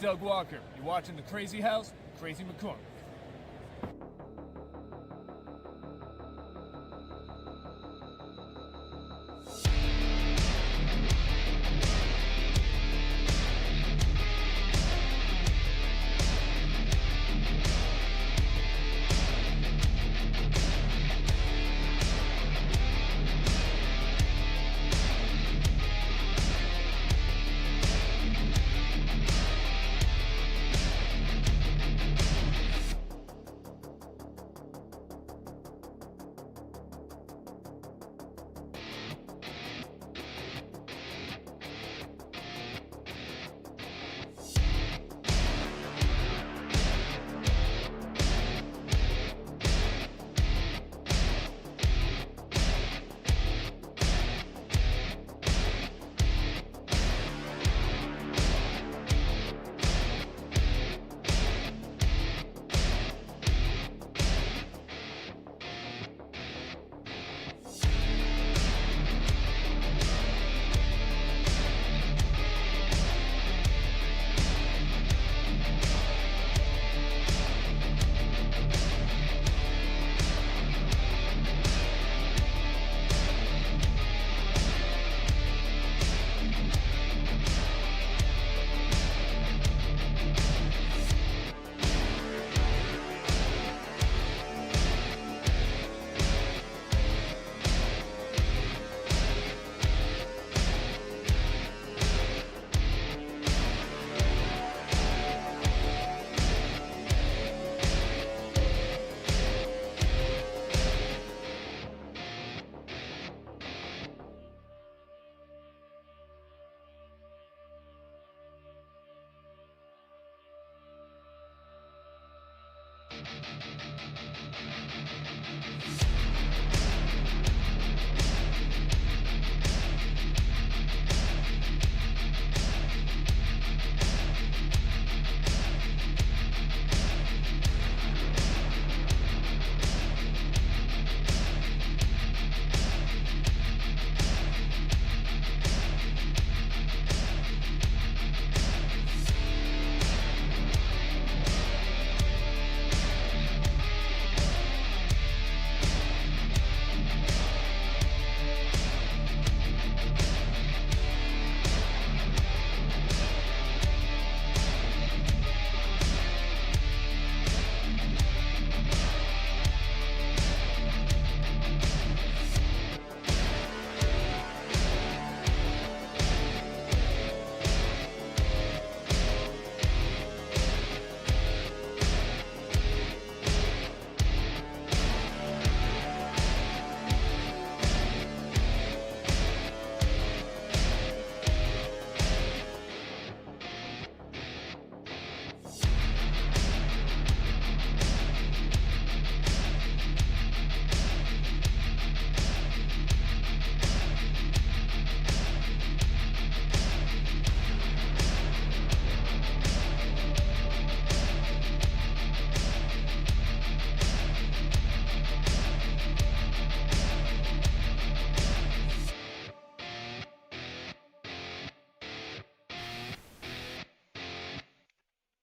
Doug Walker. You're watching The Crazy House, Crazy McCormick.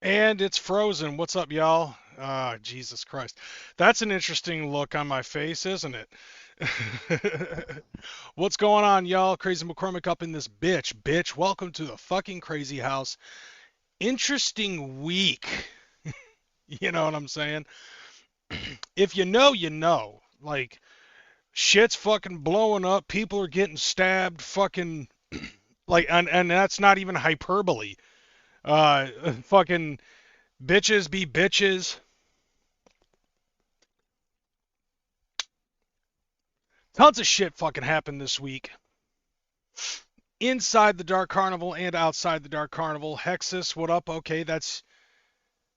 And it's frozen. What's up, y'all? Ah, Jesus Christ. That's an interesting look on my face, isn't it? What's going on, y'all? Crazy McCormick up in this bitch. Bitch, welcome to the fucking crazy house. Interesting week. You know what I'm saying? If you know, you know. Like, shit's fucking blowing up. People are getting stabbed. Fucking, like, and that's not even hyperbole. Uh, fucking bitches be bitches. Tons of shit fucking happened this week. Inside the Dark Carnival and outside the Dark Carnival. Hexus, what up? Okay, that's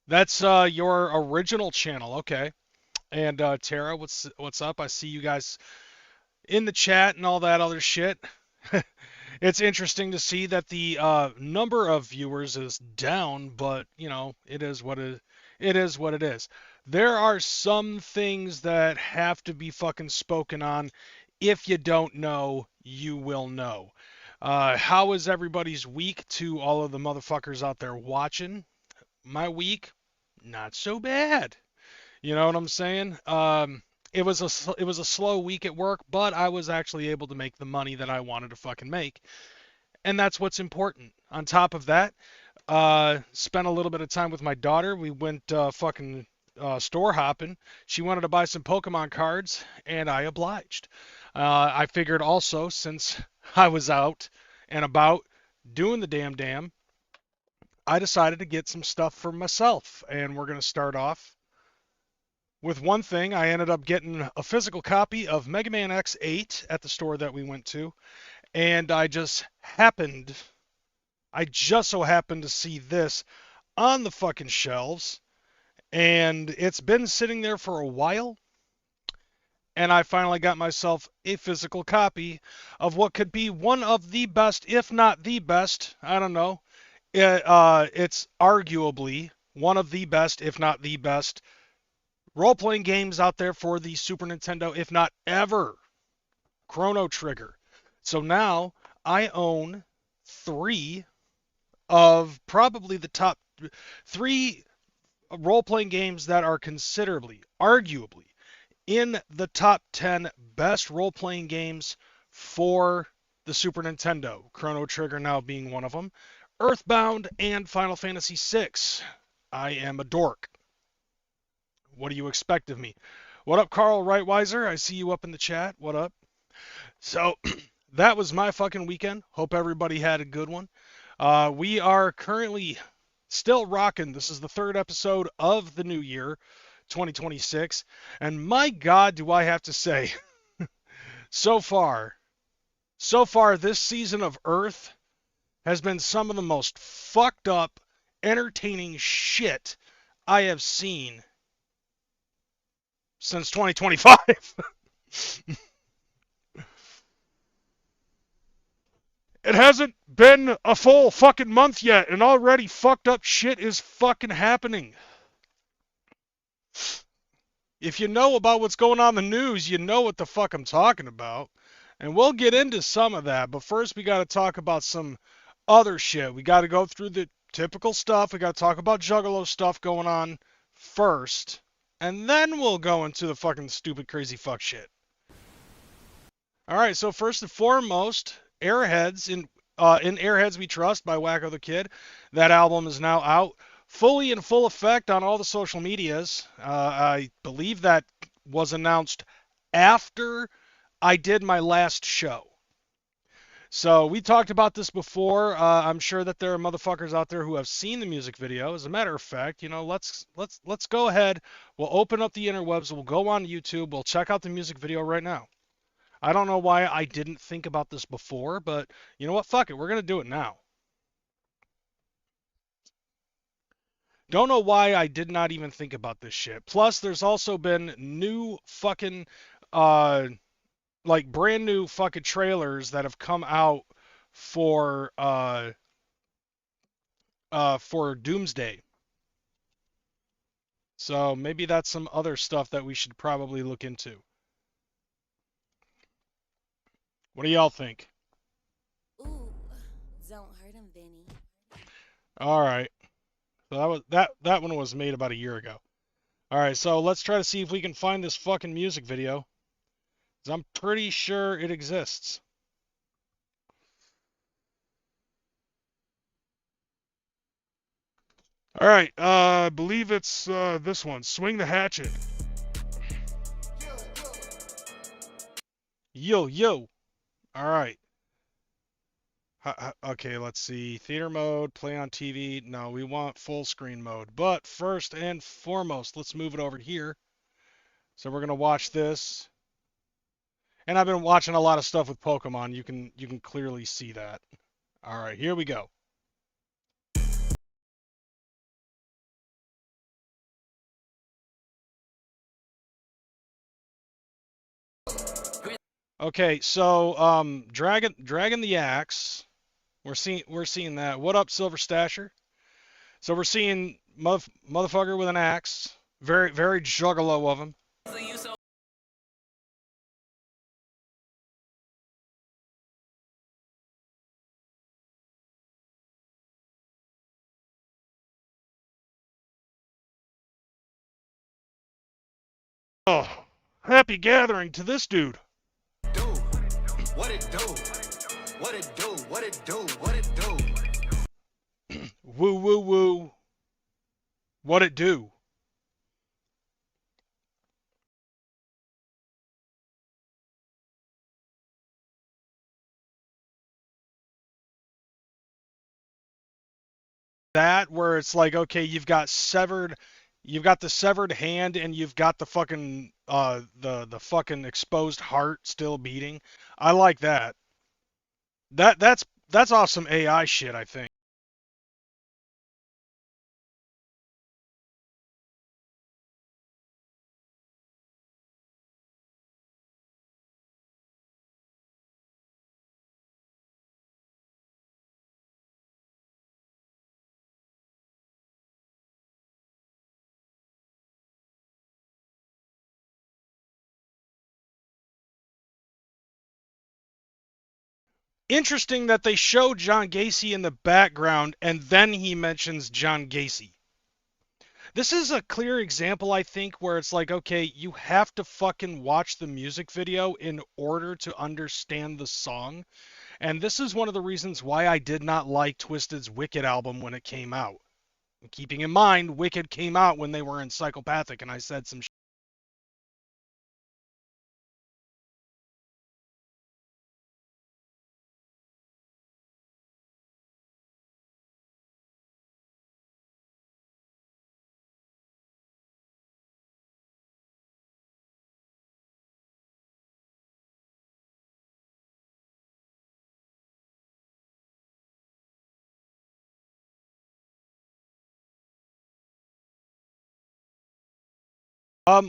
your original channel. Okay. And Tara, what's up? I see you guys in the chat and all that other shit. It's interesting to see that the number of viewers is down, but you know, it is what it is what it is. There are some things that have to be fucking spoken on. If you don't know, you will know. How was everybody's week to all of the motherfuckers out there watching? My week, not so bad. You know what I'm saying? It was a slow week at work, but I was actually able to make the money that I wanted to fucking make, and that's what's important. On top of that, spent a little bit of time with my daughter. We went fucking store hopping. She wanted to buy some Pokemon cards, and I obliged. I figured also, since I was out and about doing the damn, I decided to get some stuff for myself, and we're gonna start off with one thing. I ended up getting a physical copy of Mega Man X8 at the store that we went to, and I just so happened to see this on the fucking shelves, and it's been sitting there for a while, and I finally got myself a physical copy of what could be one of the best, if not the best, I don't know. It's arguably one of the best, if not the best, role-playing games out there for the Super Nintendo, if not ever. Chrono Trigger. So now I own three of probably the top three role-playing games that are considerably, arguably, in the top 10 best role-playing games for the Super Nintendo. Chrono Trigger now being one of them. Earthbound and Final Fantasy VI. I am a dork. What do you expect of me? What up, Karl Rightweiser? I see you up in the chat. What up? So, that was my fucking weekend. Hope everybody had a good one. We are currently still rocking. This is the third episode of the new year, 2026. And my God, do I have to say, so far, this season of Earth has been some of the most fucked up, entertaining shit I have seen since 2025. It hasn't been a full fucking month yet, and already fucked up shit is fucking happening. If you know about what's going on in the news, you know what the fuck I'm talking about. And we'll get into some of that, but first we got to talk about some other shit. We got to go through the typical stuff. We got to talk about Juggalo stuff going on first, and then we'll go into the fucking stupid crazy fuck shit. Alright, so first and foremost, Airheads in Airheads We Trust by Wacko the Kid. That album is now out fully in full effect on all the social medias. I believe that was announced after I did my last show. So we talked about this before. I'm sure that there are motherfuckers out there who have seen the music video. As a matter of fact, you know, let's go ahead. We'll open up the interwebs. We'll go on YouTube. We'll check out the music video right now. I don't know why I didn't think about this before, but you know what? Fuck it. We're going to do it now. Don't know why I did not even think about this shit. Plus, there's also been new fucking, like brand new fucking trailers that have come out for Doomsday. So maybe that's some other stuff that we should probably look into. What do y'all think? Ooh, don't hurt him, Benny. All right. So that one was made about a year ago. All right, so let's try to see if we can find this fucking music video. 'Cause I'm pretty sure it exists. All right, I believe it's this one. Swing the Hatchet. Yo, yo. All right. Okay, let's see. Theater mode, play on TV. No, we want full screen mode. But first and foremost, let's move it over here. So we're gonna watch this. And I've been watching a lot of stuff with Pokemon. You can clearly see that. All right, here we go. Okay, so Dragon the Axe. We're seeing that. What up, Silver Stasher? So we're seeing motherfucker with an axe. Very very juggalo of him. Oh, happy gathering to this dude. Do what it do, what it do, what it do, what it do. Woo woo woo. What it do? That where it's like, okay, you've got the severed hand and you've got the fucking the fucking exposed heart still beating. I like that. That's awesome AI shit, I think. Interesting that they show John Gacy in the background and then he mentions John Gacy. This is a clear example, I think, where it's like, okay, you have to fucking watch the music video in order to understand the song. And this is one of the reasons why I did not like Twisted's Wicked album when it came out. Keeping in mind, Wicked came out when they were in Psychopathic, and I said some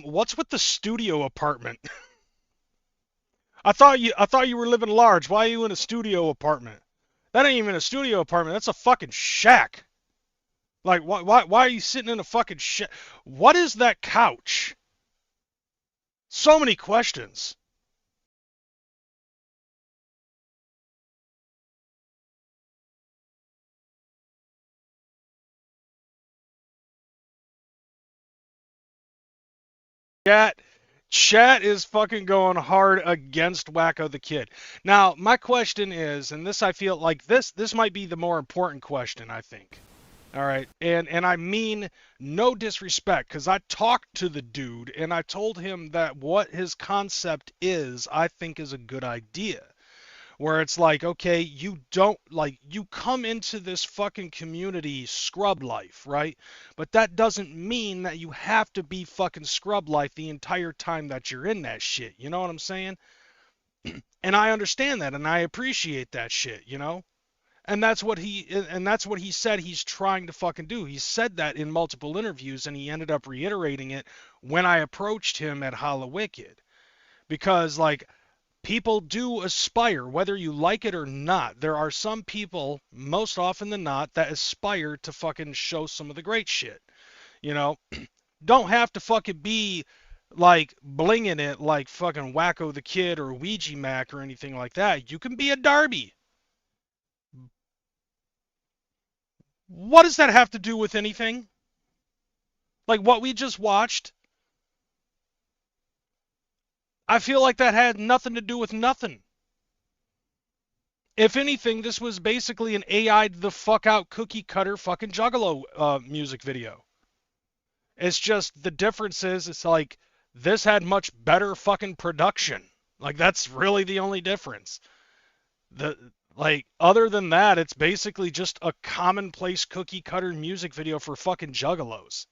what's with the studio apartment? I thought you were living large. Why are you in a studio apartment? That ain't even a studio apartment. That's a fucking shack. Like, why are you sitting in a fucking shack? What is that couch? So many questions. Chat is fucking going hard against Wacko the Kid. Now, my question is, and this I feel like this might be the more important question, I think. All right, and I mean no disrespect, because I talked to the dude and I told him that what his concept is, I think is a good idea. Where it's like, okay, you don't like you come into this fucking community scrub life, right? But that doesn't mean that you have to be fucking scrub life the entire time that you're in that shit. You know what I'm saying? And I understand that and I appreciate that shit, you know? And that's what he said he's trying to fucking do. He said that in multiple interviews and he ended up reiterating it when I approached him at Hollow Wicked. Because like people do aspire, whether you like it or not. There are some people, most often than not, that aspire to fucking show some of the great shit. You know, don't have to fucking be like blinging it like fucking Wacko the Kid or Ouija Mac or anything like that. You can be a Darby. What does that have to do with anything? Like what we just watched? I feel like that had nothing to do with nothing. If anything, this was basically an AI'd the fuck out cookie cutter fucking Juggalo music video. It's just the difference is it's like this had much better fucking production. Like that's really the only difference. The like other than that, it's basically just a commonplace cookie cutter music video for fucking Juggalos.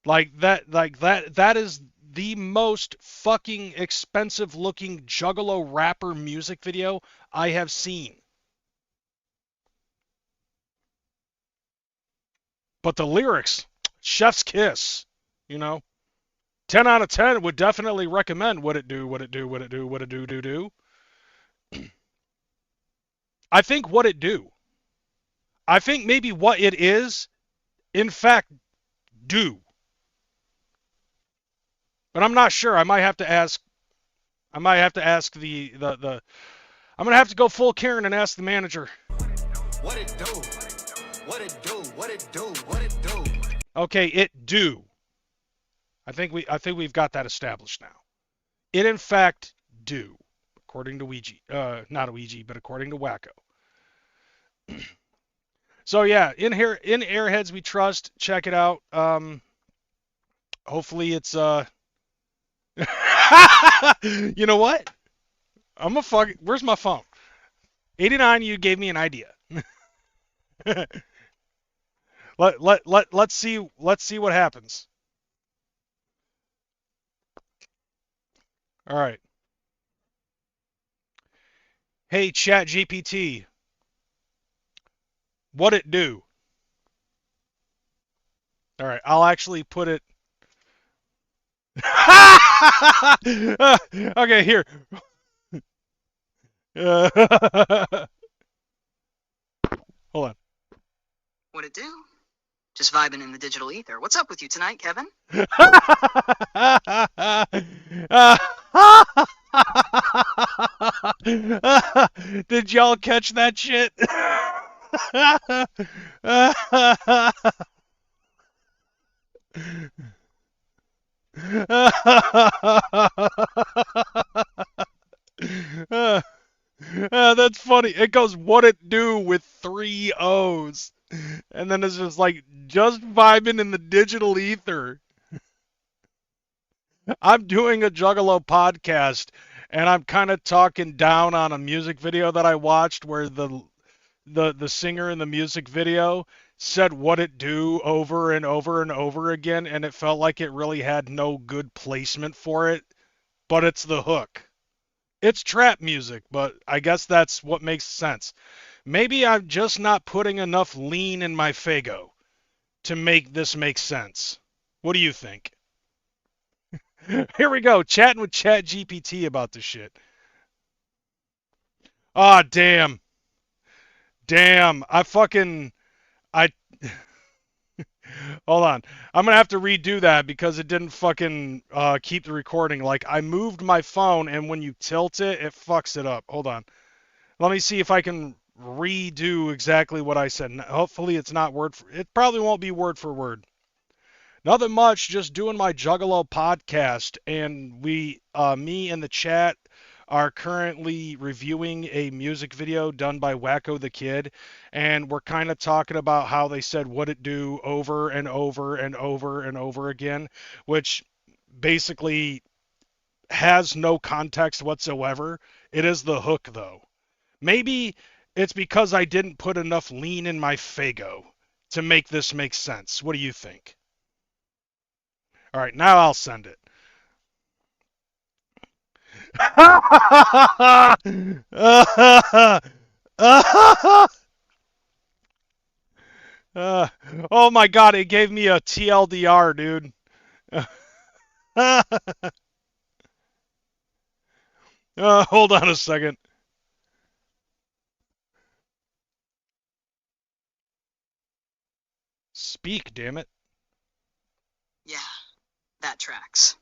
That is the most fucking expensive looking Juggalo rapper music video I have seen. But the lyrics, chef's kiss, you know. 10 out of 10 would definitely recommend what it do, what it do, what it do, what it do. I think what it do. I think maybe what it is, in fact, do. But I'm not sure. I might have to ask the I'm gonna have to go full Karen and ask the manager. What it do? What it do? What it do? What it do? Okay, it do. I think we've got that established now. It in fact do, according to Ouija. Not Ouija, but according to Wacko. So yeah, in Airheads We Trust. Check it out. Hopefully it's you know what? I'm a fuck. Where's my phone? 89. You gave me an idea. Let's see what happens. All right. Hey, Chat GPT, what it do? All right, I'll actually put it. Okay, here. Hold on. What it do? Just vibing in the digital ether. What's up with you tonight, Kevin? Did y'all catch that shit? That's funny. It goes, what it do with 3 O's. And then it's just like, just vibing in the digital ether. I'm doing a Juggalo podcast, and I'm kind of talking down on a music video that I watched where the singer in the music video said what it do over and over and over again, and it felt like it really had no good placement for it, but it's the hook. It's trap music, but I guess that's what makes sense. Maybe I'm just not putting enough lean in my Fago to make this make sense. What do you think? Here we go, chatting with Chat GPT about this shit. Ah, damn. Damn, I hold on. I'm gonna have to redo that because it didn't fucking keep the recording. Like, I moved my phone, and when you tilt it, it fucks it up. Hold on. Let me see if I can redo exactly what I said. Hopefully it's not word for... It probably won't be word for word. Nothing much, just doing my Juggalo podcast, and me and the chat are currently reviewing a music video done by Wacko the Kid, and we're kind of talking about how they said what it do over and over and over and over again, which basically has no context whatsoever. It is the hook, though. Maybe it's because I didn't put enough lean in my Fago to make this make sense. What do you think? All right, now I'll send it. Oh my god, it gave me a TLDR, dude. Hold on a second. Speak, damn it. Yeah, that tracks.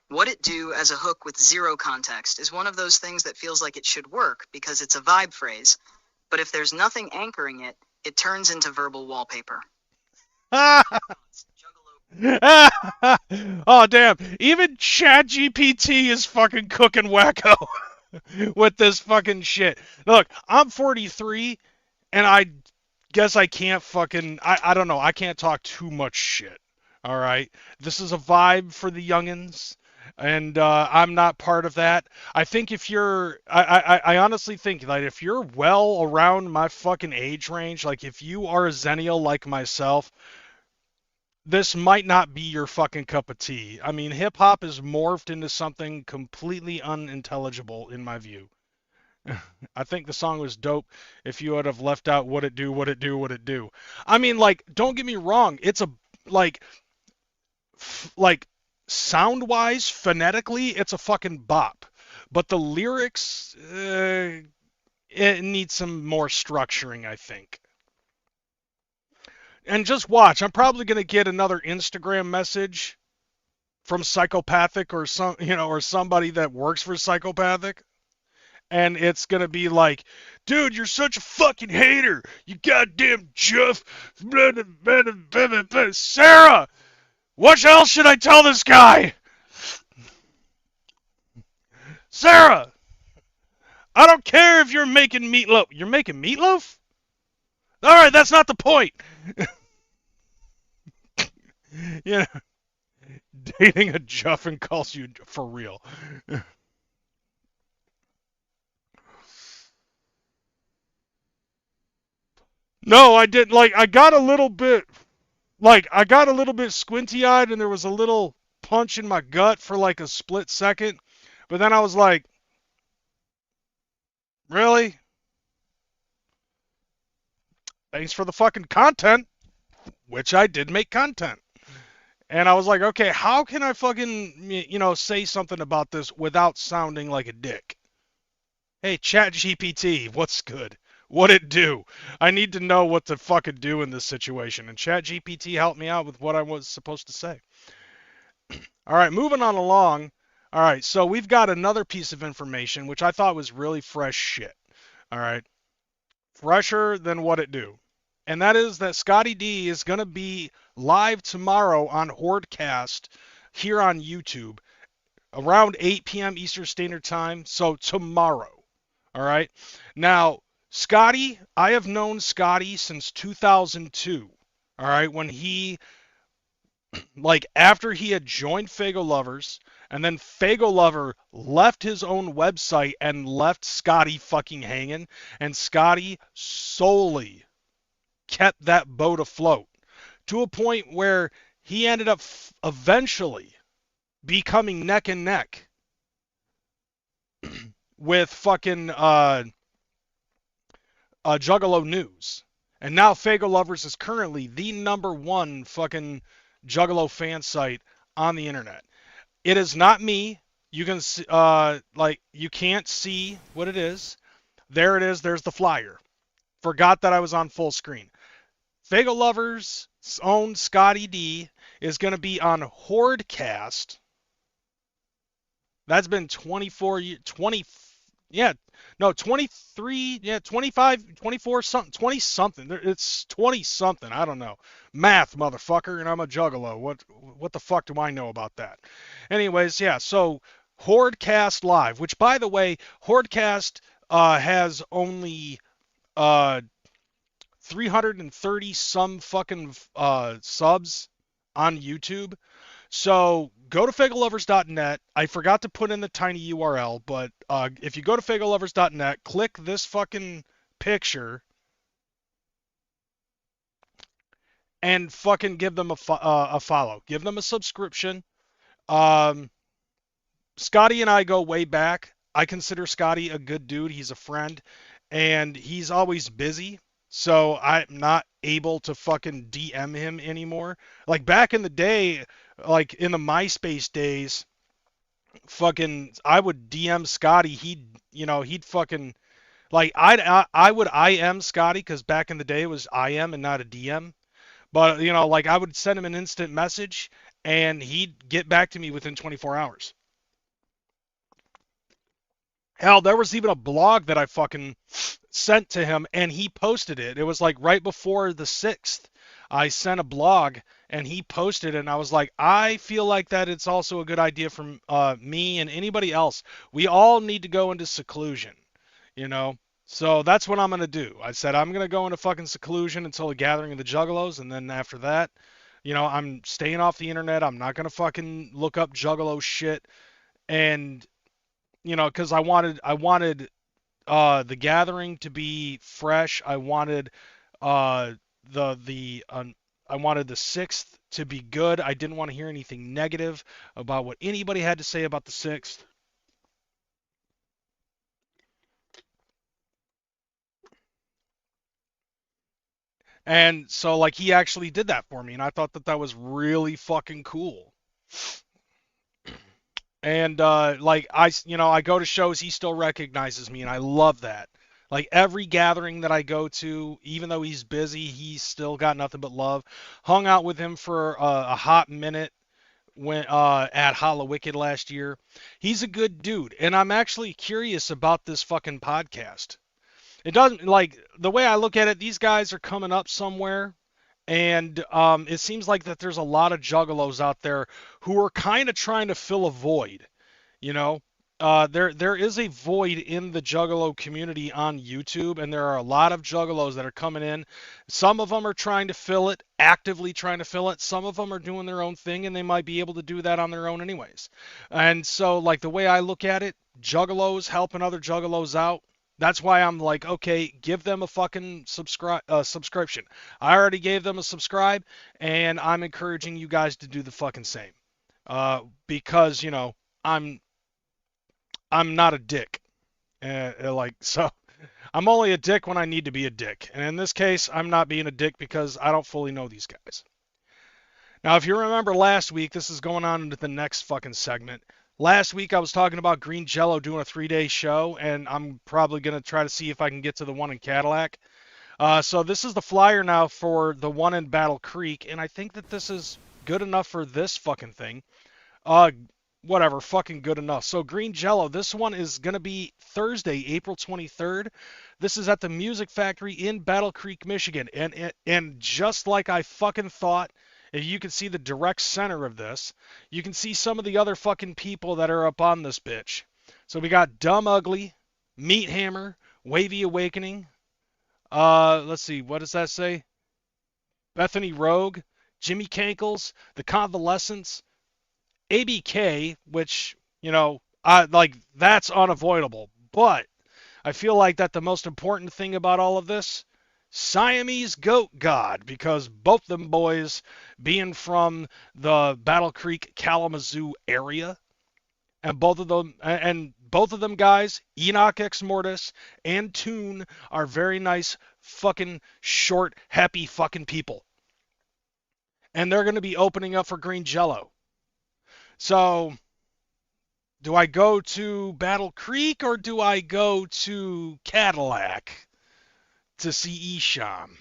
What it do as a hook with zero context is one of those things that feels like it should work because it's a vibe phrase, but if there's nothing anchoring it, it turns into verbal wallpaper. Oh, damn. Even ChatGPT is fucking cooking Wacko with this fucking shit. Look, I'm 43, and I guess I can't fucking... I don't know. I can't talk too much shit. All right? This is a vibe for the youngins, and I'm not part of that. I think if you're... I honestly think that if you're well around my fucking age range, like if you are a Zennial like myself, this might not be your fucking cup of tea. I mean, hip-hop is morphed into something completely unintelligible in my view. I think the song was dope if you would have left out what it do, what it do, what it do. I mean, like, don't get me wrong. It's a, like sound-wise, phonetically, it's a fucking bop. But the lyrics, it needs some more structuring, I think. And just watch. I'm probably going to get another Instagram message from Psychopathic or or somebody that works for Psychopathic. And it's going to be like, dude, you're such a fucking hater. You goddamn Jeff. Sarah, What else should I tell this guy? Sarah, I don't care if you're making meatloaf. You're making meatloaf? Alright, that's not the point. You know, dating a Juffin calls you for real. No, I didn't. Like, I got a little bit squinty-eyed, and there was a little punch in my gut for like a split second. But then I was like, really? Thanks for the fucking content, which I did make content. And I was like, okay, how can I fucking, say something about this without sounding like a dick? Hey, ChatGPT, what's good? What'd it do? I need to know what to fucking do in this situation. And ChatGPT helped me out with what I was supposed to say. All right, moving on along. All right, so we've got another piece of information, which I thought was really fresh shit. All right, fresher than what it do. And that is that Scotty D is going to be live tomorrow on Hordecast here on YouTube around 8 p.m. Eastern Standard Time. So tomorrow. All right. Now, Scotty, I have known Scotty since 2002. All right. When he, after he had joined Fago Lovers, and then Fago Lover left his own website and left Scotty fucking hanging, and Scotty solely kept that boat afloat to a point where he ended up eventually becoming neck and neck with fucking Juggalo News. And now Fago Lovers is currently the #1 fucking Juggalo fan site on the internet. It is not me. You can see, you can't see what it is. There it is. There's the flyer. Forgot that I was on full screen. Fago Lovers' own Scotty D is going to be on Hordecast. That's been 24 years, 23, 25, 24 something, 20 something. It's 20 something. I don't know. Math, motherfucker, and I'm a juggalo. What the fuck do I know about that? Anyways, yeah, so Hordecast Live, which by the way, Hordecast has only 330 some fucking subs on YouTube. So go to fagolovers.net. I forgot to put in the tiny URL, but if you go to fagolovers.net, click this fucking picture and fucking give them a follow. Give them a subscription. Scotty and I go way back. I consider Scotty a good dude. He's a friend, and he's always busy. So I'm not able to fucking DM him anymore. Like back in the day, like in the MySpace days, fucking I would DM Scotty. He'd fucking like I would IM Scotty because back in the day it was IM and not a DM. But like I would send him an instant message and he'd get back to me within 24 hours. Hell, there was even a blog that I fucking sent to him and he posted it. It was like right before the 6th. I sent a blog and he posted it and I was like, I feel like that it's also a good idea from me and anybody else. We all need to go into seclusion, So that's what I'm going to do. I said I'm going to go into fucking seclusion until the gathering of the Juggalos, and then after that, I'm staying off the internet. I'm not going to fucking look up Juggalo shit. And because I wanted the gathering to be fresh. I wanted I wanted the 6th to be good. I didn't want to hear anything negative about what anybody had to say about the 6th. And so like he actually did that for me, and I thought that was really fucking cool. And I go to shows, he still recognizes me, and I love that. Like every gathering that I go to, even though he's busy, he's still got nothing but love. Hung out with him for a hot minute when at Hallowicked last year. He's a good dude, and I'm actually curious about this fucking podcast. It doesn't, like, the way I look at it, these guys are coming up somewhere, And it seems like that there's a lot of juggalos out there who are kind of trying to fill a void. You know, there is a void in the Juggalo community on YouTube, and there are a lot of Juggalos that are coming in. Some of them are trying to fill it, actively trying to fill it. Some of them are doing their own thing, and they might be able to do that on their own anyways. And so, like the way I look at it, Juggalos helping other Juggalos out. That's why I'm like, okay, give them a fucking subscription. I already gave them a subscribe, and I'm encouraging you guys to do the fucking same. Because I'm not a dick. So I'm only a dick when I need to be a dick. And in this case, I'm not being a dick because I don't fully know these guys. Now, if you remember last week, this is going on into the next fucking segment. Last week, I was talking about Green Jello doing a 3-day show, and I'm probably going to try to see if I can get to the one in Cadillac. So this is the flyer now for the one in Battle Creek, and I think that this is good enough for this fucking thing. Whatever, fucking good enough. So Green Jello, this one is going to be Thursday, April 23rd. This is at the Music Factory in Battle Creek, Michigan. And just like I fucking thought, if you can see the direct center of this, you can see some of the other fucking people that are up on this bitch. So we got Dumb Ugly, Meat Hammer, Wavy Awakening. Let's see, what does that say? Bethany Rogue, Jimmy Cankles, The Convalescents, ABK, which, that's unavoidable. But I feel like that the most important thing about all of this, Siamese Goat God, because both them boys being from the Battle Creek, Kalamazoo area, and both of them guys, Enoch Ex Mortis and Toon, are very nice fucking short, happy fucking people. And they're going to be opening up for Green Jello. So, do I go to Battle Creek or do I go to Cadillac to see Isham?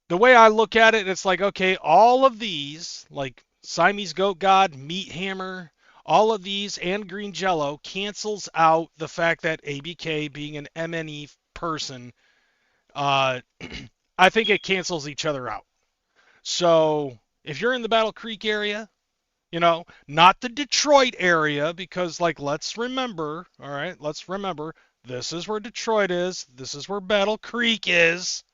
The way I look at it, it's like, okay, all of these, like Siamese Goat God, Meat Hammer, all of these, and Green Jello, cancels out the fact that ABK being an MNE person, I think it cancels each other out. So, if you're in the Battle Creek area, not the Detroit area, because, let's remember, all right, this is where Detroit is, this is where Battle Creek is.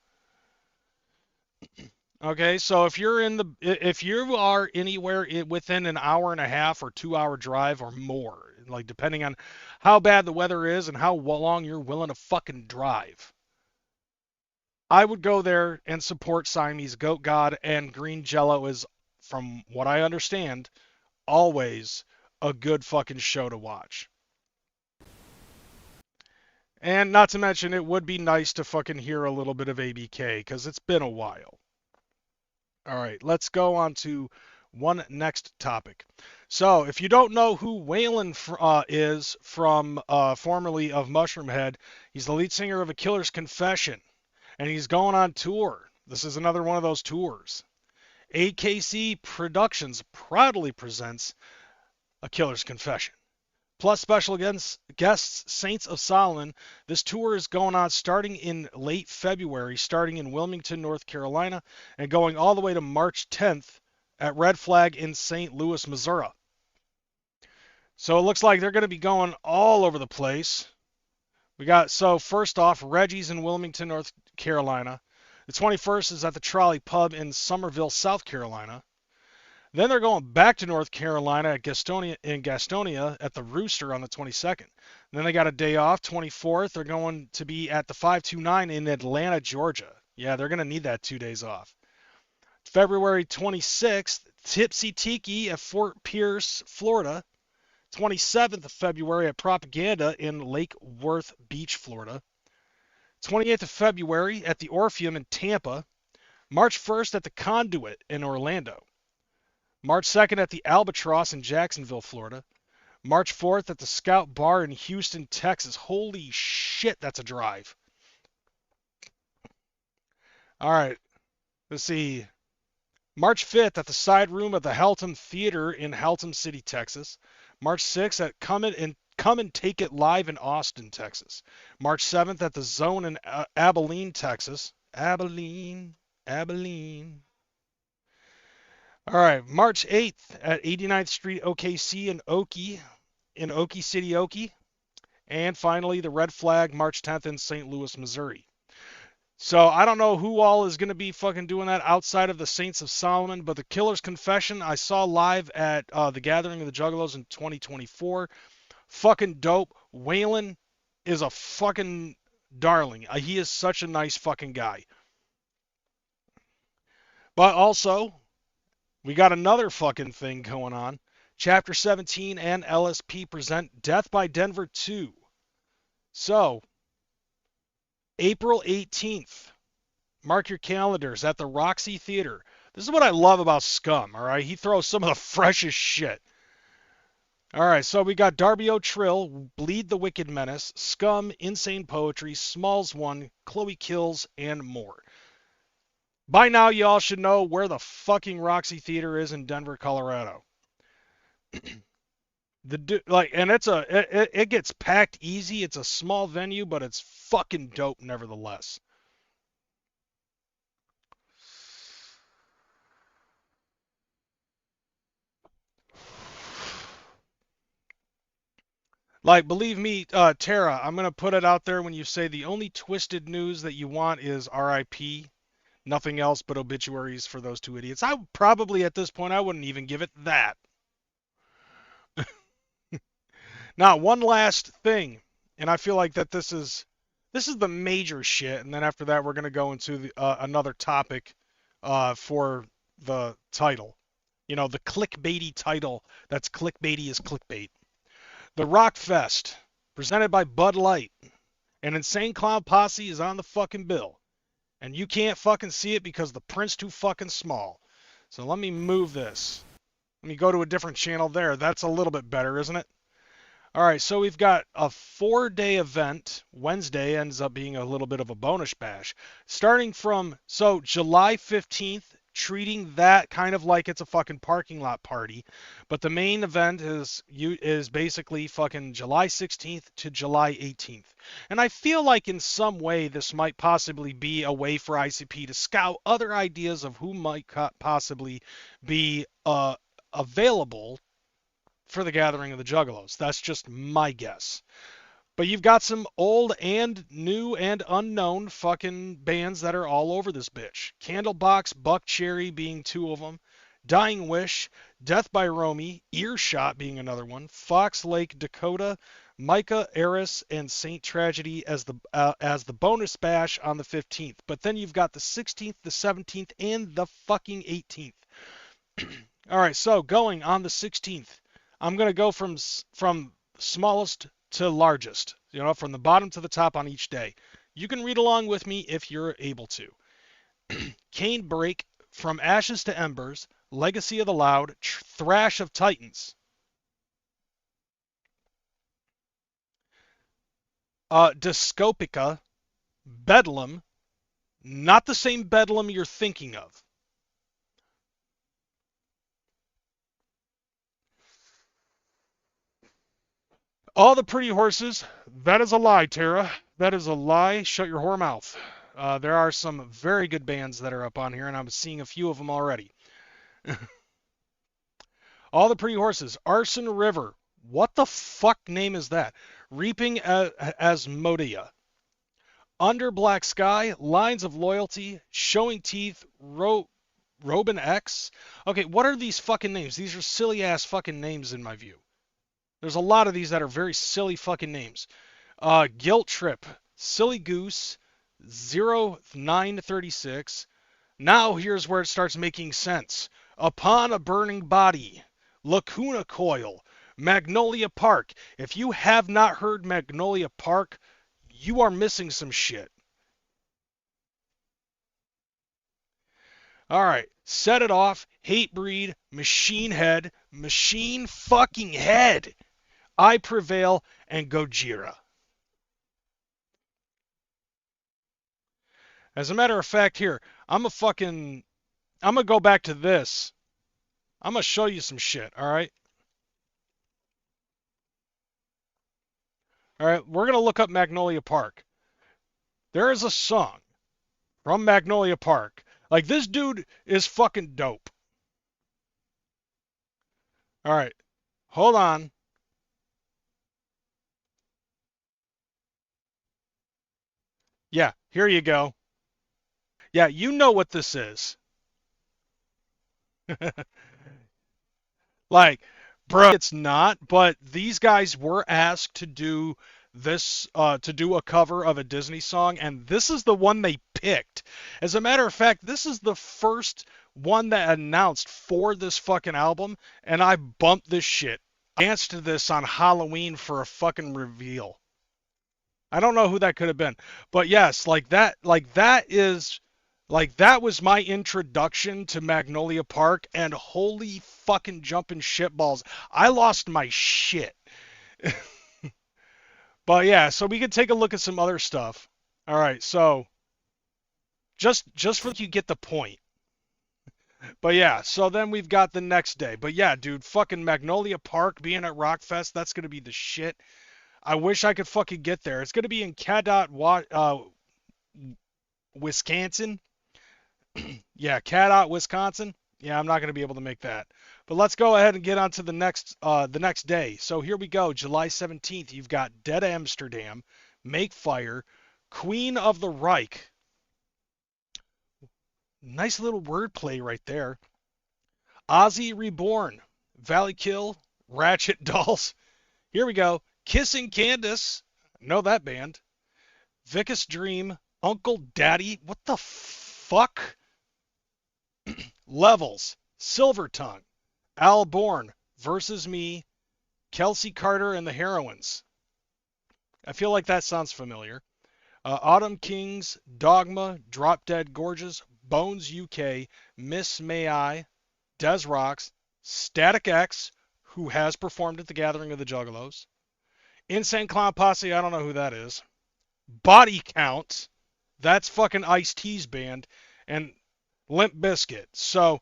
Okay, so if you are anywhere within an hour and a half or 2-hour drive or more, depending on how bad the weather is and how long you're willing to fucking drive, I would go there and support Siamese Goat God, and Green Jello is, from what I understand, always a good fucking show to watch. And not to mention, it would be nice to fucking hear a little bit of ABK, because it's been a while. Alright, let's go on to one next topic. So, if you don't know who Waylon is from formerly of Mushroomhead, he's the lead singer of A Killer's Confession. And he's going on tour. This is another one of those tours. AKC Productions proudly presents A Killer's Confession. Plus special guests Saints of Solomon. This tour is going on starting in late February, starting in Wilmington, North Carolina, and going all the way to March 10th at Red Flag in St. Louis, Missouri. So it looks like they're going to be going all over the place. First off, Reggie's in Wilmington, North Carolina. The 21st is at the Trolley Pub in Summerville, South Carolina. Then they're going back to North Carolina at Gastonia at the Rooster on the 22nd. Then they got a day off, 24th. They're going to be at the 529 in Atlanta, Georgia. Yeah, they're going to need that 2 days off. February 26th, Tipsy Tiki at Fort Pierce, Florida. 27th of February at Propaganda in Lake Worth Beach, Florida. 28th of February at the Orpheum in Tampa. March 1st at the Conduit in Orlando. March 2nd at the Albatross in Jacksonville, Florida. March 4th at the Scout Bar in Houston, Texas. Holy shit, that's a drive. All right, let's see. March 5th at the Side Room of the Haltom Theater in Haltom City, Texas. March 6th at Come and Take It Live in Austin, Texas. March 7th at the Zone in Abilene, Texas. Abilene. Abilene. All right, March 8th at 89th Street, OKC in Okie City, Okie. And finally, the Red Flag, March 10th in St. Louis, Missouri. So I don't know who all is going to be fucking doing that outside of the Saints of Solomon, but the Killer's Confession I saw live at the Gathering of the Juggalos in 2024. Fucking dope. Waylon is a fucking darling. He is such a nice fucking guy. But also, we got another fucking thing going on. Chapter 17 and LSP present Death by Denver 2. So, April 18th, mark your calendars at the Roxy Theater. This is what I love about Scum, all right? He throws some of the freshest shit. All right, so we got Darby O'Trill, Bleed the Wicked Menace, Scum, Insane Poetry, Smalls 1, Chloe Kills, and more. By now, y'all should know where the fucking Roxy Theater is in Denver, Colorado. It gets packed easy. It's a small venue, but it's fucking dope nevertheless. Like, believe me, Tara, I'm gonna put it out there when you say the only twisted news that you want is RIP. Nothing else but obituaries for those two idiots. I probably at this point I wouldn't even give it that. Now, one last thing, and I feel like that this is the major shit, and then after that we're gonna go into another topic for the title. You know, the clickbaity title that's clickbaity as clickbait. The Rock Fest, presented by Bud Light. An Insane Clown Posse is on the fucking bill. And you can't fucking see it because the print's too fucking small. So let me move this. Let me go to a different channel there. That's a little bit better, isn't it? All right, so we've got a 4-day event. Wednesday ends up being a little bit of a bonus bash. Starting from, July 15th, treating that kind of like it's a fucking parking lot party. But the main event is basically fucking July 16th to July 18th. And I feel like in some way this might possibly be a way for ICP to scout other ideas of who might possibly be available for the Gathering of the Juggalos. That's just my guess. But you've got some old and new and unknown fucking bands that are all over this bitch. Candlebox, Buck Cherry being two of them. Dying Wish, Death by Romy, Earshot being another one. Fox Lake, Dakota, Micah, Eris, and Saint Tragedy as the bonus bash on the 15th. But then you've got the 16th, the 17th, and the fucking 18th. All right, so going on the 16th. I'm going to go from smallest to largest, from the bottom to the top on each day. You can read along with me if you're able to. Cane Break, From Ashes to Embers, Legacy of the Loud, Thrash of Titans. Dystopica, Bedlam, not the same Bedlam you're thinking of. All the Pretty Horses, that is a lie, Tara. That is a lie. Shut your whore mouth. There are some very good bands that are up on here, and I'm seeing a few of them already. All the Pretty Horses, Arson River. What the fuck name is that? Reaping as Modia. Under Black Sky, Lines of Loyalty, Showing Teeth, Robin X. Okay, what are these fucking names? These are silly ass fucking names in my view. There's a lot of these that are very silly fucking names. Guilt Trip, Silly Goose, 0936. Now here's where it starts making sense. Upon a Burning Body, Lacuna Coil, Magnolia Park. If you have not heard Magnolia Park, you are missing some shit. All right, Set It Off, Hatebreed, Machine Head, Machine fucking Head. I Prevail, and Gojira. As a matter of fact, here, I'm gonna go back to this. I'm gonna show you some shit, alright? Alright, we're gonna look up Magnolia Park. There is a song from Magnolia Park. Like, this dude is fucking dope. All right, hold on. Yeah, here you go. Yeah, you know what this is. Like, bro, it's not, but these guys were asked to do this, to do a cover of a Disney song, and this is the one they picked. As a matter of fact, this is the first one that announced for this fucking album, and I bumped this shit. I danced to this on Halloween for a fucking reveal. I don't know who that could have been, but yes, that was my introduction to Magnolia Park, and holy fucking jumping shitballs, I lost my shit. But yeah, so we could take a look at some other stuff. All right, so just for you get the point. But yeah, so then we've got the next day. But yeah, dude, fucking Magnolia Park being at Rockfest, that's gonna be the shit. I wish I could fucking get there. It's gonna be in Cadott, Wisconsin. Yeah, Cadott, Wisconsin. Yeah, I'm not going to be able to make that. But let's go ahead and get on to the next day. So here we go, July 17th. You've got Dead Amsterdam, Make Fire, Queen of the Reich. Nice little wordplay right there. Ozzy Reborn, Valley Kill, Ratchet Dolls. Here we go. Kissing Candace. Know that band. Vicus Dream, Uncle Daddy. What the fuck? Levels, Silver Tongue, Al Born versus Me, Kelsey Carter and the Heroines. I feel like that sounds familiar. Autumn Kings, Dogma, Drop Dead Gorgeous, Bones UK, Miss May I, Des Rocks, Static X, who has performed at the Gathering of the Juggalos, Insane Clown Posse, I don't know who that is, Body Count, that's fucking Ice-T's band, and Limp Bizkit. So,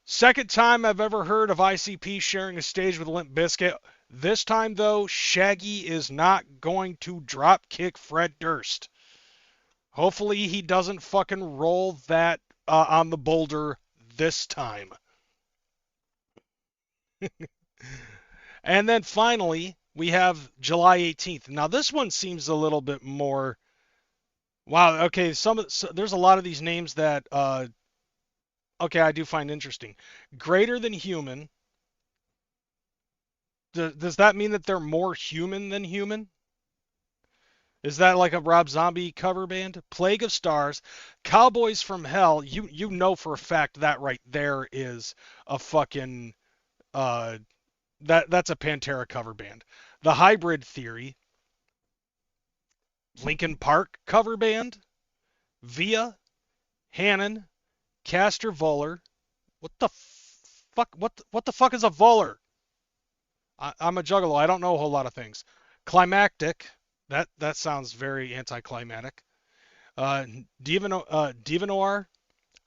second time I've ever heard of ICP sharing a stage with Limp Bizkit. This time, though, Shaggy is not going to drop kick Fred Durst. Hopefully he doesn't fucking roll that on the boulder this time. And then finally, we have July 18th. Now, this one seems a little bit more... Wow, okay, there's a lot of these names that... Okay, I do find interesting. Greater Than Human. Does that mean that they're more human than human? Is that like a Rob Zombie cover band? Plague of Stars. Cowboys from Hell. You know for a fact that right there is a fucking... that's a Pantera cover band. The Hybrid Theory. Linkin Park cover band. Via. Hannon. Castor Voller. What the fuck? What the fuck is a Voller? I'm a juggalo. I don't know a whole lot of things. Climactic. That sounds very anticlimactic. Divanoir.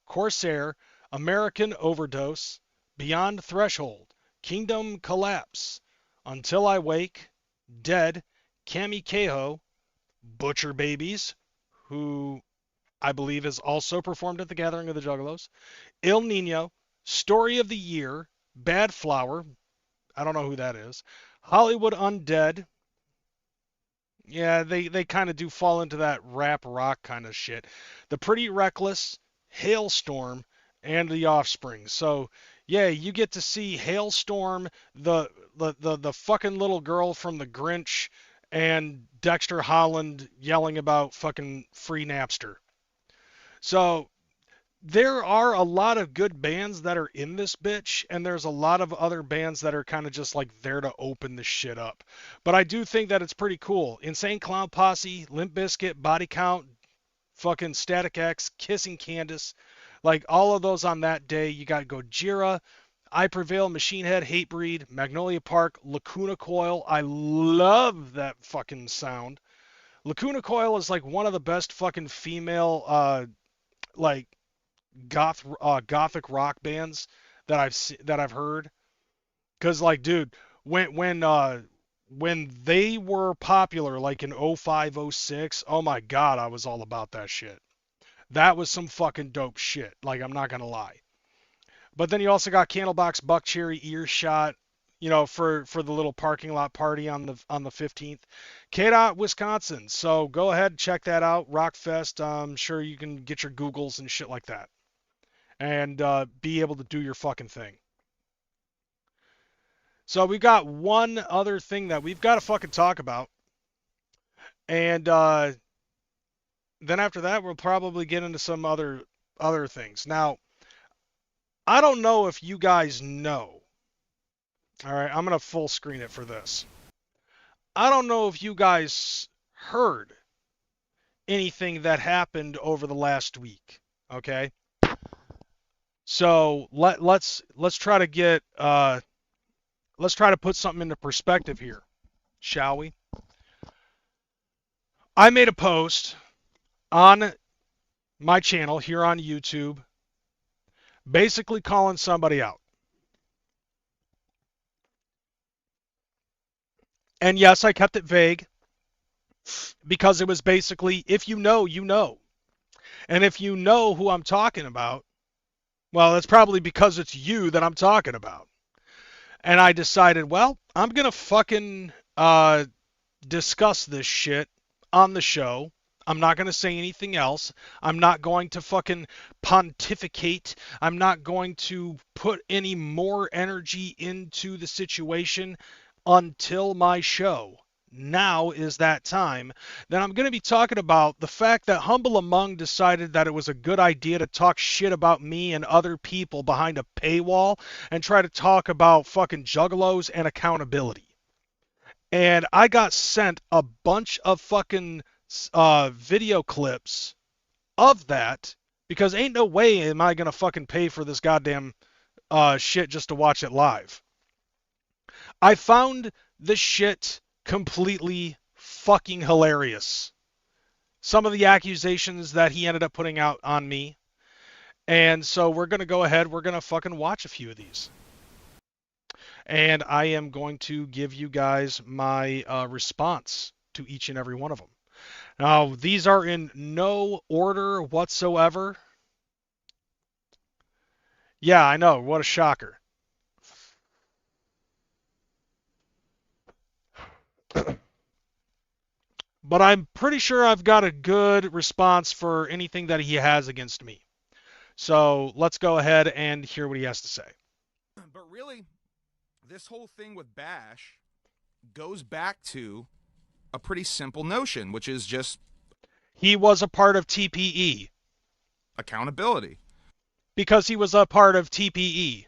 Corsair. American Overdose. Beyond Threshold. Kingdom Collapse. Until I Wake. Dead. Cami Keho. Butcher Babies, who I believe has also performed at the Gathering of the Juggalos. Il Nino, Story of the Year, Bad Flower, I don't know who that is. Hollywood Undead. Yeah, they kind of do fall into that rap rock kind of shit. The Pretty Reckless, Hailstorm, and The Offspring. So, yeah, you get to see Hailstorm, the fucking little girl from The Grinch, and Dexter Holland yelling about fucking free Napster. So there are a lot of good bands that are in this bitch, and there's a lot of other bands that are kind of just like there to open the shit up. But I do think that it's pretty cool. Insane Clown Posse, Limp Bizkit, Body Count, fucking Static X, Kissing Candace, like all of those on that day. You got Gojira, I Prevail, Machine Head, Hatebreed, Magnolia Park, Lacuna Coil. I love that fucking sound. Lacuna Coil is like one of the best fucking female like gothic rock bands that I've heard. Cause like, dude, when they were popular, like in 05, 06, oh my god, I was all about that shit. That was some fucking dope shit. Like, I'm not gonna lie. But then you also got Candlebox Buck Cherry Earshot, you know, for the little parking lot party on the 15th. KDOT, Wisconsin. So go ahead and check that out. Rockfest. I'm sure you can get your Googles and shit like that. And be able to do your fucking thing. So we've got one other thing that we've got to fucking talk about. And then after that, we'll probably get into some other things. Now, I don't know if you guys know. All right, I'm going to full screen it for this. I don't know if you guys heard anything that happened over the last week, okay? So, let's try to get let's try to put something into perspective here, shall we? I made a post on my channel here on YouTube basically calling somebody out. And yes, I kept it vague because it was basically, if you know, you know. And if you know who I'm talking about, well, it's probably because it's you that I'm talking about. And I decided, well, I'm going to fucking discuss this shit on the show. I'm not going to say anything else. I'm not going to fucking pontificate. I'm not going to put any more energy into the situation until my show. Now is that time. Then I'm going to be talking about the fact that Humble Among decided that it was a good idea to talk shit about me and other people behind a paywall and try to talk about fucking juggalos and accountability. And I got sent a bunch of fucking video clips of that because ain't no way am I going to fucking pay for this goddamn shit just to watch it live. I found the shit completely fucking hilarious. Some of the accusations that he ended up putting out on me. And so we're going to go ahead. We're going to fucking watch a few of these. And I am going to give you guys my response to each and every one of them. Now, these are in no order whatsoever. Yeah, I know. What a shocker. But I'm pretty sure I've got a good response for anything that he has against me. So let's go ahead and hear what he has to say. But really, this whole thing with Bash goes back to a pretty simple notion, which is just he was a part of TPE. Accountability. Because he was a part of TPE.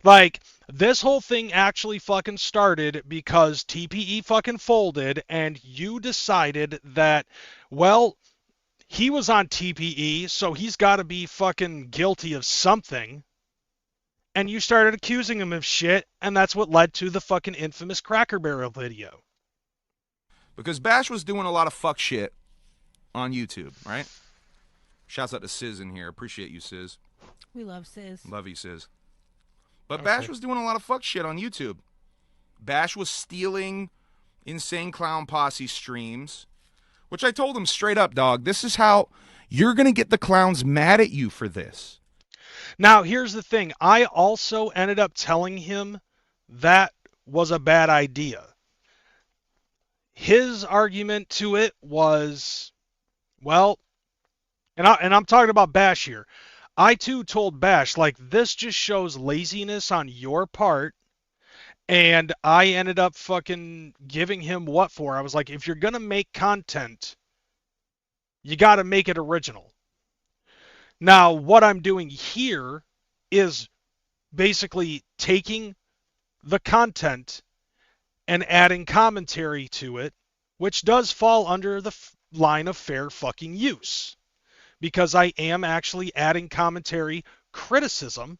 Like, this whole thing actually fucking started because TPE fucking folded and you decided that, well, he was on TPE, so he's got to be fucking guilty of something. And you started accusing him of shit, and that's what led to the fucking infamous Cracker Barrel video. Because Bash was doing a lot of fuck shit on YouTube, right? Shouts out to Sizz in here. Appreciate you, Sizz. We love Sizz. Love you, Sizz. But Bash was doing a lot of fuck shit on YouTube. Bash was stealing Insane Clown Posse streams, which I told him straight up, dog, this is how you're going to get the clowns mad at you for this. Now, here's the thing. I also ended up telling him that was a bad idea. His argument to it was, well, and I'm talking about Bash here. I too told Bash, like, this just shows laziness on your part. And I ended up fucking giving him what for. I was like, if you're going to make content, you got to make it original. Now, what I'm doing here is basically taking the content and adding commentary to it, which does fall under the line of fair fucking use. Because I am actually adding commentary, criticism,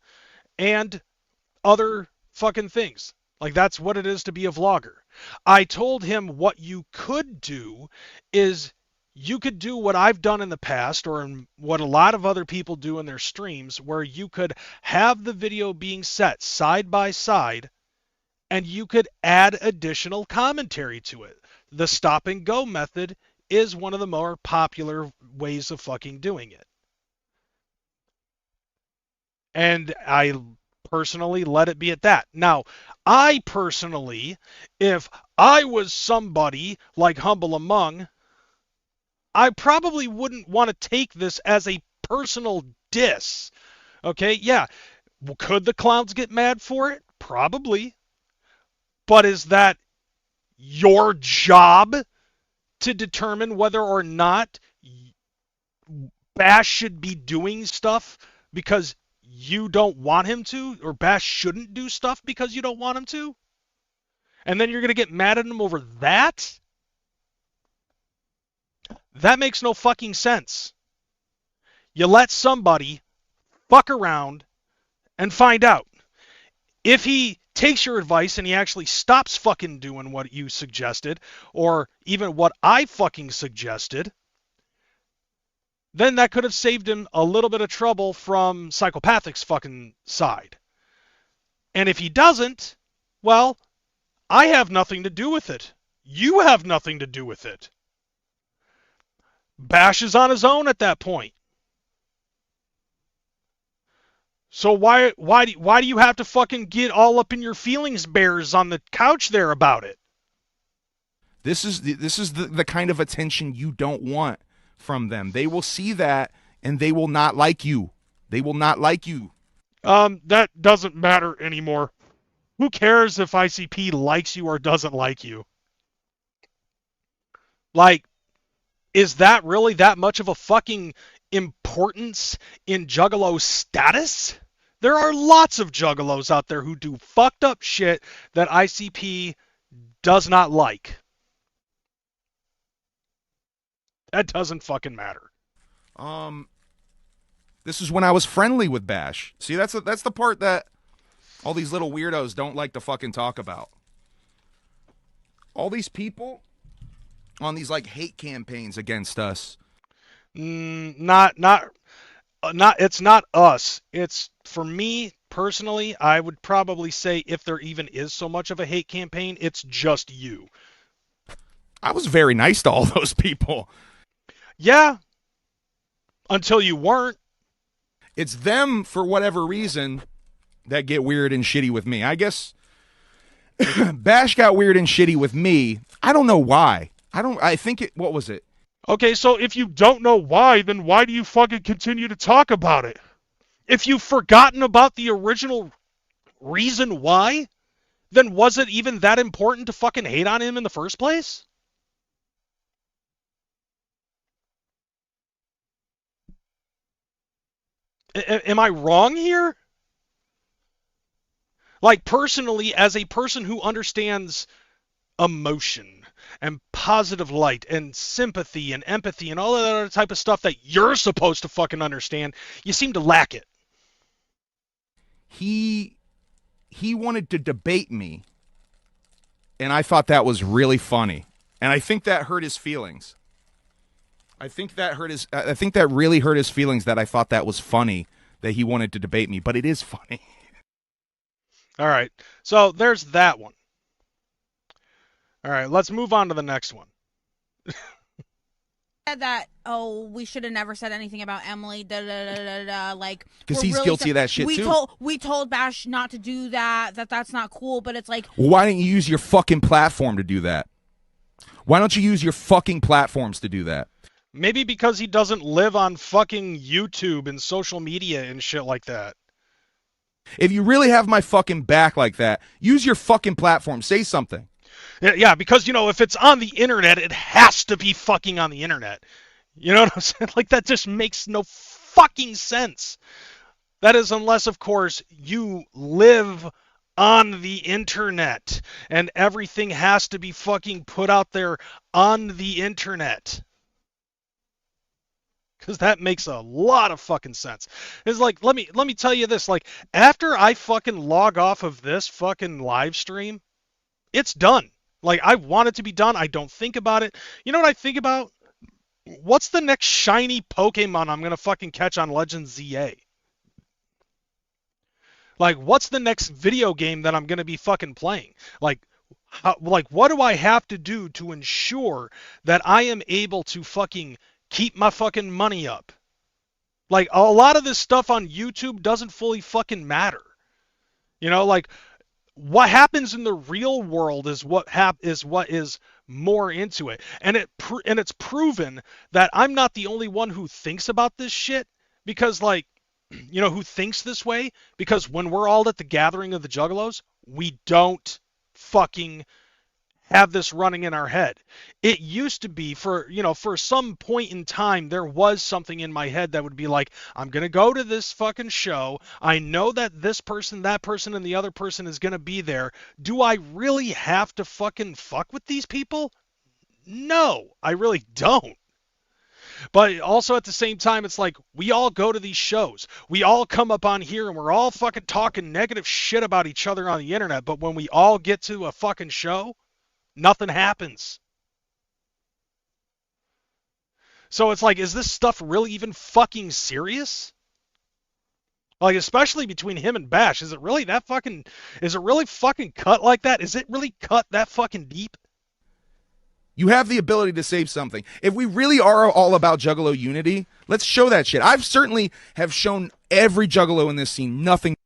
and other fucking things. Like, that's what it is to be a vlogger. I told him what you could do is you could do what I've done in the past, or in what a lot of other people do in their streams, where you could have the video being set side by side, and you could add additional commentary to it. The stop and go method is one of the more popular ways of fucking doing it. And I personally let it be at that. Now, I personally, if I was somebody like Humble Among, I probably wouldn't want to take this as a personal diss. Okay, yeah. Could the clowns get mad for it? Probably. But is that your job to determine whether or not Bash should be doing stuff because you don't want him to, or Bash shouldn't do stuff because you don't want him to? And then you're going to get mad at him over that? That makes no fucking sense. You let somebody fuck around and find out. If he takes your advice and he actually stops fucking doing what you suggested, or even what I fucking suggested, then that could have saved him a little bit of trouble from Psychopathic's fucking side. And if he doesn't, well, I have nothing to do with it. You have nothing to do with it. Bash is on his own at that point. So why do you have to fucking get all up in your feelings, bears, on the couch there about it? This is the kind of attention you don't want from them. They will see that and they will not like you. They will not like you. That doesn't matter anymore. Who cares if ICP likes you or doesn't like you? Like, is that really that much of a fucking importance in Juggalo status? There are lots of Juggalos out there who do fucked up shit that ICP does not like. That doesn't fucking matter. This is when I was friendly with Bash. See, that's the part that all these little weirdos don't like to fucking talk about. All these people on these like hate campaigns against us. Not it's not us. It's, for me personally, I would probably say, if there even is so much of a hate campaign, it's just you. I was very nice to all those people. Yeah. Until you weren't. It's them, for whatever reason, that get weird and shitty with me. I guess Bash got weird and shitty with me. I don't know why. What was it? Okay, so if you don't know why, then why do you fucking continue to talk about it? If you've forgotten about the original reason why, then was it even that important to fucking hate on him in the first place? Am I wrong here? Like, personally, as a person who understands emotion and positive light and sympathy and empathy and all that other type of stuff that you're supposed to fucking understand, you seem to lack it. He wanted to debate me, and I thought that was really funny. And I think that hurt his feelings. I think that really hurt his feelings, that I thought that was funny, that he wanted to debate me, but it is funny. All right. So there's that one. All right, let's move on to the next one. Said that, oh, we should have never said anything about Emily, like, because he's really guilty of that shit too. We told Bash not to do that. That's not cool. But it's like, well, why didn't you use your fucking platform to do that? Why don't you use your fucking platforms to do that? Maybe because he doesn't live on fucking YouTube and social media and shit like that. If you really have my fucking back like that, use your fucking platform. Say something. Yeah, because, if it's on the internet, it has to be fucking on the internet. You know what I'm saying? Like, that just makes no fucking sense. That is, unless, of course, you live on the internet and everything has to be fucking put out there on the internet. Because that makes a lot of fucking sense. It's like, let me tell you this. Like, after I fucking log off of this fucking live stream, it's done. Like, I want it to be done. I don't think about it. You know what I think about? What's the next shiny Pokemon I'm going to fucking catch on Legends ZA? Like, what's the next video game that I'm going to be fucking playing? Like, what do I have to do to ensure that I am able to fucking keep my fucking money up. Like, a lot of this stuff on YouTube doesn't fully fucking matter. You know, like, what happens in the real world is what is more into it. And it's proven that I'm not the only one who thinks about this shit, because, like, you know, who thinks this way, because when we're all at the gathering of the Juggalos, we don't fucking have this running in our head. It used to be, for some point in time, there was something in my head that would be like, I'm going to go to this fucking show. I know that this person, that person, and the other person is going to be there. Do I really have to fucking fuck with these people? No, I really don't. But also at the same time, it's like, we all go to these shows. We all come up on here and we're all fucking talking negative shit about each other on the internet. But when we all get to a fucking show, nothing happens. So it's like, is this stuff really even fucking serious? Like, especially between him and Bash, is it really fucking cut like that? Is it really cut that fucking deep? You have the ability to save something. If we really are all about Juggalo unity, let's show that shit. I've certainly have shown every Juggalo in this scene nothing.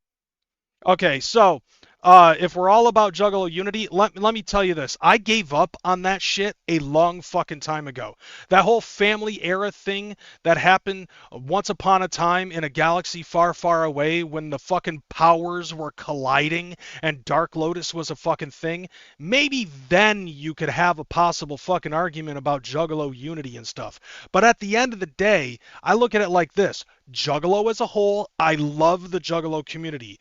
Okay, so if we're all about Juggalo unity, let me tell you this. I gave up on that shit a long fucking time ago. That whole family era thing that happened once upon a time in a galaxy far, far away when the fucking powers were colliding and Dark Lotus was a fucking thing, maybe then you could have a possible fucking argument about Juggalo unity and stuff. But at the end of the day, I look at it like this. Juggalo as a whole, I love the Juggalo community.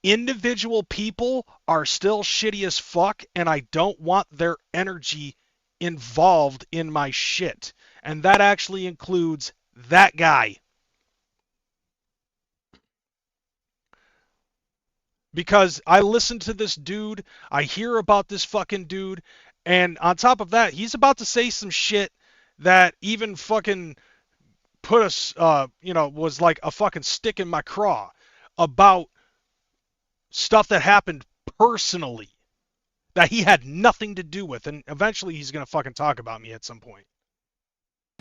Individual people are still shitty as fuck, and I don't want their energy involved in my shit. And that actually includes that guy. Because I listen to this dude, I hear about this fucking dude, and on top of that, he's about to say some shit that even fucking put us, was like a fucking stick in my craw about stuff that happened personally that he had nothing to do with, and eventually he's gonna fucking talk about me at some point.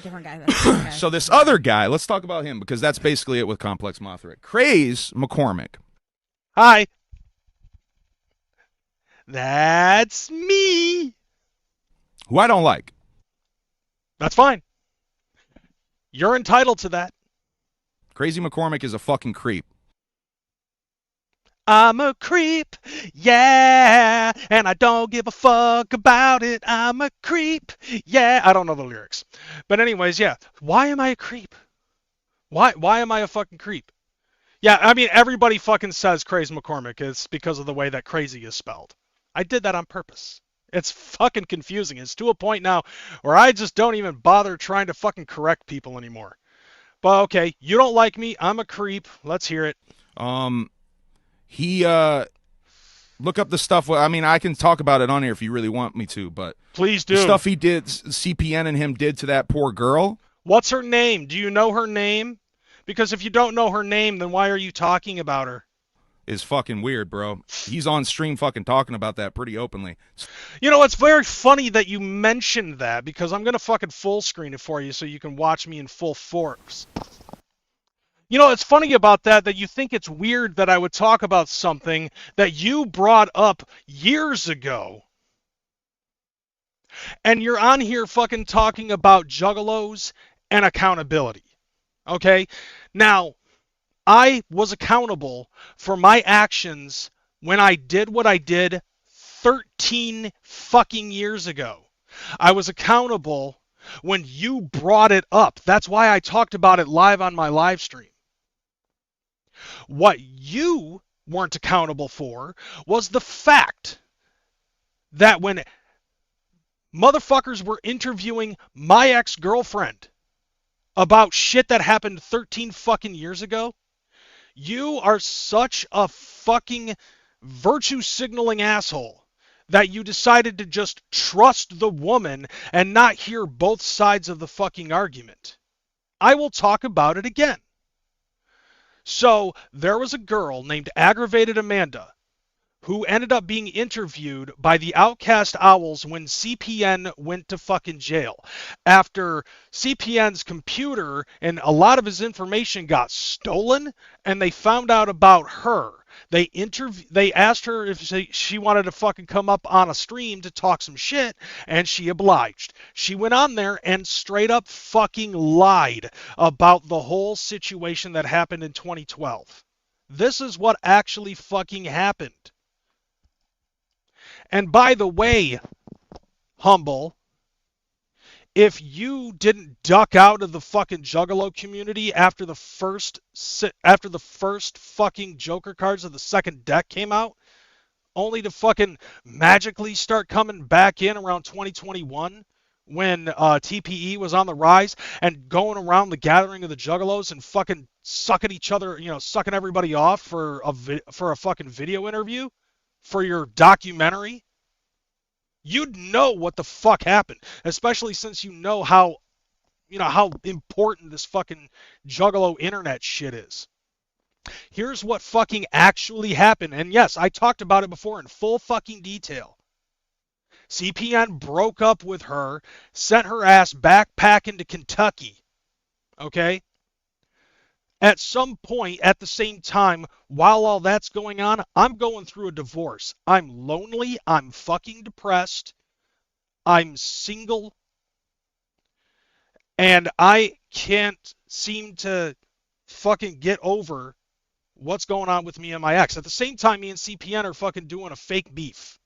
Different guy. So this other guy, let's talk about him, because that's basically it with Complex Mothra. Kreyz McCormick. Hi. That's me. Who I don't like. That's fine. You're entitled to that. Crazy McCormick is a fucking creep. I'm a creep, yeah, and I don't give a fuck about it. I'm a creep, yeah. I don't know the lyrics. But anyways, yeah. Why am I a creep? Why am I a fucking creep? Yeah, I mean, everybody fucking says Kreyz McCormick. It's because of the way that crazy is spelled. I did that on purpose. It's fucking confusing. It's to a point now where I just don't even bother trying to fucking correct people anymore. But okay, you don't like me. I'm a creep. Let's hear it. He look up the stuff. I mean, I can talk about it on here if you really want me to, but please do. The stuff he did, CPN and him did to that poor girl. What's her name? Do you know her name? Because if you don't know her name, then why are you talking about her? Is fucking weird, bro. He's on stream fucking talking about that pretty openly. You know, it's very funny that you mentioned that, because I'm gonna fucking full screen it for you so you can watch me in full force. You know, it's funny about that you think it's weird that I would talk about something that you brought up years ago. And you're on here fucking talking about juggalos and accountability. Okay? Now, I was accountable for my actions when I did what I did 13 fucking years ago. I was accountable when you brought it up. That's why I talked about it live on my live stream. What you weren't accountable for was the fact that when motherfuckers were interviewing my ex-girlfriend about shit that happened 13 fucking years ago, you are such a fucking virtue signaling asshole that you decided to just trust the woman and not hear both sides of the fucking argument. I will talk about it again. So, there was a girl named Aggravated Amanda who ended up being interviewed by the Outcast Owls when CPN went to fucking jail. After CPN's computer and a lot of his information got stolen, and they found out about her. They asked her if she wanted to fucking come up on a stream to talk some shit, and she obliged. She went on there and straight up fucking lied about the whole situation that happened in 2012. This is what actually fucking happened. And by the way, Humble, if you didn't duck out of the fucking Juggalo community after the first fucking Joker cards of the second deck came out, only to fucking magically start coming back in around 2021 when TPE was on the rise and going around the gathering of the Juggalos and fucking sucking each other, sucking everybody off for a fucking video interview for your documentary, you'd know what the fuck happened, especially since you know how important this fucking Juggalo internet shit is. Here's what fucking actually happened, and yes, I talked about it before in full fucking detail. CPN broke up with her, sent her ass backpacking to Kentucky, okay? At some point, at the same time, while all that's going on, I'm going through a divorce. I'm lonely. I'm fucking depressed. I'm single. And I can't seem to fucking get over what's going on with me and my ex. At the same time, me and CPN are fucking doing a fake beef.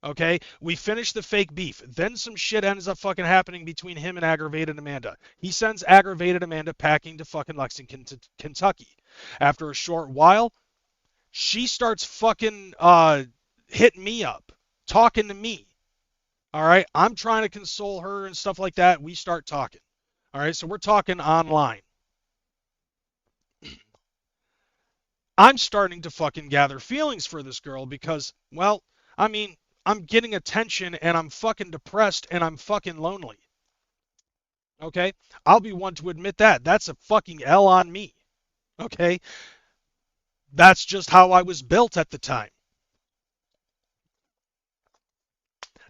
Okay, we finished the fake beef. Then some shit ends up fucking happening between him and Aggravated Amanda. He sends Aggravated Amanda packing to fucking Lexington, Kentucky. After a short while, she starts fucking hitting me up, talking to me. All right, I'm trying to console her and stuff like that. We start talking. All right, so we're talking online. I'm starting to fucking gather feelings for this girl because, well, I mean, I'm getting attention and I'm fucking depressed and I'm fucking lonely. Okay? I'll be one to admit that. That's a fucking L on me. Okay? That's just how I was built at the time.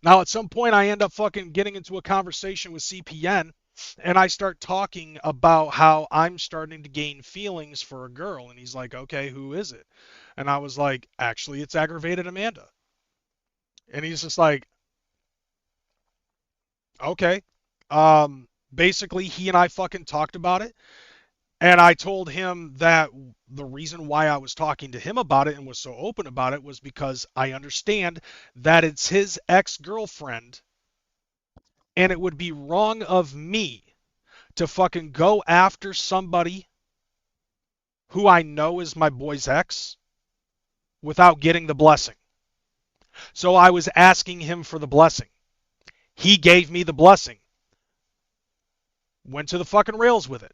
Now, at some point, I end up fucking getting into a conversation with CPN and I start talking about how I'm starting to gain feelings for a girl. And he's like, okay, who is it? And I was like, actually, it's Aggravated Amanda. And he's just like, okay. Basically, he and I fucking talked about it. And I told him that the reason why I was talking to him about it and was so open about it was because I understand that it's his ex-girlfriend. And it would be wrong of me to fucking go after somebody who I know is my boy's ex without getting the blessing. So I was asking him for the blessing. He gave me the blessing. Went to the fucking rails with it.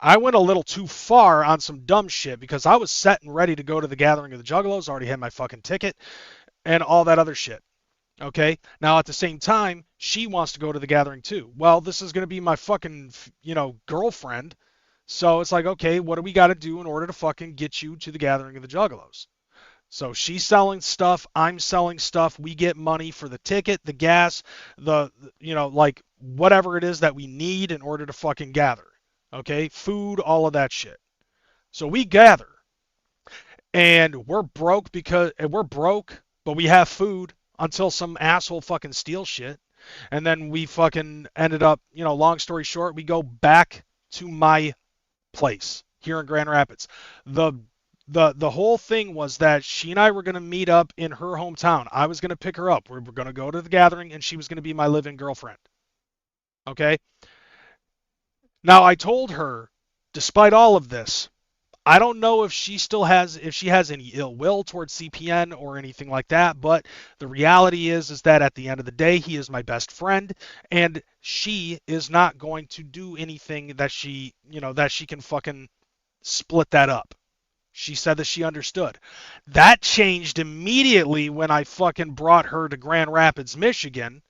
I went a little too far on some dumb shit because I was set and ready to go to the gathering of the Juggalos, already had my fucking ticket, and all that other shit. Okay? Now, at the same time, she wants to go to the gathering too. Well, this is going to be my fucking, girlfriend. So it's like, okay, what do we got to do in order to fucking get you to the gathering of the Juggalos? So she's selling stuff, I'm selling stuff, we get money for the ticket, the gas, whatever it is that we need in order to fucking gather. Okay? Food, all of that shit. So we gather. And we're broke, but we have food until some asshole fucking steals shit. And then we fucking ended up, long story short, we go back to my place here in Grand Rapids. The whole thing was that she and I were going to meet up in her hometown. I was going to pick her up. We were going to go to the gathering, and she was going to be my live-in girlfriend. Okay? Now, I told her, despite all of this, I don't know if she has any ill will towards CPN or anything like that, but the reality is that at the end of the day, he is my best friend, and she is not going to do anything that she can fucking split that up. She said that she understood. That changed immediately when I fucking brought her to Grand Rapids, Michigan,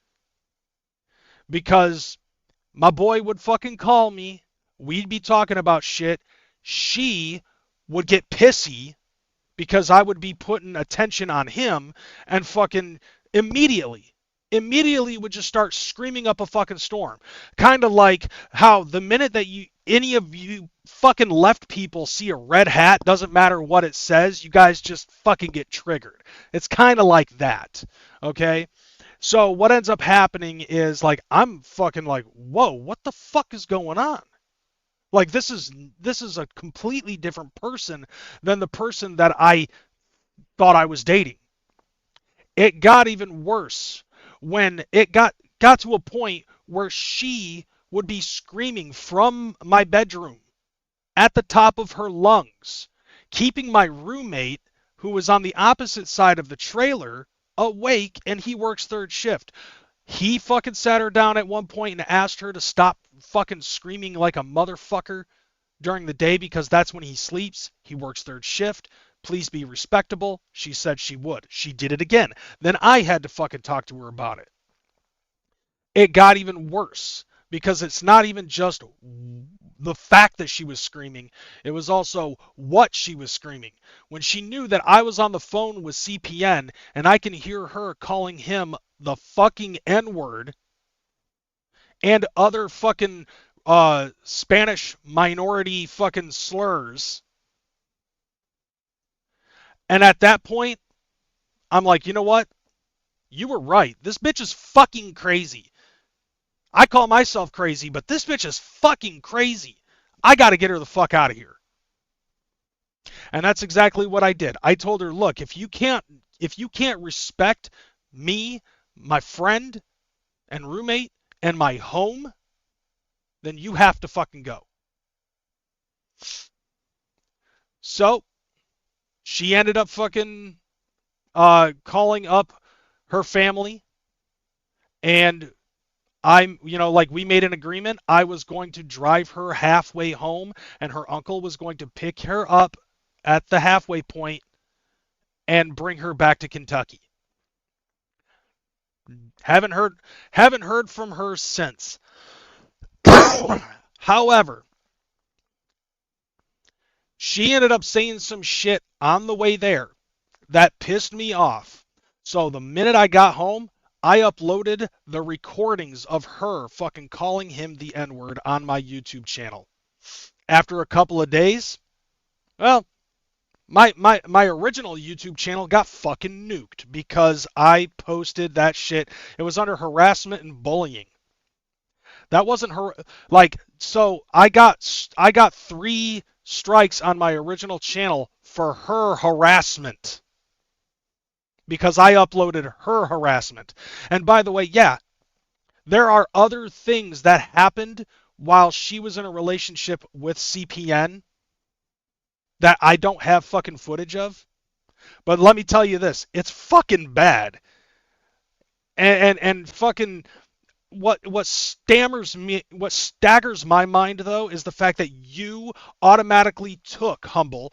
because my boy would fucking call me. We'd be talking about shit. She would get pissy because I would be putting attention on him and fucking immediately would just start screaming up a fucking storm. Kind of like how the minute that any of you fucking left people see a red hat, doesn't matter what it says, you guys just fucking get triggered. It's kind of like that, okay? So what ends up happening is, like, I'm fucking like, whoa, what the fuck is going on? Like, this is a completely different person than the person that I thought I was dating. It got even worse when it got to a point where she would be screaming from my bedroom at the top of her lungs, keeping my roommate, who was on the opposite side of the trailer, awake, and he works third shift. He fucking sat her down at one point and asked her to stop fucking screaming like a motherfucker during the day because that's when he sleeps. He works third shift. Please be respectable. She said she would. She did it again. Then I had to fucking talk to her about it. It got even worse because it's not even just the fact that she was screaming. It was also what she was screaming. When she knew that I was on the phone with CPN and I can hear her calling him the fucking N-word and other fucking Spanish minority fucking slurs. And at that point, I'm like, you know what? You were right. This bitch is fucking crazy. I call myself crazy, but this bitch is fucking crazy. I got to get her the fuck out of here. And that's exactly what I did. I told her, look, if you can't respect me, my friend and roommate and my home, then you have to fucking go. So she ended up fucking calling up her family, and we made an agreement. I was going to drive her halfway home, and her uncle was going to pick her up at the halfway point and bring her back to Kentucky. Haven't heard from her since. However, she ended up saying some shit on the way there that pissed me off. So the minute I got home, I uploaded the recordings of her fucking calling him the N-word on my YouTube channel. After a couple of days, well, my original YouTube channel got fucking nuked because I posted that shit. It was under harassment and bullying. That wasn't her. So I got 3 strikes on my original channel for her harassment because I uploaded her harassment. And by the way, yeah, there are other things that happened while she was in a relationship with CPN that I don't have fucking footage of. But let me tell you this, it's fucking bad. And fucking what staggers my mind though is the fact that you automatically took Humble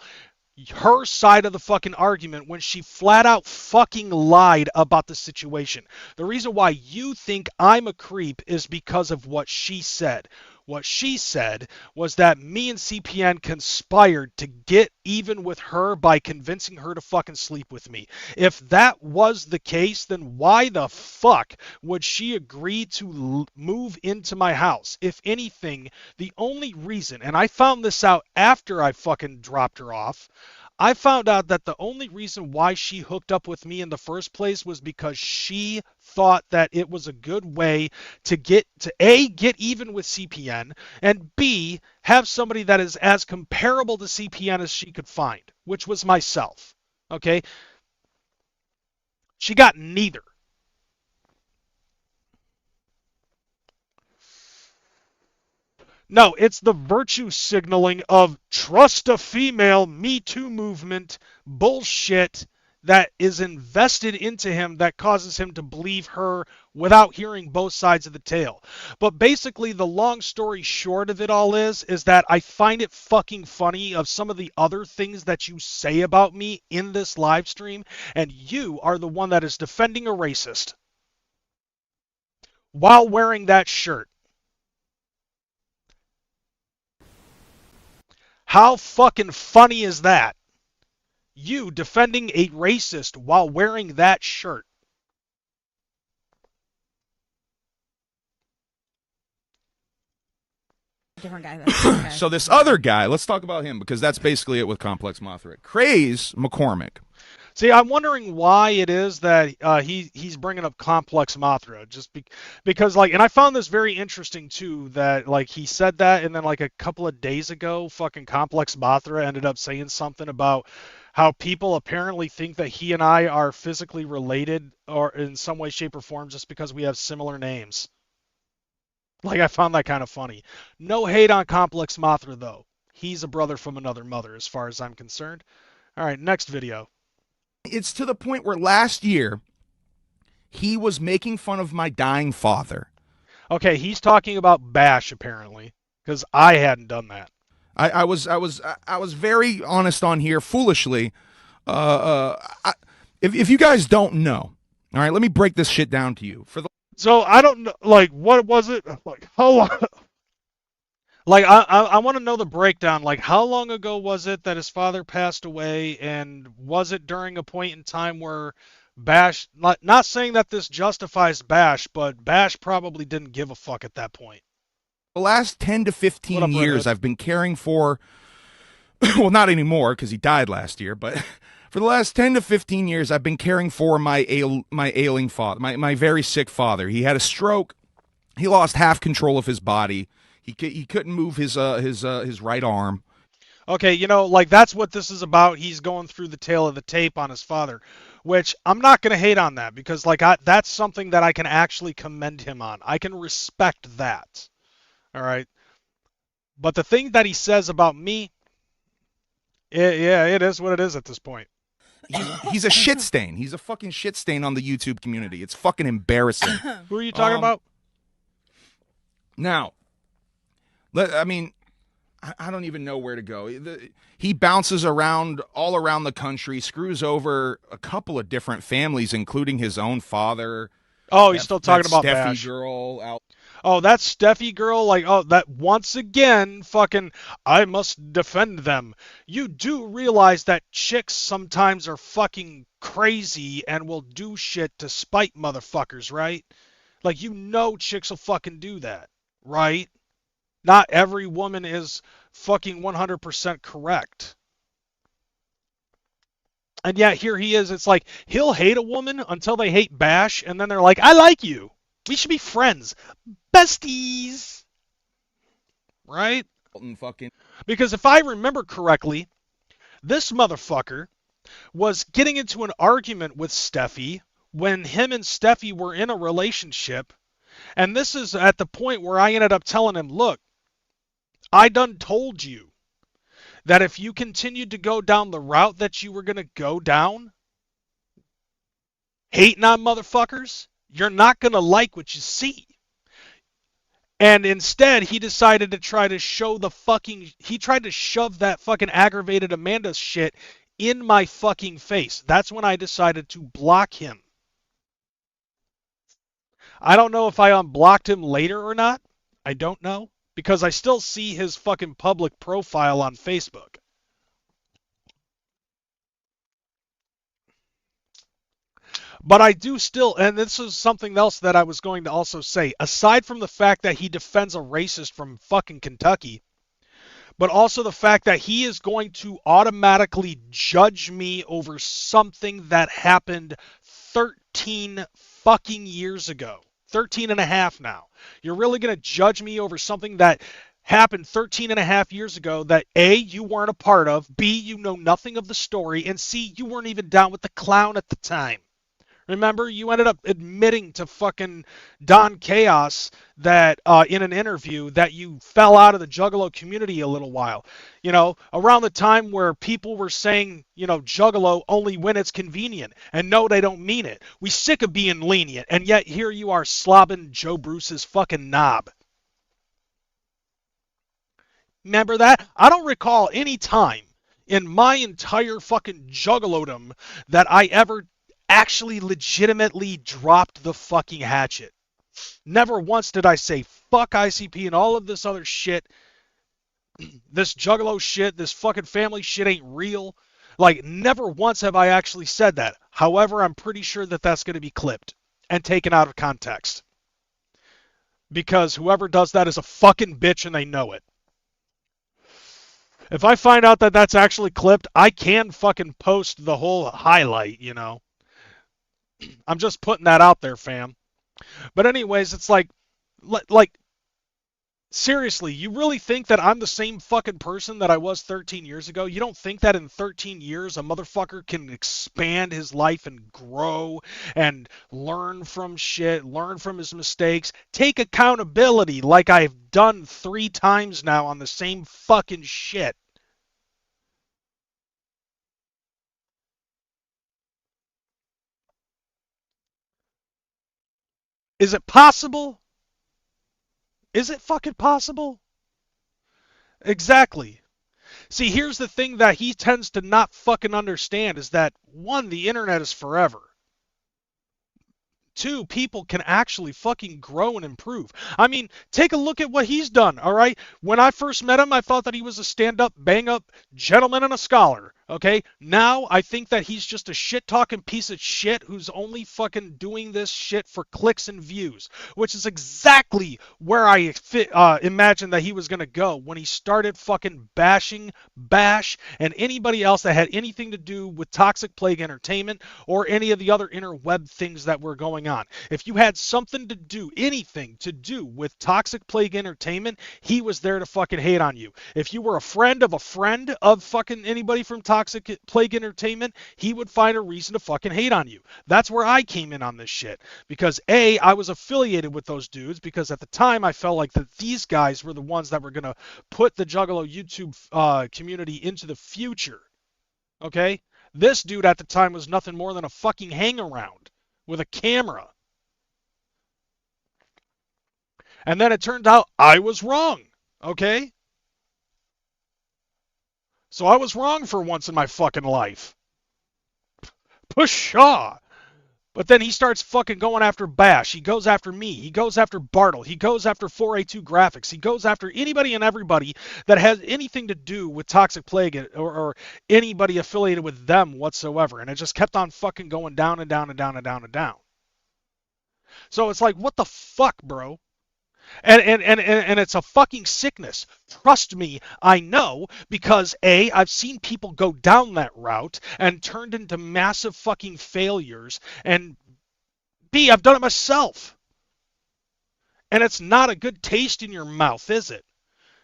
her side of the fucking argument when she flat out fucking lied about the situation. The reason why you think I'm a creep is because of what she said. What she said was that me and CPN conspired to get even with her by convincing her to fucking sleep with me. If that was the case, then why the fuck would she agree to move into my house? If anything, the only reason, and I found this out after I fucking dropped her off, I found out that the only reason why she hooked up with me in the first place was because she thought that it was a good way to get even with CPN, and B, have somebody that is as comparable to CPN as she could find, which was myself. Okay? She got neither. No, it's the virtue signaling of trust a female, Me Too movement bullshit that is invested into him that causes him to believe her without hearing both sides of the tale. But basically, the long story short of it all is that I find it fucking funny of some of the other things that you say about me in this live stream, and you are the one that is defending a racist while wearing that shirt. How fucking funny is that? You defending a racist while wearing that shirt. Different guy. Okay. So this other guy, let's talk about him because that's basically it with Complex Mothra. Kreyz McCormick. See, I'm wondering why it is that he's bringing up Complex Mothra, just because like, and I found this very interesting too, that like he said that, and then like a couple of days ago, fucking Complex Mothra ended up saying something about how people apparently think that he and I are physically related or in some way, shape, or form just because we have similar names. Like, I found that kind of funny. No hate on Complex Mothra though. He's a brother from another mother, as far as I'm concerned. All right, next video. It's to the point where last year he was making fun of my dying father. Okay, he's talking about Bash apparently, because I hadn't done that. I was very honest on here, foolishly. If you guys don't know, all right, let me break this shit down to you. So I don't know, like, what was it? Like, how long? Like, I want to know the breakdown. Like, how long ago was it that his father passed away, and was it during a point in time where Bash, not saying that this justifies Bash, but Bash probably didn't give a fuck at that point. The last 10 to 15 years I've been caring for, well, not anymore because he died last year, but for the last 10 to 15 years I've been caring for my ailing father, my very sick father. He had a stroke. He lost half control of his body. He couldn't move his right arm. Okay, you know, like, that's what this is about. He's going through the tail of the tape on his father, which I'm not going to hate on that because, like, that's something that I can actually commend him on. I can respect that. All right. But the thing that he says about me, it is what it is at this point. He's a shit stain. He's a fucking shit stain on the YouTube community. It's fucking embarrassing. Who are you talking about? Now, I mean, I don't even know where to go. He bounces around all around the country, screws over a couple of different families, including his own father. Oh, he's still talking about Steffi Bash. girl out. Oh, that Steffi girl, like, oh, that once again, fucking, I must defend them. You do realize that chicks sometimes are fucking crazy and will do shit to spite motherfuckers, right? Like, you know chicks will fucking do that, right? Not every woman is fucking 100% correct. And yet, here he is, it's like, he'll hate a woman until they hate Bash, and then they're like, I like you. We should be friends. Besties. Right? Because if I remember correctly, this motherfucker was getting into an argument with Steffi when him and Steffi were in a relationship. And this is at the point where I ended up telling him, look, I done told you that if you continued to go down the route that you were going to go down, hating on motherfuckers, you're not going to like what you see. And instead, he decided to try to show the fucking... He tried to shove that fucking aggravated Amanda shit in my fucking face. That's when I decided to block him. I don't know if I unblocked him later or not. I don't know. Because I still see his fucking public profile on Facebook. But I do still, and this is something else that I was going to also say, aside from the fact that he defends a racist from fucking Kentucky, but also the fact that he is going to automatically judge me over something that happened 13 fucking years ago. 13 and a half now. You're really going to judge me over something that happened 13 and a half years ago that A, you weren't a part of, B, you know nothing of the story, and C, you weren't even down with the clown at the time. Remember, you ended up admitting to fucking Don Chaos that in an interview that you fell out of the Juggalo community a little while. You know, around the time where people were saying, you know, Juggalo only when it's convenient. And no, they don't mean it. We sick of being lenient. And yet here you are slobbing Joe Bruce's fucking knob. Remember that? I don't recall any time in my entire fucking Juggalodom that I ever actually legitimately dropped the fucking hatchet. Never once did I say fuck ICP and all of this other shit. This Juggalo shit, this fucking family shit ain't real. Like, never once have I actually said that. However, I'm pretty sure that that's going to be clipped and taken out of context. Because whoever does that is a fucking bitch and they know it. If I find out that that's actually clipped, I can fucking post the whole highlight, you know. I'm just putting that out there, fam. But anyways, it's like, seriously, you really think that I'm the same fucking person that I was 13 years ago? You don't think that in 13 years a motherfucker can expand his life and grow and learn from shit, learn from his mistakes, take accountability like I've done 3 times now on the same fucking shit? Is it possible? Is it fucking possible? Exactly. See, here's the thing that he tends to not fucking understand is that, one, the internet is forever. 2, people can actually fucking grow and improve. I mean, take a look at what he's done, all right? When I first met him, I thought that he was a stand-up, bang-up gentleman and a scholar, okay? Now, I think that he's just a shit-talking piece of shit who's only fucking doing this shit for clicks and views, which is exactly where I imagined that he was going to go when he started fucking bashing Bash and anybody else that had anything to do with Toxic Plague Entertainment or any of the other interweb things that were going on. If you had something to do, anything to do with Toxic Plague Entertainment, he was there to fucking hate on you. If you were a friend of fucking anybody from Toxic Plague Entertainment, he would find a reason to fucking hate on you. That's where I came in on this shit. Because A, I was affiliated with those dudes because at the time I felt like that these guys were the ones that were going to put the Juggalo YouTube community into the future. Okay? This dude at the time was nothing more than a fucking hang-around with a camera. And then it turned out I was wrong, okay? So I was wrong for once in my fucking life. Pshaw! But then he starts fucking going after Bash. He goes after me. He goes after Bartle. He goes after 4A2 Graphics. He goes after anybody and everybody that has anything to do with Toxic Plague or anybody affiliated with them whatsoever. And it just kept on fucking going down and down and down and down and down. So it's like, what the fuck, bro? And it's a fucking sickness. Trust me, I know, because A, I've seen people go down that route and turned into massive fucking failures, and B, I've done it myself. And it's not a good taste in your mouth, is it?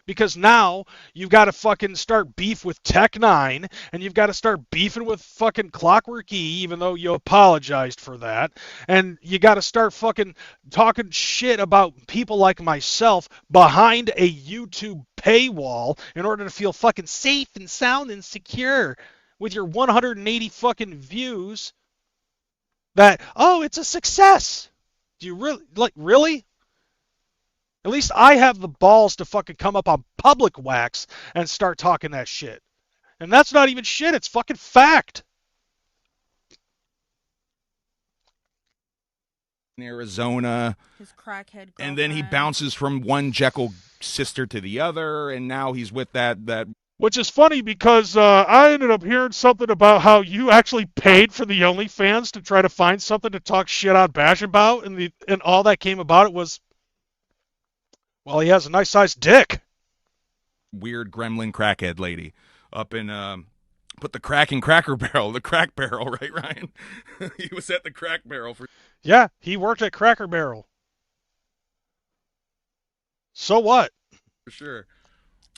Because now you've got to fucking start beef with Tech9, and you've got to start beefing with fucking Clockwork E, even though you apologized for that. And you got to start fucking talking shit about people like myself behind a YouTube paywall in order to feel fucking safe and sound and secure with your 180 fucking views. That, oh, it's a success. Do you really, really? At least I have the balls to fucking come up on public wax and start talking that shit. And that's not even shit, it's fucking fact. In Arizona. His crackhead girlfriend. And then he bounces from one Jekyll sister to the other, and now he's with that. Which is funny because I ended up hearing something about how you actually paid for the OnlyFans to try to find something to talk shit on Bash about, and all that came about it was, well, he has a nice-sized dick. Weird gremlin crackhead lady up in, put the crack in Cracker Barrel, the crack barrel, right, Ryan? He was at the crack barrel for... Yeah, he worked at Cracker Barrel. So what? For sure.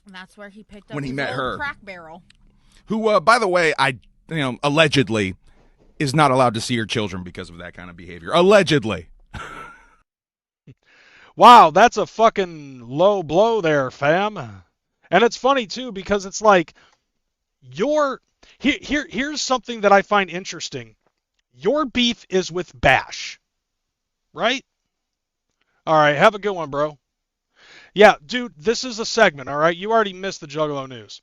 And that's where he picked up when he his met old her. crack barrel. Who, by the way, allegedly is not allowed to see her children because of that kind of behavior. Allegedly. Wow, that's a fucking low blow there, fam. And it's funny, too, because it's like, here's something that I find interesting. Your beef is with Bash, right? All right, have a good one, bro. Yeah, dude, this is a segment, all right? You already missed the Juggalo news.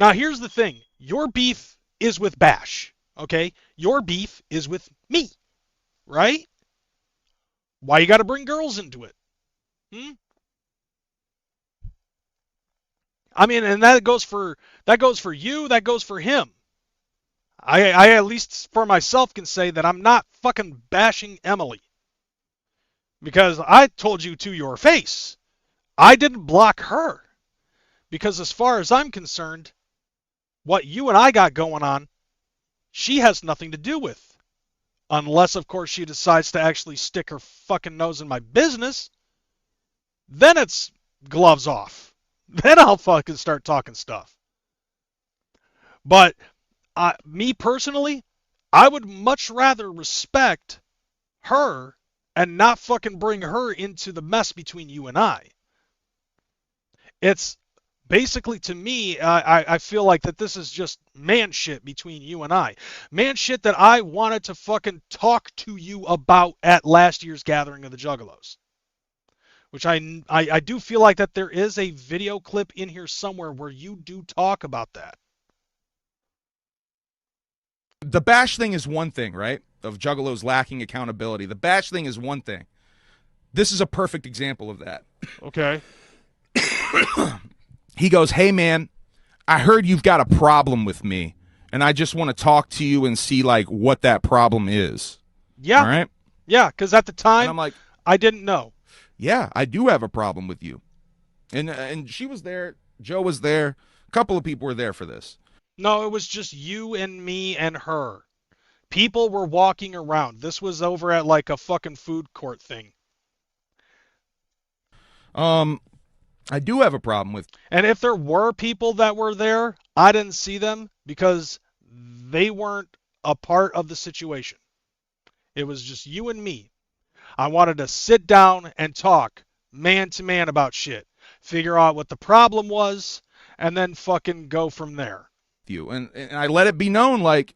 Now, here's the thing. Your beef is with Bash, okay? Your beef is with me, right? Why you got to bring girls into it? I mean, and that goes for you, that goes for him. I at least for myself can say that I'm not fucking bashing Emily. Because I told you to your face, I didn't block her. Because as far as I'm concerned, what you and I got going on, she has nothing to do with. Unless, of course, she decides to actually stick her fucking nose in my business. Then it's gloves off. Then I'll fucking start talking stuff. But me personally, I would much rather respect her and not fucking bring her into the mess between you and I. It's basically, to me, I feel like that this is just man shit between you and I. Man shit that I wanted to fucking talk to you about at last year's gathering of the Juggalos. Which I do feel like that there is a video clip in here somewhere where you do talk about that. The bash thing is one thing, right? Of Juggalos lacking accountability. The bash thing is one thing. This is a perfect example of that. Okay. He goes, hey, man, I heard you've got a problem with me, and I just want to talk to you and see, like, what that problem is. Yeah. All right? Yeah, because at the time, And I'm like, I didn't know. yeah, I do have a problem with you. And she was there. Joe was there. A couple of people were there for this. No, it was just you and me and her. People were walking around. This was over at like a fucking food court thing. I do have a problem with. And if there were people that were there, I didn't see them because they weren't a part of the situation. It was just you and me. I wanted to sit down and talk man to man about shit. Figure out what the problem was, and then fucking go from there. You and I let it be known, like,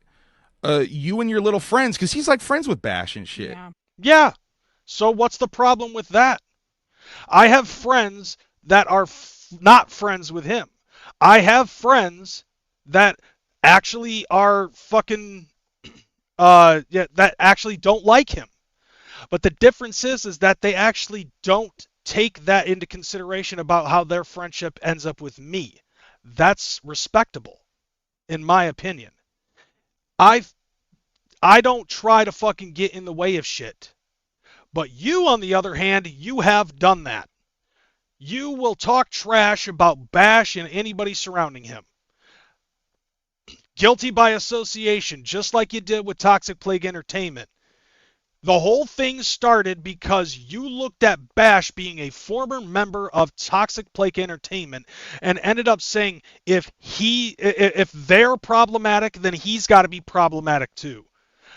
you and your little friends, because he's like friends with Bash and shit. Yeah. Yeah. So what's the problem with that? I have friends that are not friends with him. I have friends that actually are fucking that actually don't like him. But the difference is that they actually don't take that into consideration about how their friendship ends up with me. That's respectable, in my opinion. I don't try to fucking get in the way of shit. But you, on the other hand, you have done that. You will talk trash about Bash and anybody surrounding him. Guilty by association, just like you did with Toxic Plague Entertainment. The whole thing started because you looked at Bash being a former member of Toxic Plague Entertainment and ended up saying if they're problematic, then he's got to be problematic too.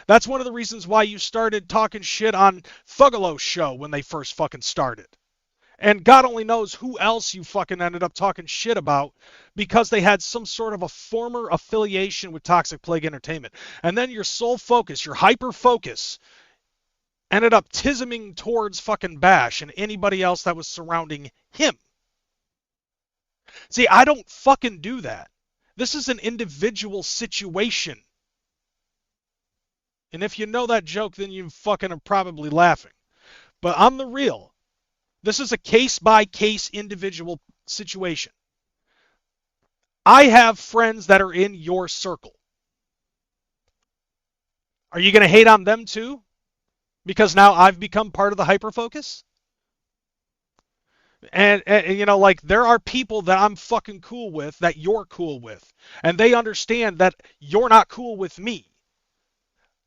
That's one of the reasons why you started talking shit on Thuggalo's show when they first fucking started. And God only knows who else you fucking ended up talking shit about because they had some sort of a former affiliation with Toxic Plague Entertainment. And then your sole focus, your hyper focus, ended up tisming towards fucking Bash and anybody else that was surrounding him. See, I don't fucking do that. This is an individual situation. And if you know that joke, then you fucking are probably laughing. But I'm the real. This is a case-by-case individual situation. I have friends that are in your circle. Are you going to hate on them too? Because now I've become part of the hyperfocus? And you know, like, there are people that I'm fucking cool with that you're cool with. And they understand that you're not cool with me.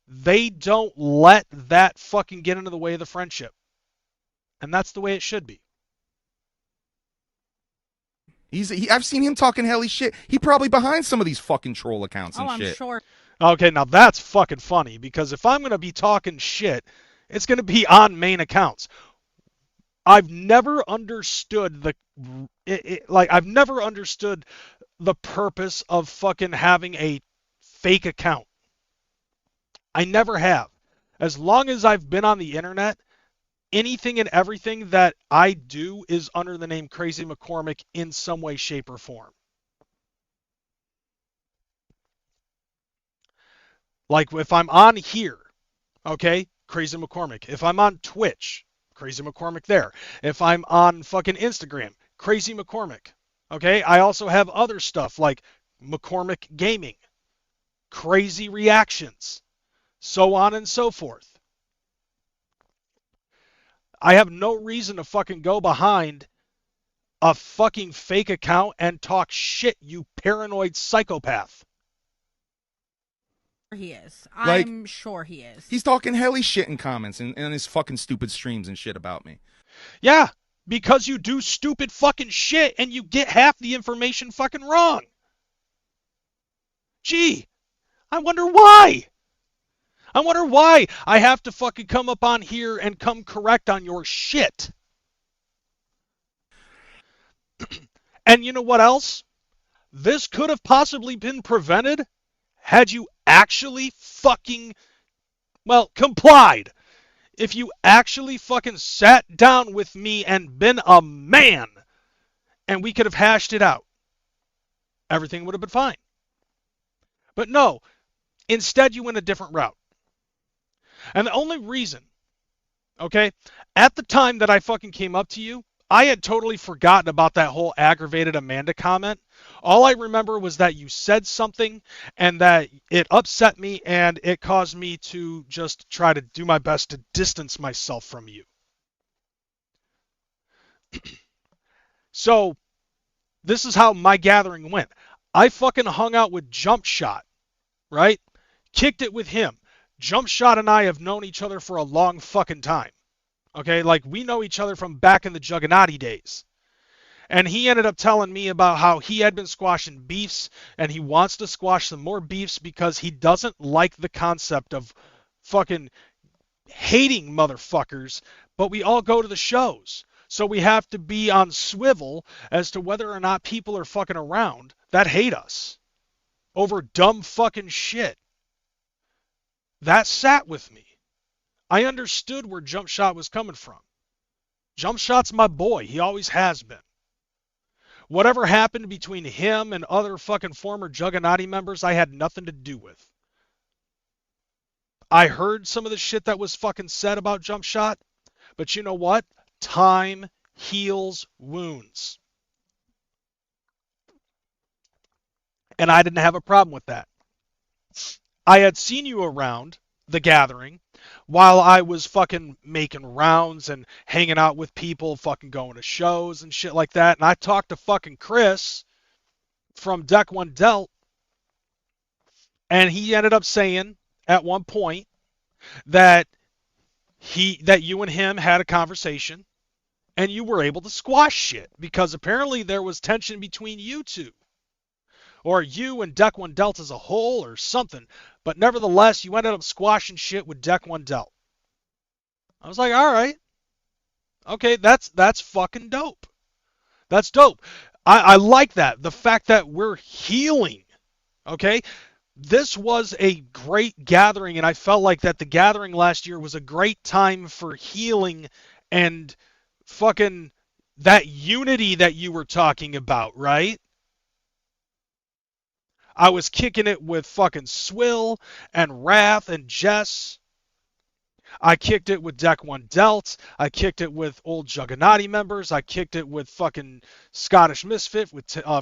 They don't let that fucking get into the way of the friendship. And that's the way it should be. I've seen him talking helly shit. He probably behind some of these fucking troll accounts and I'm shit. sure. Okay, now that's fucking funny, because if I'm going to be talking shit, it's going to be on main accounts. I've never understood I've never understood the purpose of fucking having a fake account. I never have. As long as I've been on the internet, anything and everything that I do is under the name Crazy McCormick in some way, shape, or form. Like if I'm on here, okay, Crazy McCormick. If I'm on Twitch, Crazy McCormick there. If I'm on fucking Instagram, Crazy McCormick. Okay, I also have other stuff like McCormick Gaming. crazy reactions, so on and so forth. I have no reason to fucking go behind a fucking fake account and talk shit, you paranoid psychopath. He is. Like, I'm sure he is. He's talking helly shit in comments and his fucking stupid streams and shit about me. Yeah, because you do stupid fucking shit and you get half the information fucking wrong. Gee, I wonder why. I wonder why I have to fucking come up on here and come correct on your shit. And you know what else? This could have possibly been prevented had you actually fucking, well, complied. If you actually fucking sat down with me and been a man, and we could have hashed it out. Everything would have been fine. But no, instead you went a different route. And the only reason, okay, at the time that I fucking came up to you, I had totally forgotten about that whole aggravated Amanda comment. All I remember was that you said something and that it upset me and it caused me to just try to do my best to distance myself from you. So, this is how my gathering went. I fucking hung out with Jump Shot, right? Kicked it with him. Jump Shot and I have known each other for a long fucking time. Okay, like we know each other from back in the Juggernaut days. And he ended up telling me about how he had been squashing beefs and he wants to squash some more beefs because he doesn't like the concept of fucking hating motherfuckers, but we all go to the shows. So we have to be on swivel as to whether or not people are fucking around that hate us over dumb fucking shit. That sat with me. I understood where Jump Shot was coming from. Jump Shot's my boy. He always has been. Whatever happened between him and other fucking former Juggernaut members, I had nothing to do with. I heard some of the shit that was fucking said about Jump Shot, but you know what? Time heals wounds. And I didn't have a problem with that. I had seen you around the gathering while I was fucking making rounds and hanging out with people, fucking going to shows and shit like that. And I talked to fucking Chris from Deck One Dealt, and he ended up saying at one point that you and him had a conversation and you were able to squash shit because apparently there was tension between you two. Or you and Deck One Dealt as a whole or something. But nevertheless, you ended up squashing shit with Deck One Dealt. I was like, all right. Okay, that's fucking dope. That's dope. I like that. The fact that we're healing. Okay? This was a great gathering, and I felt like that the gathering last year was a great time for healing and fucking that unity that you were talking about, right? I was kicking it with fucking Swill and Wrath and Jess. I kicked it with Deck One Dealt. I kicked it with old Juggernaut members. I kicked it with fucking Scottish Misfit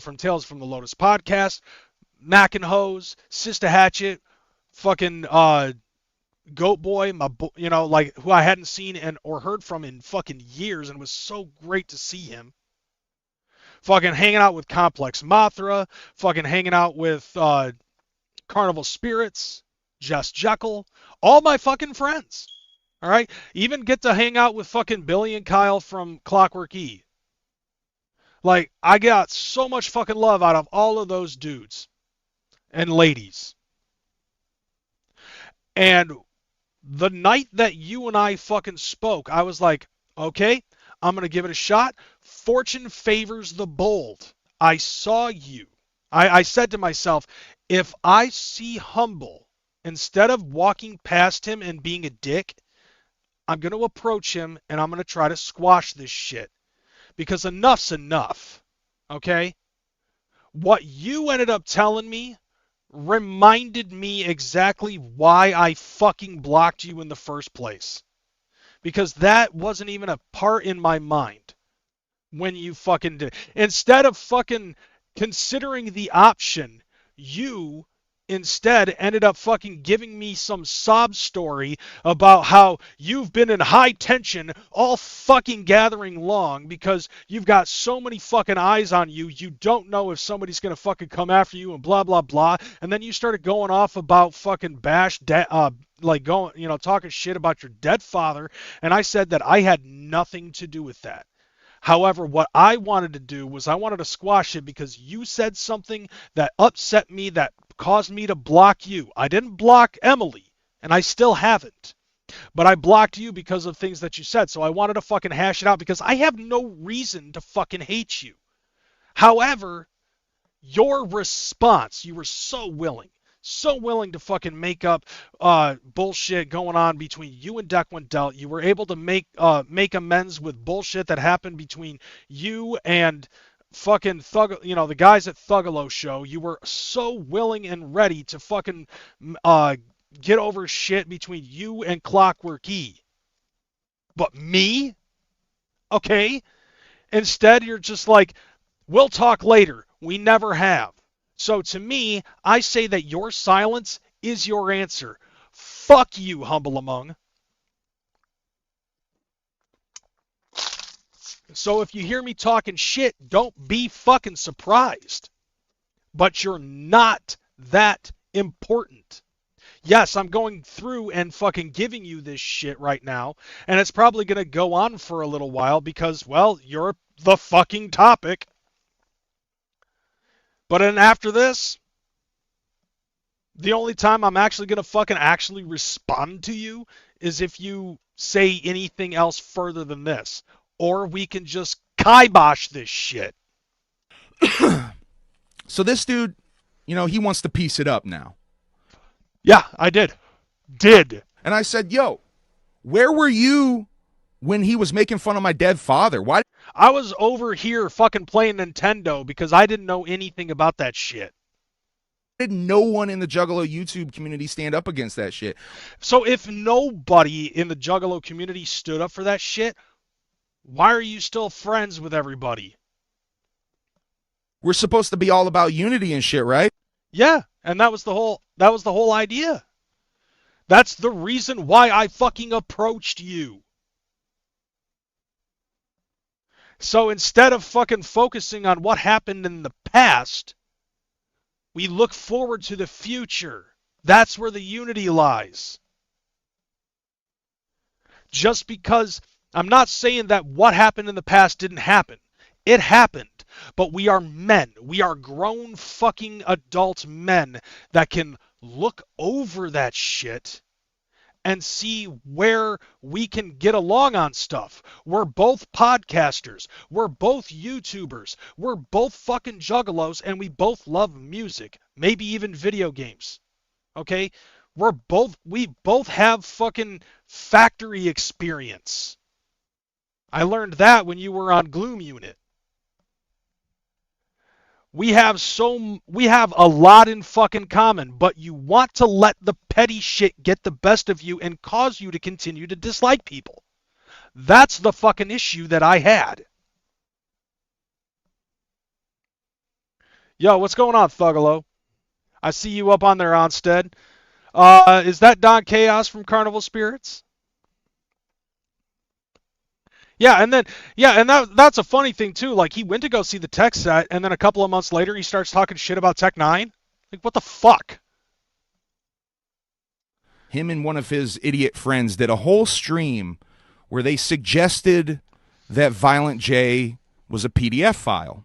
from Tales from the Lotus podcast. Mac and Hose, Sister Hatchet, fucking Goat Boy, like who I hadn't seen or heard from in fucking years, and it was so great to see him. Fucking hanging out with Complex Mothra, fucking hanging out with Carnival Spirits, Jess Jekyll, all my fucking friends. All right? Even get to hang out with fucking Billy and Kyle from Clockwork E. Like, I got so much fucking love out of all of those dudes and ladies. And the night that you and I fucking spoke, I was like, okay, I'm going to give it a shot. Fortune favors the bold. I saw you. I said to myself, if I see Humble, instead of walking past him and being a dick, I'm going to approach him and I'm going to try to squash this shit. Because enough's enough. Okay? What you ended up telling me reminded me exactly why I fucking blocked you in the first place. Because that wasn't even a part in my mind when you fucking did. Instead of fucking considering the option, you instead ended up fucking giving me some sob story about how you've been in high tension all fucking gathering long because you've got so many fucking eyes on you, you don't know if somebody's gonna fucking come after you and blah blah blah. And then you started going off about fucking Bash, like going, you know, talking shit about your dead father, and I said that I had nothing to do with that. However, what I wanted to do was I wanted to squash it because you said something that upset me, that caused me to block you. I didn't block Emily, and I still haven't. But I blocked you because of things that you said, so I wanted to fucking hash it out because I have no reason to fucking hate you. However, your response, you were so willing to fucking make up bullshit going on between you and Declan Delt. You were able to make amends with bullshit that happened between you and fucking Thug, you know, the guys at Thuggalo show. You were so willing and ready to fucking get over shit between you and Clockwork E. But me? Okay? Instead, you're just like, we'll talk later. We never have. So to me, I say that your silence is your answer. Fuck you, Humble Among. So if you hear me talking shit, don't be fucking surprised. But you're not that important. Yes, I'm going through and fucking giving you this shit right now, and it's probably going to go on for a little while because, well, you're the fucking topic. But then after this, the only time I'm actually going to fucking actually respond to you is if you say anything else further than this. Or we can just kibosh this shit. So this dude, you know, he wants to piece it up now. Yeah, I did. And I said, yo, where were you when he was making fun of my dead father? Why? I was over here fucking playing Nintendo because I didn't know anything about that shit. Did no one in the Juggalo YouTube community stand up against that shit? So if nobody in the Juggalo community stood up for that shit, why are you still friends with everybody? We're supposed to be all about unity and shit, right? Yeah, and that was the whole idea. That's the reason why I fucking approached you. So instead of fucking focusing on what happened in the past, we look forward to the future. That's where the unity lies. Just because I'm not saying that what happened in the past didn't happen. It happened. But we are men. We are grown fucking adult men that can look over that shit and see where we can get along on stuff. We're both podcasters. We're both YouTubers. We're both fucking juggalos, and we both love music. Maybe even video games. Okay? We both have fucking factory experience. I learned that when you were on Gloom Unit. We have a lot in fucking common, but you want to let the petty shit get the best of you and cause you to continue to dislike people. That's the fucking issue that I had. Yo, what's going on, Thuggalo? I see you up on there, Onstead. Is that Don Chaos from Carnival Spirits? Yeah, and that's a funny thing too. Like, he went to go see the Tech set, and then a couple of months later, he starts talking shit about Tech 9. Like, what the fuck? Him and one of his idiot friends did a whole stream where they suggested that Violent J was a PDF file.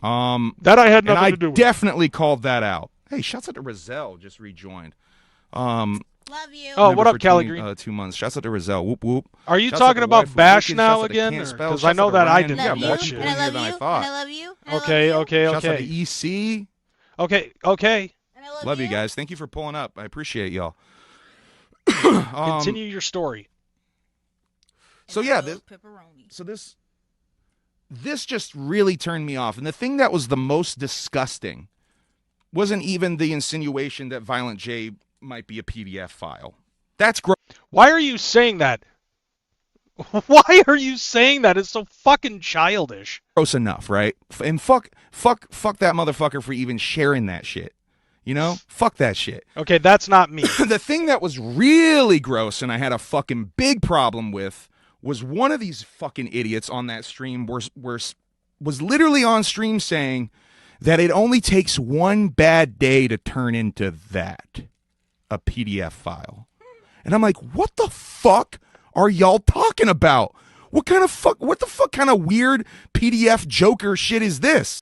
That I had nothing to do with. I definitely called that out. Hey, shouts out to Rizal, just rejoined. Love you. Oh, what up, Cali Green? 2 months. Shouts out to Rizal. Whoop whoop. Are you talking about Bash now again? Because I know that I didn't Love have you. that shit. And I love you. And I love you. And I love Okay, you. okay, Shouts out okay. to EC. Okay. And I Love you guys. Thank you for pulling up. I appreciate y'all. Continue your story. So yeah, this just really turned me off. And the thing that was the most disgusting wasn't even the insinuation that Violent J might be a PDF file. That's gross. Why are you saying that? Why are you saying that? It's so fucking childish. Gross enough, right? And fuck that motherfucker for even sharing that shit. You know? Fuck that shit. Okay, that's not me. The thing that was really gross and I had a fucking big problem with was one of these fucking idiots on that stream was literally on stream saying that it only takes one bad day to turn into that, a PDF file. And I'm like, what the fuck are y'all talking about? What the fuck kind of weird PDF Joker shit is this?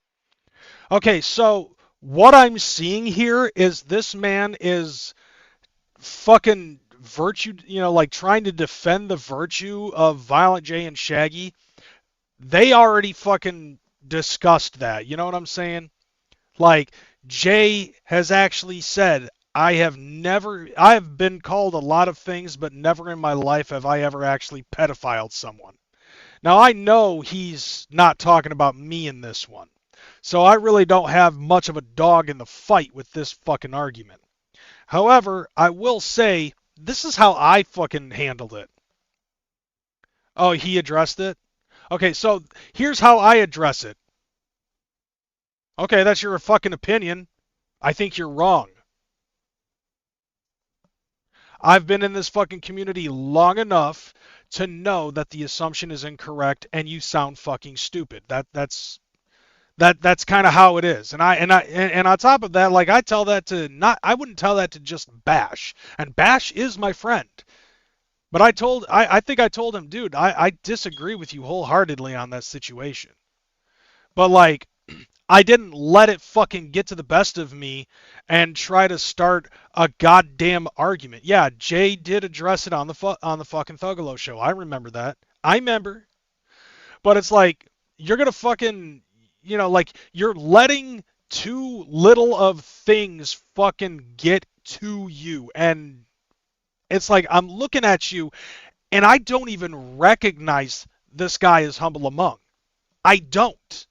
Okay, so what I'm seeing here is this man is fucking virtue, like trying to defend the virtue of Violent J and Shaggy. They already fucking discussed that. You know what I'm saying? Like, Jay has actually said, I have been called a lot of things, but never in my life have I ever actually pedophiled someone. Now, I know he's not talking about me in this one. So I really don't have much of a dog in the fight with this fucking argument. However, I will say, this is how I fucking handled it. Oh, he addressed it? Okay, so here's how I address it. Okay, that's your fucking opinion. I think you're wrong. I've been in this fucking community long enough to know that the assumption is incorrect and you sound fucking stupid. That's kind of how it is. And on top of that, like I wouldn't tell that to just Bash. And Bash is my friend. But I think I told him, dude, I disagree with you wholeheartedly on that situation. But like, I didn't let it fucking get to the best of me and try to start a goddamn argument. Yeah, Jay did address it on the fucking Thuggalo show. I remember that. I remember. But it's like, you're gonna fucking, like, you're letting too little of things fucking get to you. And it's like, I'm looking at you and I don't even recognize this guy as Humble Among. I don't.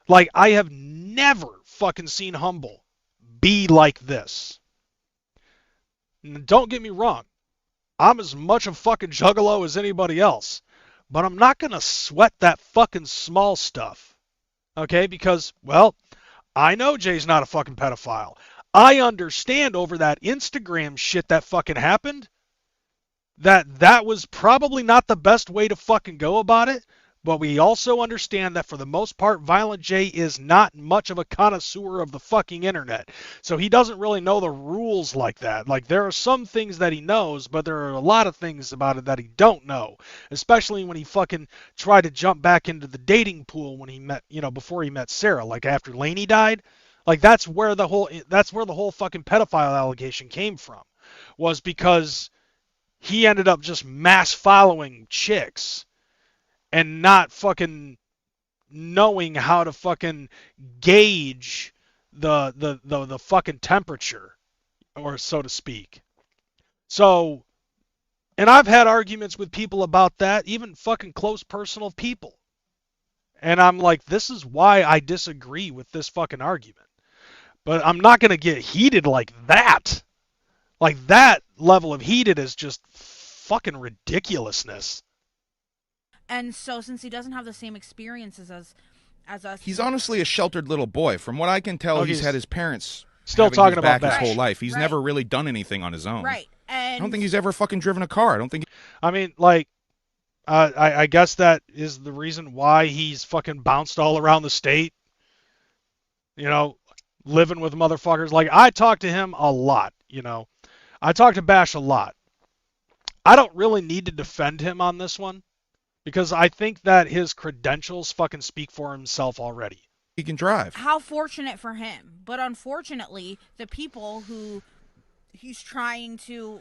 Like, I have never fucking seen Humble be like this. Don't get me wrong. I'm as much a fucking juggalo as anybody else. But I'm not going to sweat that fucking small stuff. Okay? Because, well, I know Jay's not a fucking pedophile. I understand over that Instagram shit that fucking happened that was probably not the best way to fucking go about it. But we also understand that for the most part, Violent J is not much of a connoisseur of the fucking internet. So he doesn't really know the rules like that. Like, there are some things that he knows, but there are a lot of things about it that he don't know. Especially when he fucking tried to jump back into the dating pool when he met, before he met Sarah. Like, after Lainey died. Like, that's where the whole fucking pedophile allegation came from. Was because he ended up just mass following chicks. And not fucking knowing how to fucking gauge the fucking temperature, or so to speak. So, and I've had arguments with people about that, even fucking close personal people. And I'm like, this is why I disagree with this fucking argument. But I'm not going to get heated like that. Like, that level of heated is just fucking ridiculousness. And so, since he doesn't have the same experiences as us, He's honestly a sheltered little boy. From what I can tell, he's had his parents still having talking his about back his Bash. whole life. He's Right. never really done anything on his own. right? And I don't think he's ever fucking driven a car. I mean, like, I guess that is the reason why he's fucking bounced all around the state. Living with motherfuckers. Like, I talk to him a lot. I talk to Bash a lot. I don't really need to defend him on this one. Because I think that his credentials fucking speak for himself already. He can drive. how fortunate for him. But unfortunately, the people who he's trying to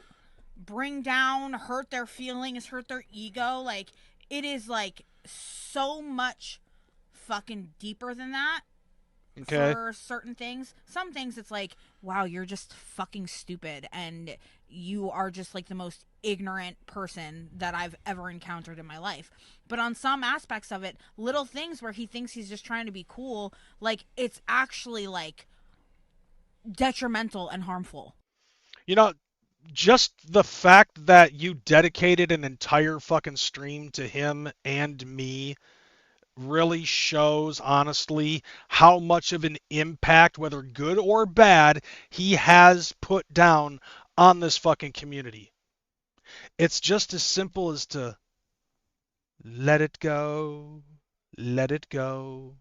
bring down, hurt their feelings, hurt their ego, like, it is like so much fucking deeper than that. Okay. For certain things. Some things it's like, wow, you're just fucking stupid and you are just like the most ignorant person that I've ever encountered in my life. But on some aspects of it, little things where he thinks he's just trying to be cool, like, it's actually like detrimental and harmful. Just the fact that you dedicated an entire fucking stream to him and me really shows, honestly, how much of an impact, whether good or bad, he has put down on this fucking community. It's just as simple as to let it go, let it go,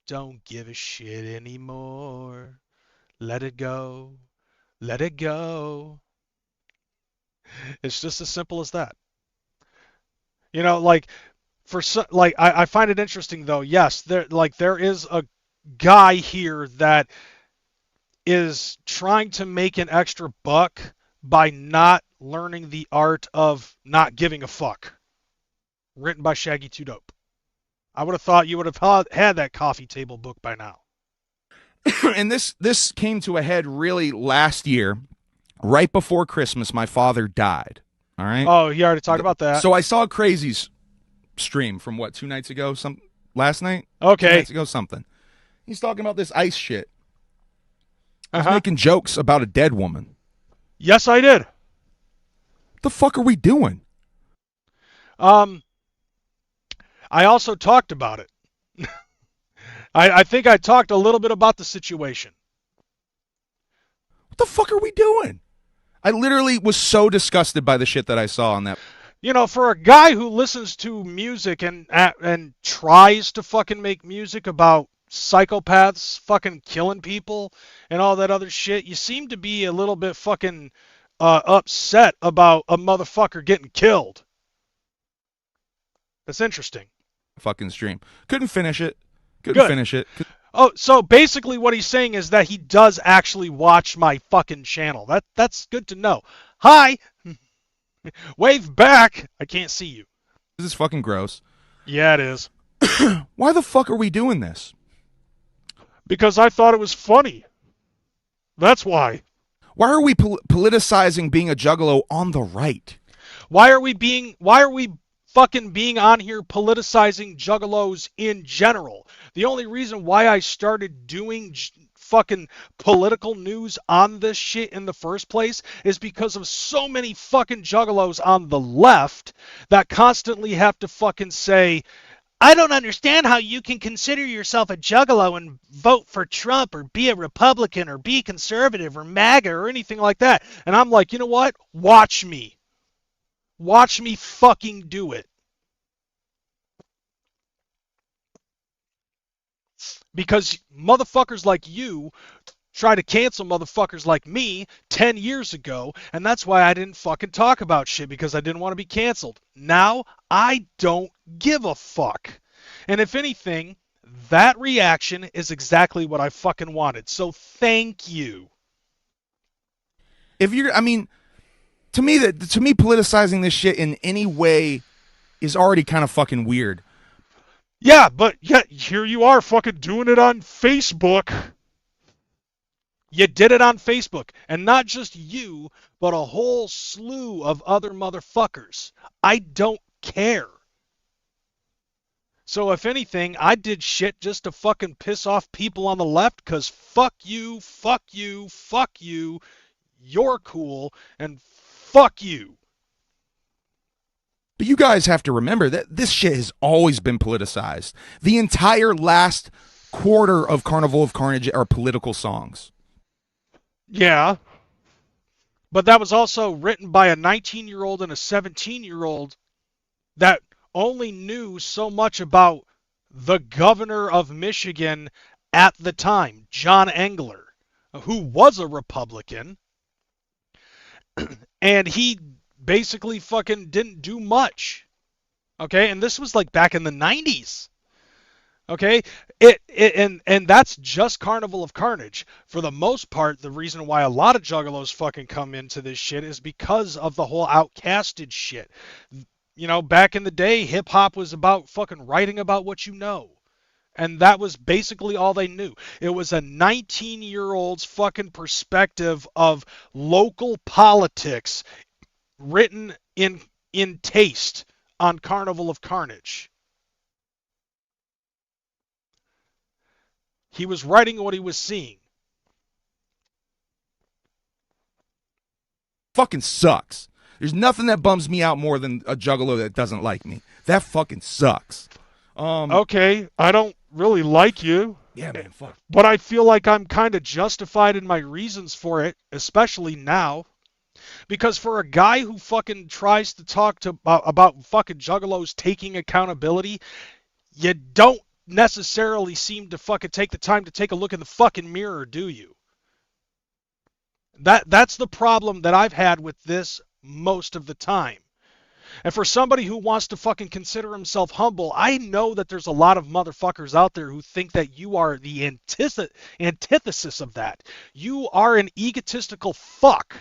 don't give a shit anymore, let it go, let it go. It's just as simple as that. You know, like I find it interesting though. Yes, there is a guy here that is trying to make an extra buck by not learning the art of not giving a fuck. Written by Shaggy 2 Dope. I would have thought you would have had that coffee table book by now. And this came to a head really last year, right before Christmas. My father died. All right. Oh, you already talked about that. So I saw Kreyz's stream from what, 2 nights ago? Last night? Okay. 2 nights ago, something. He's talking about this ice shit. He's Uh-huh. making jokes about a dead woman. Yes, I did. What the fuck are we doing? I also talked about it. I think I talked a little bit about the situation. What the fuck are we doing? I literally was so disgusted by the shit that I saw on that. You know, for a guy who listens to music and tries to fucking make music about psychopaths fucking killing people and all that other shit, you seem to be a little bit fucking upset about a motherfucker getting killed. That's interesting. Fucking stream. Couldn't finish it. Good. Finish it. Oh, so basically what he's saying is that he does actually watch my fucking channel. That's good to know. Hi. Wave back. I can't see you. This is fucking gross. Yeah, it is. Why the fuck are we doing this? Because I thought it was funny. That's why. Why are we politicizing being a juggalo on the right? Why are we fucking being on here politicizing juggalos in general? The only reason why I started doing fucking political news on this shit in the first place is because of so many fucking juggalos on the left that constantly have to fucking say, I don't understand how you can consider yourself a juggalo and vote for Trump or be a Republican or be conservative or MAGA or anything like that. And I'm like, you know what? Watch me. Watch me fucking do it. Because motherfuckers like you try to cancel motherfuckers like me 10 years ago, and that's why I didn't fucking talk about shit, because I didn't want to be canceled. Now, I don't give a fuck. And if anything, that reaction is exactly what I fucking wanted. So thank you. To me, politicizing this shit in any way is already kind of fucking weird. Yeah, but yet here you are fucking doing it on Facebook. You did it on Facebook. And not just you, but a whole slew of other motherfuckers. I don't care. So if anything, I did shit just to fucking piss off people on the left, because fuck you, fuck you, fuck you, you're cool, and fuck you. But you guys have to remember that this shit has always been politicized. The entire last quarter of Carnival of Carnage are political songs. Yeah. But that was also written by a 19-year-old and a 17-year-old that only knew so much about the governor of Michigan at the time, John Engler, who was a Republican. And he basically fucking didn't do much. Okay? And this was like back in the 90s. Okay? And that's just Carnival of Carnage. For the most part, the reason why a lot of juggalos fucking come into this shit is because of the whole outcasted shit. You know, back in the day, hip-hop was about fucking writing about what you know. And that was basically all they knew. It was a 19-year-old's fucking perspective of local politics written in taste on Carnival of Carnage. He was writing what he was seeing. Fucking sucks. There's nothing that bums me out more than a juggalo that doesn't like me. That fucking sucks. Okay, I don't really like you, Yeah, man, fuck. but I feel like I'm kind of justified in my reasons for it, especially now. Because for a guy who fucking tries to talk to about fucking juggalos taking accountability, you don't necessarily seem to fucking take the time to take a look in the fucking mirror, do you? That's the problem that I've had with this most of the time. And for somebody who wants to fucking consider himself humble, I know that there's a lot of motherfuckers out there who think that you are the antithesis of that. You are an egotistical fuck.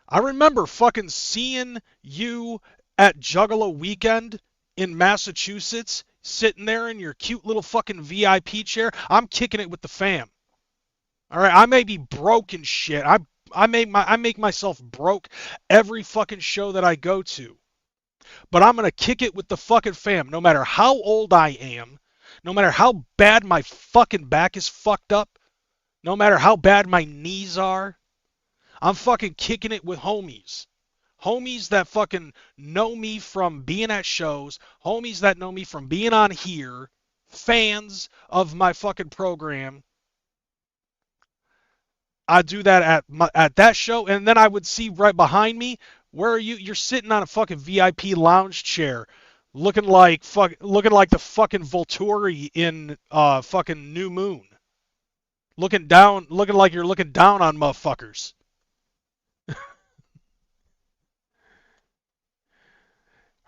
I remember fucking seeing you at Juggalo Weekend in Massachusetts, sitting there in your cute little fucking VIP chair. I'm kicking it with the fam. All right, I may be broke and shit. I make myself broke every fucking show that I go to. But I'm gonna kick it with the fucking fam, no matter how old I am, no matter how bad my fucking back is fucked up, no matter how bad my knees are. I'm fucking kicking it with homies. Homies that fucking know me from being at shows, homies that know me from being on here, fans of my fucking program. I do that at that show, and then I would see right behind me, where are you? You're sitting on a fucking VIP lounge chair, looking like the fucking Volturi in fucking New Moon. Looking like you're looking down on motherfuckers.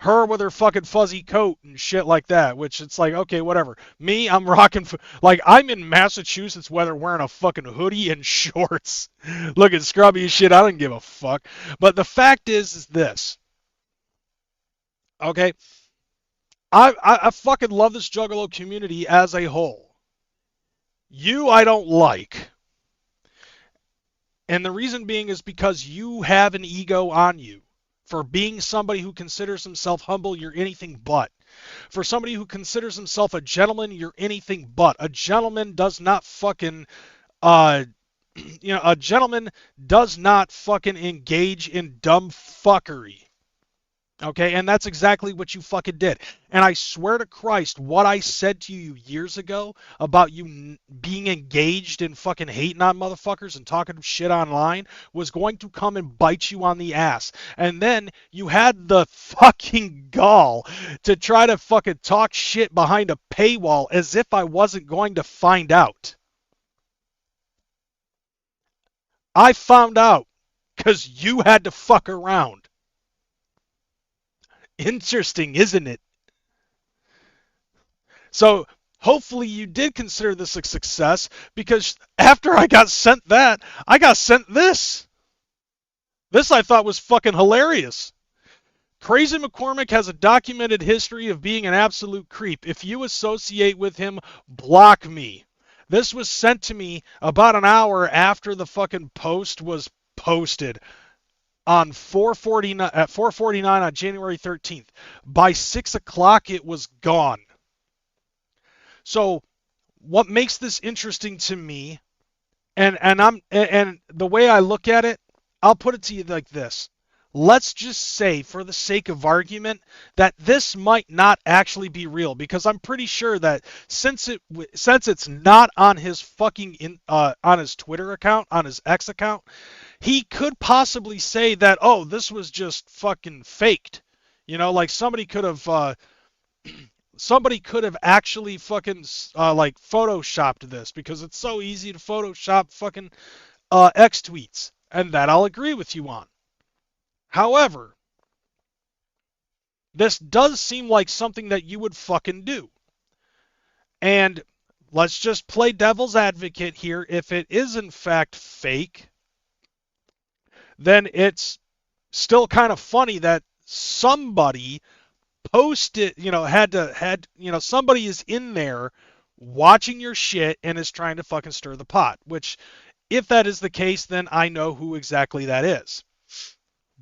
Her with her fucking fuzzy coat and shit like that, which it's like, okay, whatever. Me, I'm rocking, like, I'm in Massachusetts weather wearing a fucking hoodie and shorts. Looking scrubby as shit, I don't give a fuck. But the fact is this. Okay? I fucking love this Juggalo community as a whole. You, I don't like. And the reason being is because you have an ego on you. For being somebody who considers himself humble, you're anything but. For somebody who considers himself a gentleman, you're anything but. A gentleman does not fucking, a gentleman does not fucking engage in dumb fuckery. Okay, and that's exactly what you fucking did. And I swear to Christ, what I said to you years ago about you being engaged in fucking hating on motherfuckers and talking shit online was going to come and bite you on the ass. And then you had the fucking gall to try to fucking talk shit behind a paywall as if I wasn't going to find out. I found out because you had to fuck around. Interesting, isn't it? So hopefully you did consider this a success, because after I got sent that, I got sent this. This I thought was fucking hilarious. Crazy McCormick has a documented history of being an absolute creep. If you associate with him, block me. This was sent to me about an hour after the fucking post was posted. On 4:49 at 4:49 on January 13th. By 6 o'clock, it was gone. So, what makes this interesting to me, and the way I look at it, I'll put it to you like this: let's just say, for the sake of argument, that this might not actually be real, because I'm pretty sure that since it's not on his fucking on his Twitter account, on his X account, he could possibly say that, oh, this was just fucking faked. You know, like somebody could have actually fucking like photoshopped this, because it's so easy to photoshop fucking X tweets, and that I'll agree with you on. However, this does seem like something that you would fucking do. And let's just play devil's advocate here. If it is in fact fake, then it's still kind of funny that somebody posted, somebody is in there watching your shit and is trying to fucking stir the pot, which, if that is the case, then I know who exactly that is.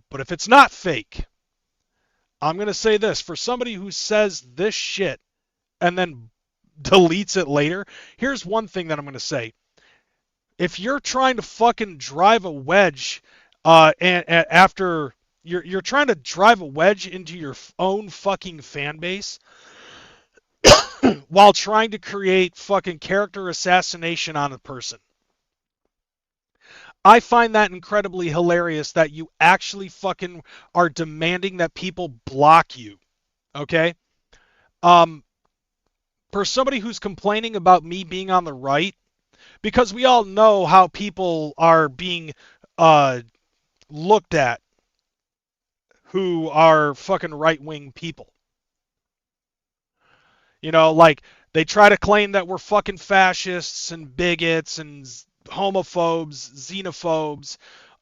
But if it's not fake, I'm going to say this: for somebody who says this shit and then deletes it later, here's one thing that I'm going to say. If you're trying to fucking drive a wedge and after, you're trying to drive a wedge into your own fucking fan base while trying to create fucking character assassination on a person. I find that incredibly hilarious that you actually fucking are demanding that people block you. Okay? Um, for somebody who's complaining about me being on the right, because we all know how people are being uh, looked at who are fucking right-wing people. You know, like, they try to claim that we're fucking fascists and bigots and homophobes, xenophobes,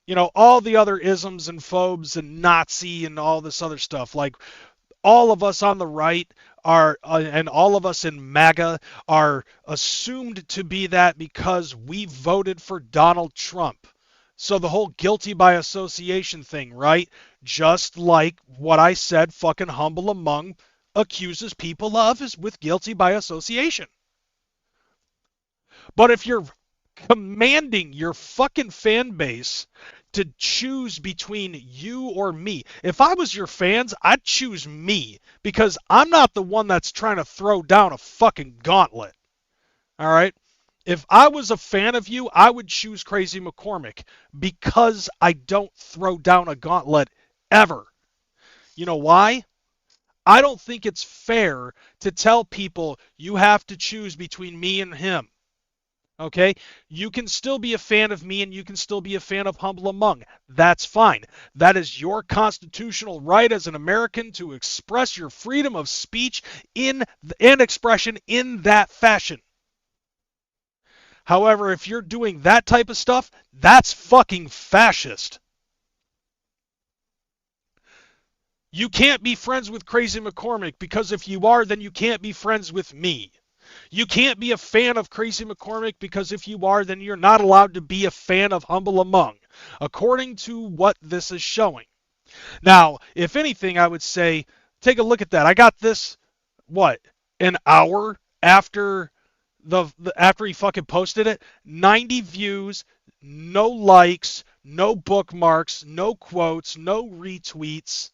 you know, all the other isms and phobes and Nazi and all this other stuff. Like, all of us on the right are, and all of us in MAGA are assumed to be that because we voted for Donald Trump. So the whole guilty by association thing, right? Just like what I said fucking Humble Among accuses people of is with guilty by association. But if you're commanding your fucking fan base to choose between you or me, if I was your fans, I'd choose me because I'm not the one that's trying to throw down a fucking gauntlet. All right? If I was a fan of you, I would choose Crazy McCormick because I don't throw down a gauntlet ever. You know why? I don't think it's fair to tell people you have to choose between me and him. Okay? You can still be a fan of me and you can still be a fan of Humble Among. That's fine. That is your constitutional right as an American to express your freedom of speech and expression in that fashion. However, if you're doing that type of stuff, that's fucking fascist. You can't be friends with Crazy McCormick because if you are, then you can't be friends with me. You can't be a fan of Crazy McCormick because if you are, then you're not allowed to be a fan of Humble Among, according to what this is showing. Now, if anything, I would say, take a look at that. I got this, what, an hour after after he fucking posted it? 90 views, no likes, no bookmarks, no quotes, no retweets.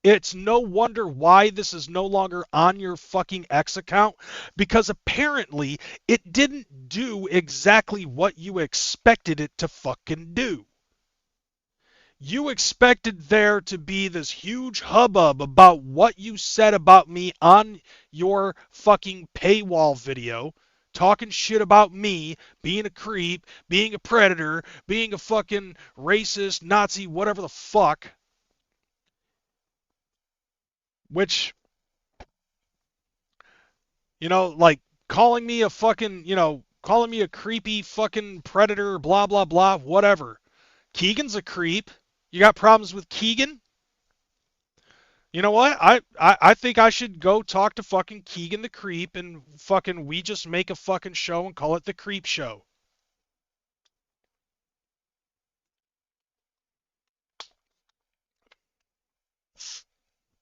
It's no wonder why this is no longer on your fucking X account, because apparently it didn't do exactly what you expected it to fucking do. You expected there to be this huge hubbub about what you said about me on your fucking paywall video, talking shit about me, being a creep, being a predator, being a fucking racist, Nazi, whatever the fuck. Which, you know, like calling me a fucking, you know, calling me a creepy fucking predator, blah, blah, blah, whatever. Keegan's a creep. You got problems with Keegan? You know what? I think I should go talk to fucking Keegan the Creep and fucking we just make a fucking show and call it the Creep Show.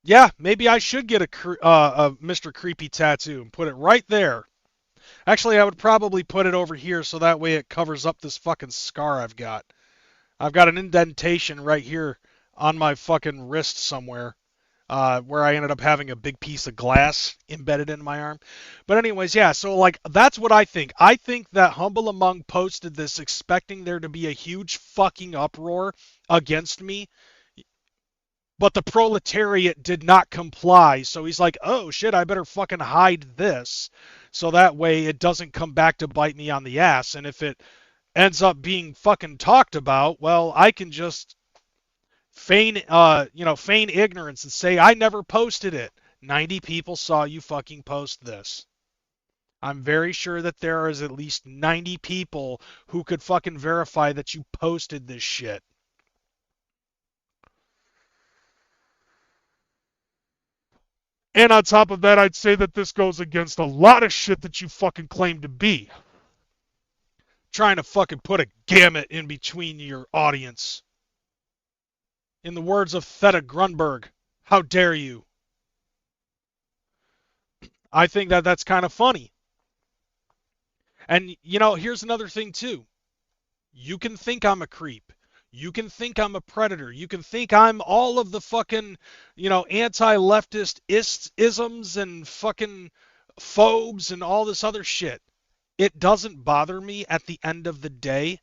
Yeah, maybe I should get a Mr. Creepy tattoo and put it right there. Actually, I would probably put it over here so that way it covers up this fucking scar I've got. I've got an indentation right here on my fucking wrist somewhere. Where I ended up having a big piece of glass embedded in my arm. But anyways, yeah, so like that's what I think. I think that Humble Among posted this expecting there to be a huge fucking uproar against me. But the proletariat did not comply. So he's like, oh shit, I better fucking hide this. So that way it doesn't come back to bite me on the ass. And if it ends up being fucking talked about, well, I can just feign ignorance and say I never posted it. 90 people saw you fucking post this. I'm very sure that there is at least 90 people who could fucking verify that you posted this shit. And on top of that, I'd say that this goes against a lot of shit that you fucking claim to be. Trying to fucking put a gamut in between your audience. In the words of Theta Grunberg, how dare you? I think that that's kind of funny. And, you know, here's another thing, too. You can think I'm a creep. You can think I'm a predator. You can think I'm all of the fucking, anti-leftist isms and fucking phobes and all this other shit. It doesn't bother me at the end of the day.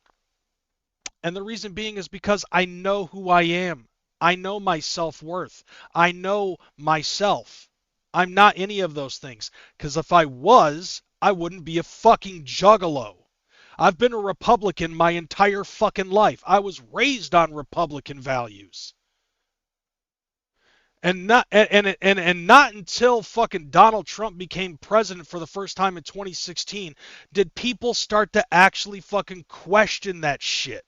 And the reason being is because I know who I am. I know my self-worth. I know myself. I'm not any of those things. Because if I was, I wouldn't be a fucking juggalo. I've been a Republican my entire fucking life. I was raised on Republican values. And not until fucking Donald Trump became president for the first time in 2016 did people start to actually fucking question that shit.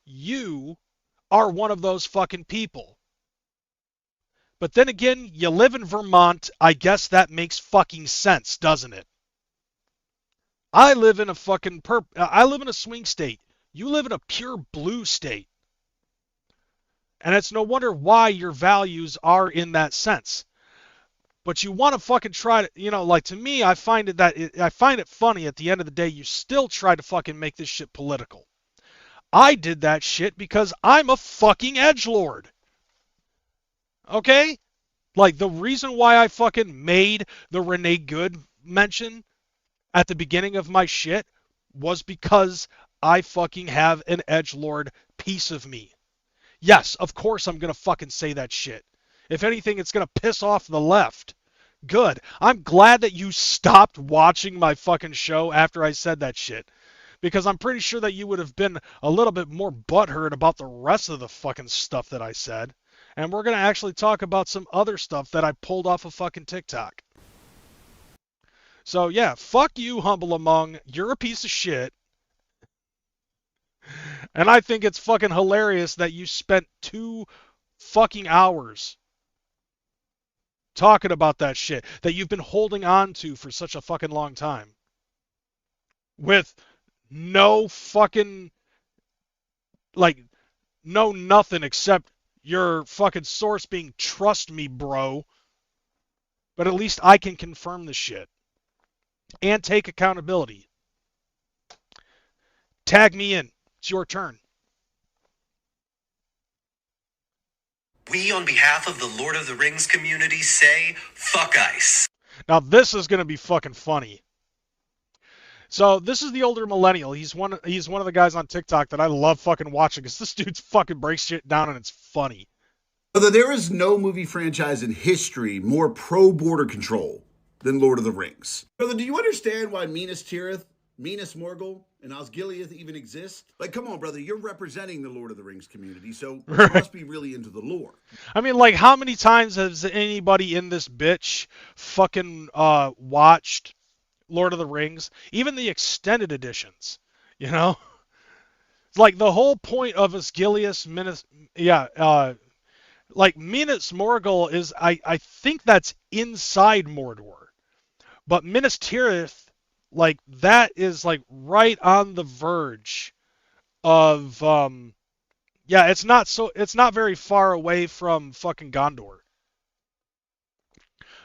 You are one of those fucking people. But then again, you live in Vermont. I guess that makes fucking sense, doesn't it? I live in a swing state. You live in a pure blue state. And it's no wonder why your values are in that sense. But you want to fucking try to, to me, I find it funny at the end of the day, you still try to fucking make this shit political. I did that shit because I'm a fucking edgelord. Okay? Like, the reason why I fucking made the Renee Good mention at the beginning of my shit was because I fucking have an edgelord piece of me. Yes, of course I'm gonna fucking say that shit. If anything, it's gonna piss off the left. Good. I'm glad that you stopped watching my fucking show after I said that shit. Because I'm pretty sure that you would have been a little bit more butthurt about the rest of the fucking stuff that I said. And we're going to actually talk about some other stuff that I pulled off of fucking TikTok. So yeah, fuck you, Humble Among. You're a piece of shit. And I think it's fucking hilarious that you spent 2 fucking hours talking about that shit that you've been holding on to for such a fucking long time. With no fucking, no nothing except your fucking source being trust me, bro. But at least I can confirm the shit. And take accountability. Tag me in. It's your turn. We, on behalf of the Lord of the Rings community, say, fuck ice. Now this is going to be fucking funny. So this is the older millennial. He's one of the guys on TikTok that I love fucking watching because this dude's fucking breaks shit down and it's funny. Although there is no movie franchise in history more pro-border control than Lord of the Rings. Brother, do you understand why Minas Tirith, Minas Morgul, and Osgiliath even exist? Like, come on, brother, you're representing the Lord of the Rings community, so you must be really into the lore. I mean, like, how many times has anybody in this bitch fucking watched Lord of the Rings? Even the extended editions, you know? It's like the whole point of Osgiliath, Minas Morgul is, I think that's inside Mordor. But Minas Tirith, like, that is, like, right on the verge of, it's not very far away from fucking Gondor.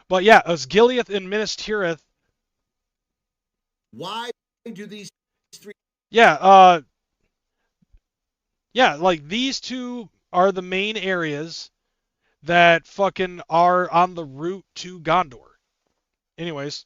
But yeah, Osgiliath and Minas Tirith. Why do these three? Yeah, like, these two are the main areas that fucking are on the route to Gondor. Anyways.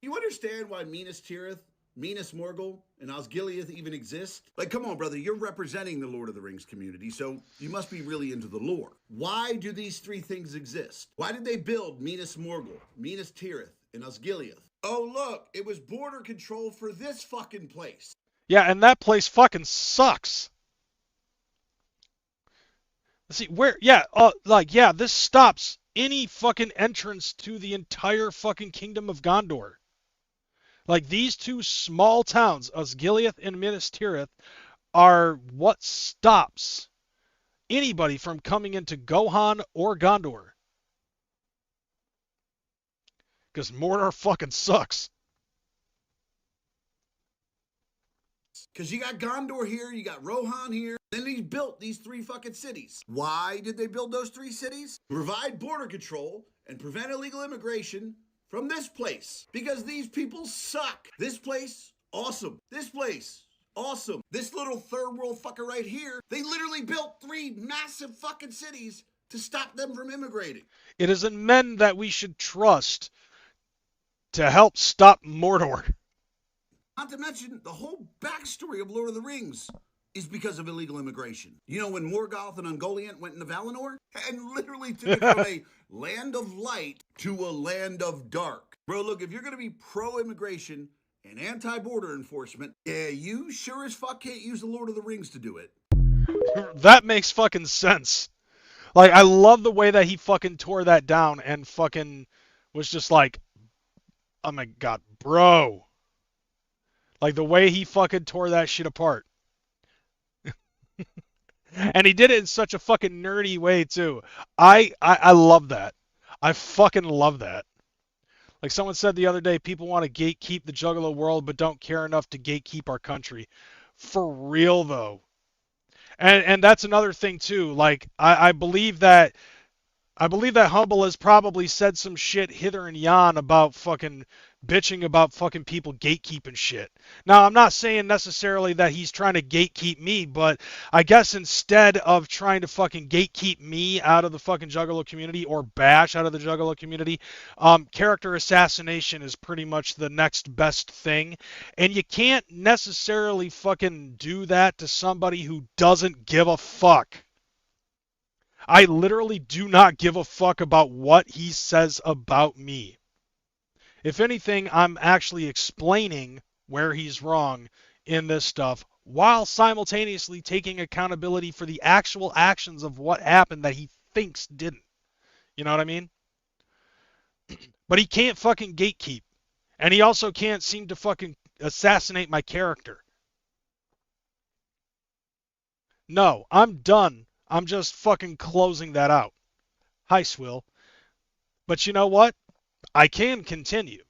Do you understand why Minas Tirith, Minas Morgul, and Osgiliath even exist? Like, come on, brother, you're representing the Lord of the Rings community, so you must be really into the lore. Why do these 3 things exist? Why did they build Minas Morgul, Minas Tirith, and Osgiliath? Oh, look, it was border control for this fucking place. Yeah, and that place fucking sucks. Let's see, where, this stops any fucking entrance to the entire fucking Kingdom of Gondor. Like, these 2 small towns, Osgiliath and Minas Tirith, are what stops anybody from coming into Gohan or Gondor. Because Mordor fucking sucks. Because you got Gondor here, you got Rohan here, then he built these 3 fucking cities. Why did they build those 3 cities? Provide border control and prevent illegal immigration from this place. Because these people suck. This place, awesome. This place, Awesome. This little third world fucker right here, they literally built 3 massive fucking cities to stop them from immigrating. It is in men that we should trust to help stop Mordor. Not to mention, the whole backstory of Lord of the Rings is because of illegal immigration. You know, when Morgoth and Ungoliant went into Valinor and literally took it from a land of light to a land of dark. Bro, look, if you're going to be pro-immigration and anti-border enforcement, yeah, you sure as fuck can't use the Lord of the Rings to do it. That makes fucking sense. Like, I love the way that he fucking tore that down and fucking was just like, oh my god, bro. Like, the way he fucking tore that shit apart. And he did it in such a fucking nerdy way, too. I love that. I fucking love that. Like someone said the other day, people want to gatekeep the Juggalo world, but don't care enough to gatekeep our country. For real, though. And that's another thing, too. Like, I believe that Humble has probably said some shit hither and yon about fucking bitching about fucking people gatekeeping shit. Now, I'm not saying necessarily that he's trying to gatekeep me, but I guess instead of trying to fucking gatekeep me out of the fucking Juggalo community or Bash out of the Juggalo community, character assassination is pretty much the next best thing. And you can't necessarily fucking do that to somebody who doesn't give a fuck. I literally do not give a fuck about what he says about me. If anything, I'm actually explaining where he's wrong in this stuff while simultaneously taking accountability for the actual actions of what happened that he thinks didn't. You know what I mean? But he can't fucking gatekeep. And he also can't seem to fucking assassinate my character. No, I'm done. I'm just fucking closing that out. Hi, Swill. But you know what? I can continue.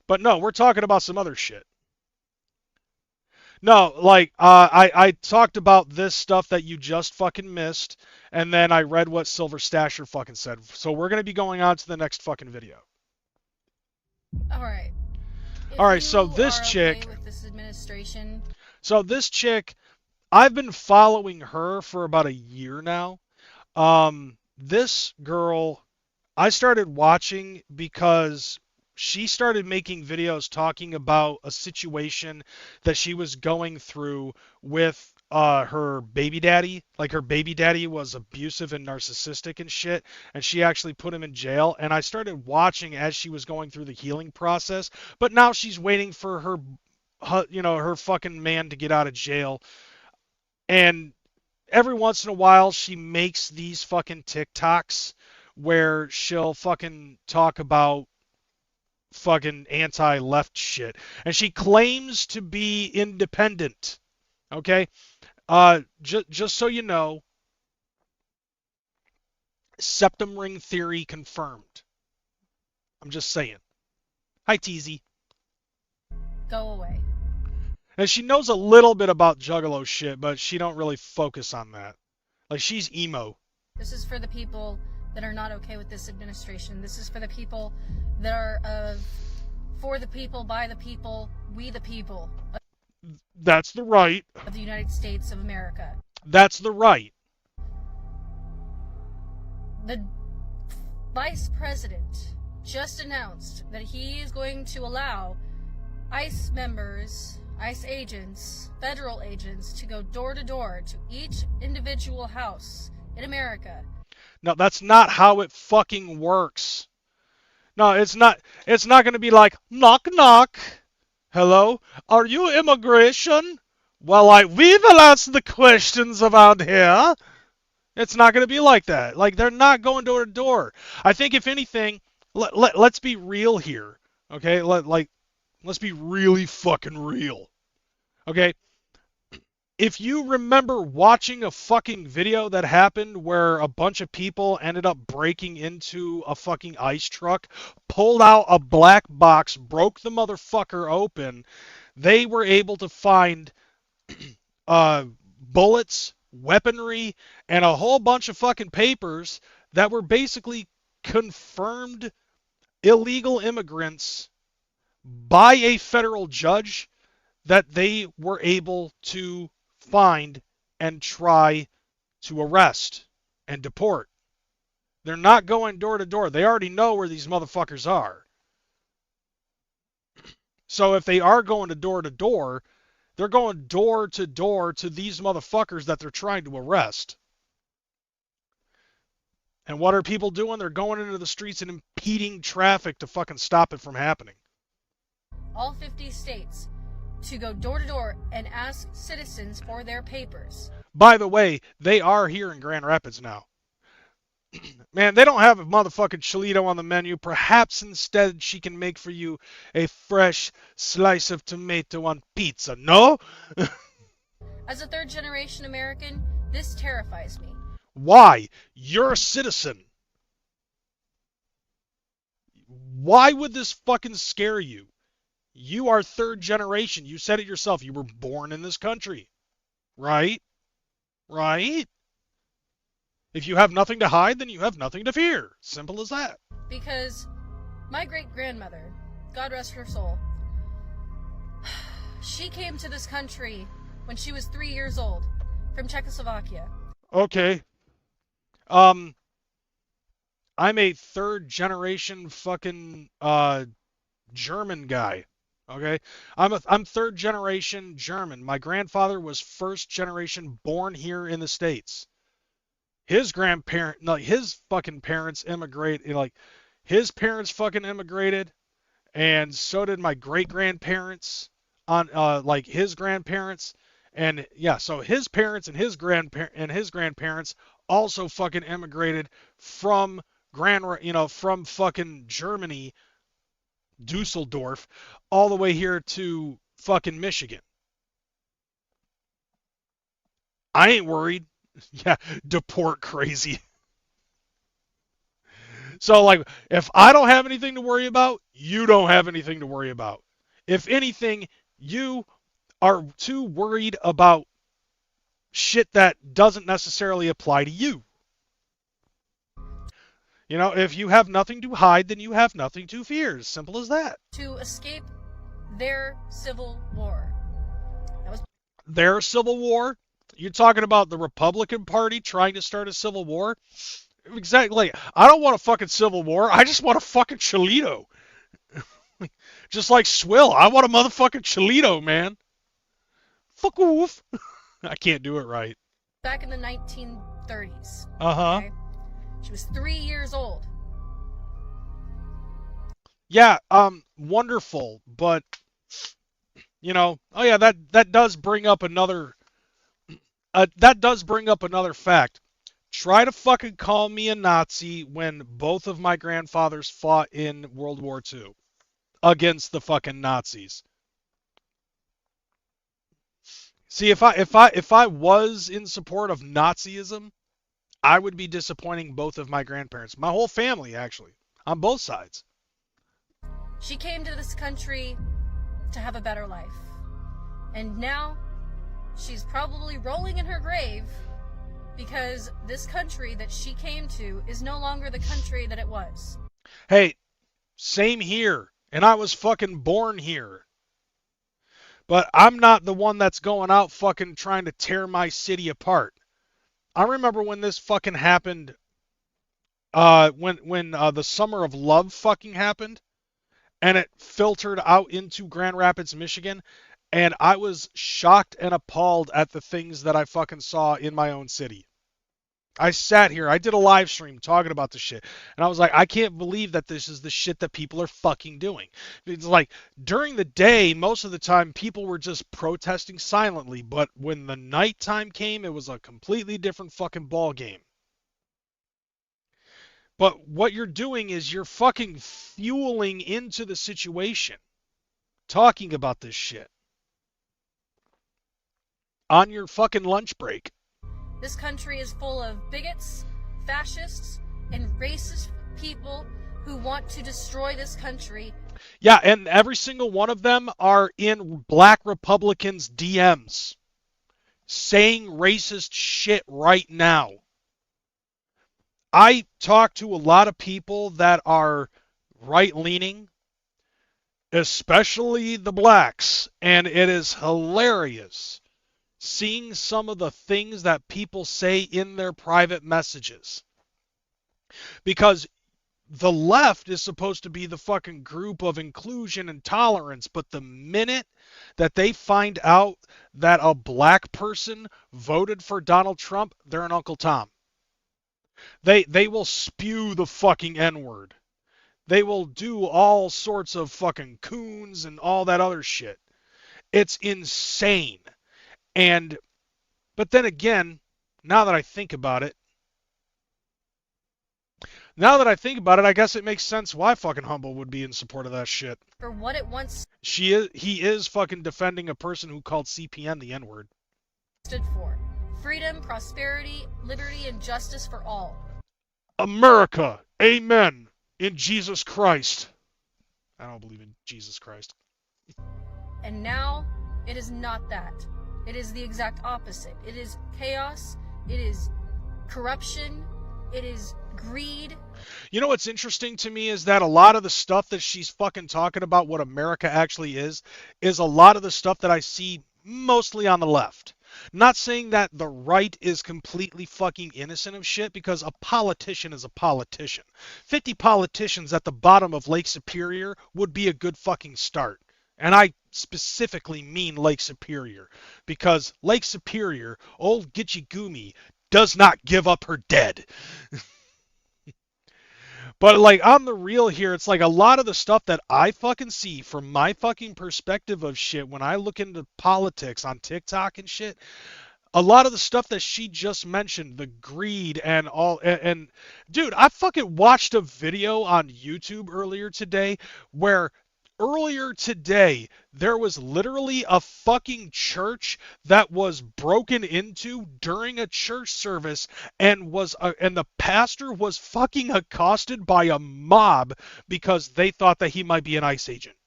But no, we're talking about some other shit. No, like, I talked about this stuff that you just fucking missed, and then I read what Silver Stasher fucking said. So we're going to be going on to the next fucking video. Alright. Alright, so this chick... Okay with this administration... So this chick... I've been following her for about a year now. This girl, I started watching because she started making videos talking about a situation that she was going through with her baby daddy. Like, her baby daddy was abusive and narcissistic and shit, and she actually put him in jail. And I started watching as she was going through the healing process. But now she's waiting for her fucking man to get out of jail. And every once in a while, she makes these fucking TikToks where she'll fucking talk about fucking anti-left shit. And she claims to be independent. Okay? Just so you know, septum ring theory confirmed. I'm just saying. Hi, Teasy. Go away. And she knows a little bit about Juggalo shit, but she don't really focus on that. Like, she's emo. This is for the people that are not okay with this administration. This is for the people that are for the people, by the people, we the people. That's the right. Of the United States of America. That's the right. The Vice President just announced that he is going to allow ICE members, ICE agents, federal agents to go door to door to each individual house in America. No, that's not how it fucking works. No, it's not going to be like, knock, knock. Hello? Are you immigration? Well, we will answer the questions around here. It's not going to be like that. Like, they're not going door to door. I think, if anything, let's be real here. Okay? Let's be really fucking real. Okay? If you remember watching a fucking video that happened where a bunch of people ended up breaking into a fucking ICE truck, pulled out a black box, broke the motherfucker open, they were able to find bullets, weaponry, and a whole bunch of fucking papers that were basically confirmed illegal immigrants by a federal judge that they were able to find and try to arrest and deport. They're not going door to door. They already know where these motherfuckers are. So if they are going to door, they're going door to these motherfuckers that they're trying to arrest. And what are people doing? They're going into the streets and impeding traffic to fucking stop it from happening. All 50 states to go door to door and ask citizens for their papers. By the way, they are here in Grand Rapids now. Man, they don't have a motherfucking Cholito on the menu. Perhaps instead she can make for you a fresh slice of tomato on pizza, no? As a third generation American, this terrifies me. Why? You're a citizen. Why would this fucking scare you? You are third generation. You said it yourself. You were born in this country. Right? Right? If you have nothing to hide, then you have nothing to fear. Simple as that. Because my great-grandmother, God rest her soul, she came to this country when she was 3 years old from Czechoslovakia. Okay. I'm a third generation fucking German guy. Okay? I'm third generation German. My grandfather was first generation born here in the States. His his fucking parents immigrated, like, his parents fucking immigrated, and so did my great-grandparents on, like, his grandparents, and, yeah, so his parents and his grandparents also fucking immigrated from from fucking Germany, Dusseldorf, all the way here to fucking Michigan. I ain't worried. Yeah, deport crazy. So, like, if I don't have anything to worry about, you don't have anything to worry about. If anything, you are too worried about shit that doesn't necessarily apply to you. You know, if you have nothing to hide, then you have nothing to fear. As simple as that. To escape their civil war. Their civil war? You're talking about the Republican Party trying to start a civil war? Exactly. I don't want a fucking civil war. I just want a fucking Cholito. Just like Swill. I want a motherfucking Cholito, man. Fuck oof. I can't do it right. Back in the 1930s. Uh-huh. Okay? She was 3 years old. Yeah, wonderful, but, you know, oh yeah, that does bring up another fact. Try to fucking call me a Nazi when both of my grandfathers fought in World War II against the fucking Nazis. See, if I was in support of Nazism, I would be disappointing both of my grandparents. My whole family, actually, on both sides. She came to this country to have a better life. And now she's probably rolling in her grave because this country that she came to is no longer the country that it was. Hey, same here. And I was fucking born here. But I'm not the one that's going out fucking trying to tear my city apart. I remember when this fucking happened, when the Summer of Love fucking happened, and it filtered out into Grand Rapids, Michigan, and I was shocked and appalled at the things that I fucking saw in my own city. I sat here, I did a live stream talking about this shit, and I was like, I can't believe that this is the shit that people are fucking doing. It's like, during the day, most of the time, people were just protesting silently, but when the nighttime came, it was a completely different fucking ball game. But what you're doing is you're fucking fueling into the situation, talking about this shit on your fucking lunch break. This country is full of bigots, fascists, and racist people who want to destroy this country. Yeah, and every single one of them are in Black Republicans' DMs saying racist shit right now. I talk to a lot of people that are right-leaning, especially the blacks, and it is hilarious seeing some of the things that people say in their private messages. Because the left is supposed to be the fucking group of inclusion and tolerance, but the minute that they find out that a black person voted for Donald Trump, they're an Uncle Tom. They will spew the fucking N-word. They will do all sorts of fucking coons and all that other shit. It's insane. But then again, now that I think about it, I guess it makes sense why fucking Humble would be in support of that shit. For what it once He is fucking defending a person who called CPN the N-word. stood for. Freedom, prosperity, liberty, and justice for all. America, amen, in Jesus Christ. I don't believe in Jesus Christ. And now, it is not that. It is the exact opposite. It is chaos. It is corruption. It is greed. You know what's interesting to me is that a lot of the stuff that she's fucking talking about what America actually is a lot of the stuff that I see mostly on the left. Not saying that the right is completely fucking innocent of shit, because a politician is a politician. 50 politicians at the bottom of Lake Superior would be a good fucking start. And I specifically mean Lake Superior, because Lake Superior, old Gitchy Gumi, does not give up her dead. But like on the real here, it's like a lot of the stuff that I fucking see from my fucking perspective of shit when I look into politics on TikTok and shit, a lot of the stuff that she just mentioned, the greed and all, and dude, I fucking watched a video on YouTube earlier today where there was literally a fucking church that was broken into during a church service, and the pastor was fucking accosted by a mob because they thought that he might be an ICE agent.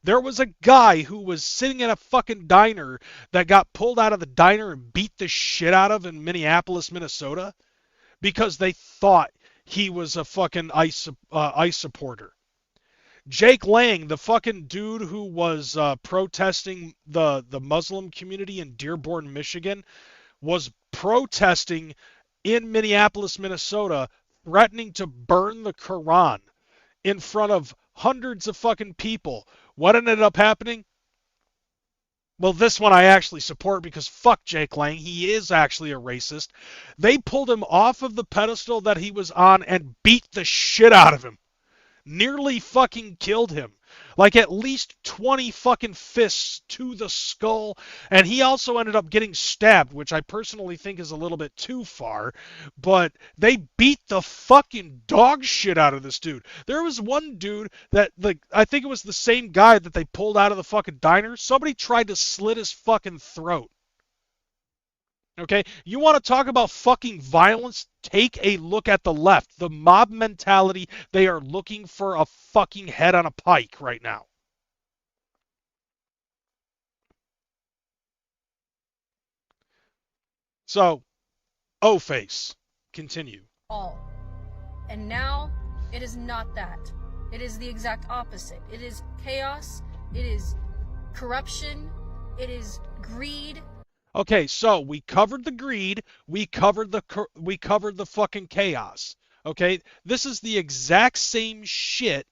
There was a guy who was sitting at a fucking diner that got pulled out of the diner and beat the shit out of in Minneapolis, Minnesota, because they thought he was a fucking ICE supporter. Jake Lang, the fucking dude who was protesting the Muslim community in Dearborn, Michigan, was protesting in Minneapolis, Minnesota, threatening to burn the Quran in front of hundreds of fucking people. What ended up happening? Well, this one I actually support because fuck Jake Lang. He is actually a racist. They pulled him off of the pedestal that he was on and beat the shit out of him. Nearly fucking killed him. Like at least 20 fucking fists to the skull. And he also ended up getting stabbed, which I personally think is a little bit too far. But they beat the fucking dog shit out of this dude. There was one dude that, like, I think it was the same guy that they pulled out of the fucking diner. Somebody tried to slit his fucking throat. Okay, you want to talk about fucking violence? Take a look at the left. The mob mentality, they are looking for a fucking head on a pike right now. So, O-face, continue. All. And now, it is not that. It is the exact opposite. It is chaos. It is corruption. It is greed. Okay, so we covered the greed, we covered the fucking chaos. Okay, this is the exact same shit.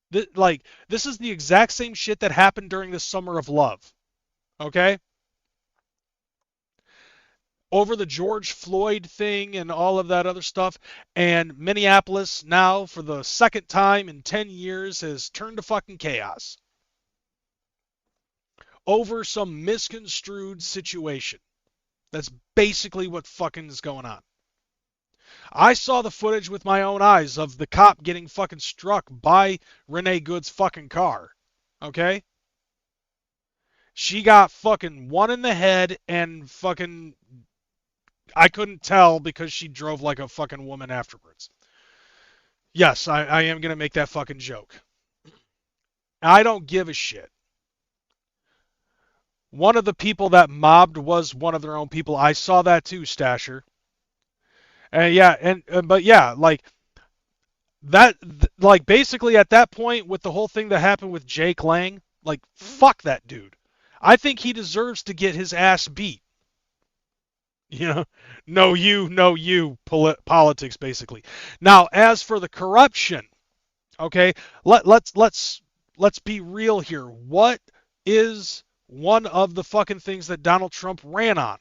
This is the exact same shit that happened during the Summer of Love. Okay? Over the George Floyd thing and all of that other stuff, and Minneapolis now, for the second time in 10 years, has turned to fucking chaos. Over some misconstrued situation. That's basically what fucking is going on. I saw the footage with my own eyes of the cop getting fucking struck by Renee Good's fucking car. Okay? She got fucking one in the head and fucking... I couldn't tell because she drove like a fucking woman afterwards. Yes, I am going to make that fucking joke. I don't give a shit. One of the people that mobbed was one of their own people. I saw that too, Stasher. And yeah, but yeah, like Like, basically at that point with the whole thing that happened with Jake Lang, like, fuck that dude. I think he deserves to get his ass beat. You know, no you, politics, basically. Now, as for the corruption, okay, let's be real here. What is one of the fucking things that Donald Trump ran on?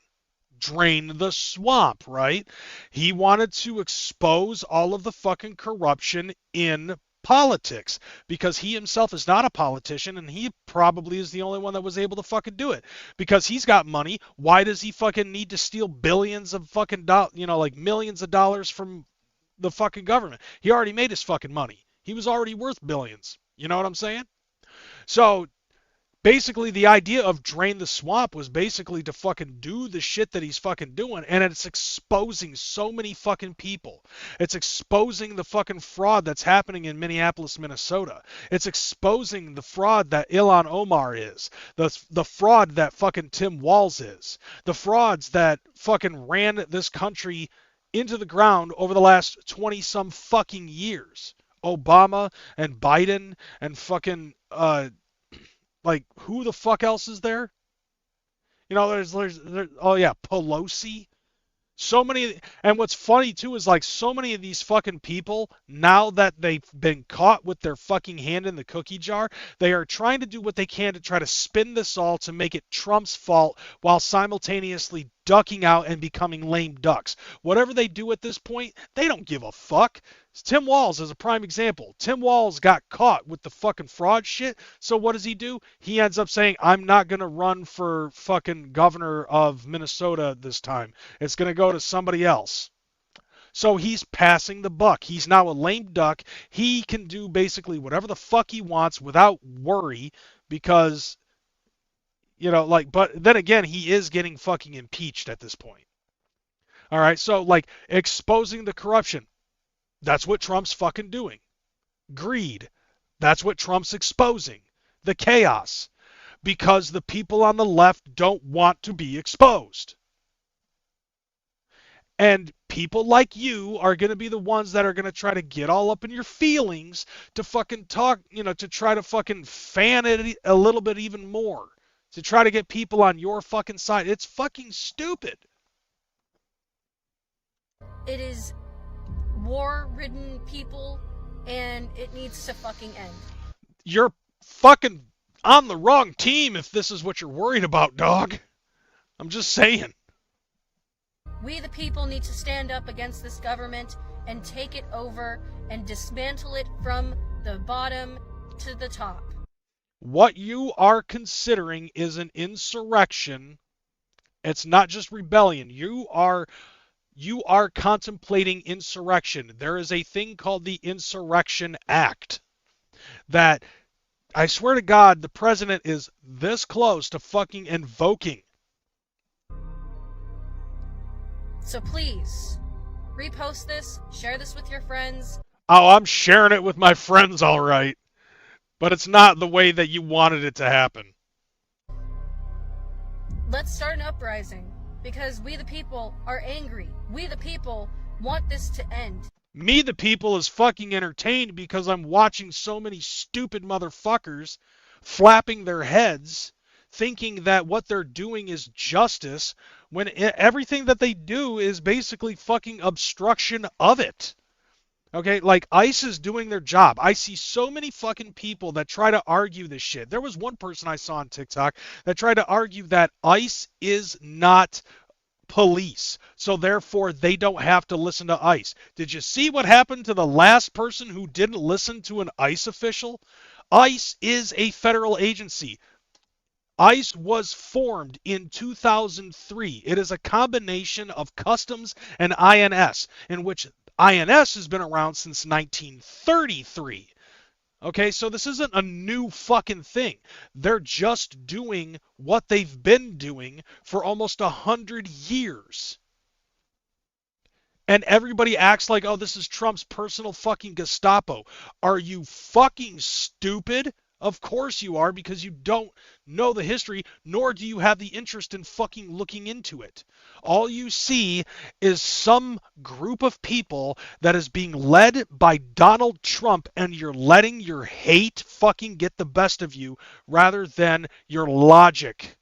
Drain the swamp, right? He wanted to expose all of the fucking corruption in politics because he himself is not a politician, and he probably is the only one that was able to fucking do it because he's got money. Why does he fucking need to steal billions of fucking like millions of dollars from the fucking government? He already made his fucking money. He was already worth billions. You know what I'm saying? So basically, the idea of drain the swamp was basically to fucking do the shit that he's fucking doing, and it's exposing so many fucking people. It's exposing the fucking fraud that's happening in Minneapolis, Minnesota. It's exposing the fraud that Ilhan Omar is, the fraud that fucking Tim Walz is, the frauds that fucking ran this country into the ground over the last 20-some fucking years. Obama and Biden and fucking like, who the fuck else is there? You know, there's oh yeah, Pelosi. So many, and what's funny too is like so many of these fucking people, now that they've been caught with their fucking hand in the cookie jar, they are trying to do what they can to try to spin this all to make it Trump's fault while simultaneously ducking out and becoming lame ducks. Whatever they do at this point, they don't give a fuck. Tim Walz is a prime example. Tim Walz got caught with the fucking fraud shit, so what does he do? He ends up saying, I'm not going to run for fucking governor of Minnesota this time. It's going to go to somebody else. So he's passing the buck. He's now a lame duck. He can do basically whatever the fuck he wants without worry because, you know, like, but then again, he is getting fucking impeached at this point. All right, so like exposing the corruption. That's what Trump's fucking doing. Greed. That's what Trump's exposing. The chaos. Because the people on the left don't want to be exposed. And people like you are going to be the ones that are going to try to get all up in your feelings to fucking talk, you know, to try to fucking fan it a little bit even more. To try to get people on your fucking side. It's fucking stupid. It is war-ridden people, and it needs to fucking end. You're fucking on the wrong team if this is what you're worried about, dog. I'm just saying. We the people need to stand up against this government and take it over and dismantle it from the bottom to the top. What you are considering is an insurrection. It's not just rebellion. You are contemplating insurrection. There is a thing called the Insurrection Act that, I swear to God, the president is this close to fucking invoking. So please, repost this, share this with your friends. Oh, I'm sharing it with my friends, all right. But it's not the way that you wanted it to happen. Let's start an uprising. Because we the people are angry. We the people want this to end. Me the people is fucking entertained because I'm watching so many stupid motherfuckers flapping their heads thinking that what they're doing is justice when everything that they do is basically fucking obstruction of it. Okay, like ICE is doing their job. I see so many fucking people that try to argue this shit. There was one person I saw on TikTok that tried to argue that ICE is not police, so therefore they don't have to listen to ICE. Did you see what happened to the last person who didn't listen to an ICE official? ICE is a federal agency. ICE was formed in 2003. It is a combination of Customs and INS, in which INS has been around since 1933. Okay, so this isn't a new fucking thing. They're just doing what they've been doing for almost 100 years. And everybody acts like, oh, this is Trump's personal fucking Gestapo. Are you fucking stupid? Of course you are, because you don't know the history, nor do you have the interest in fucking looking into it. All you see is some group of people that is being led by Donald Trump, and you're letting your hate fucking get the best of you rather than your logic.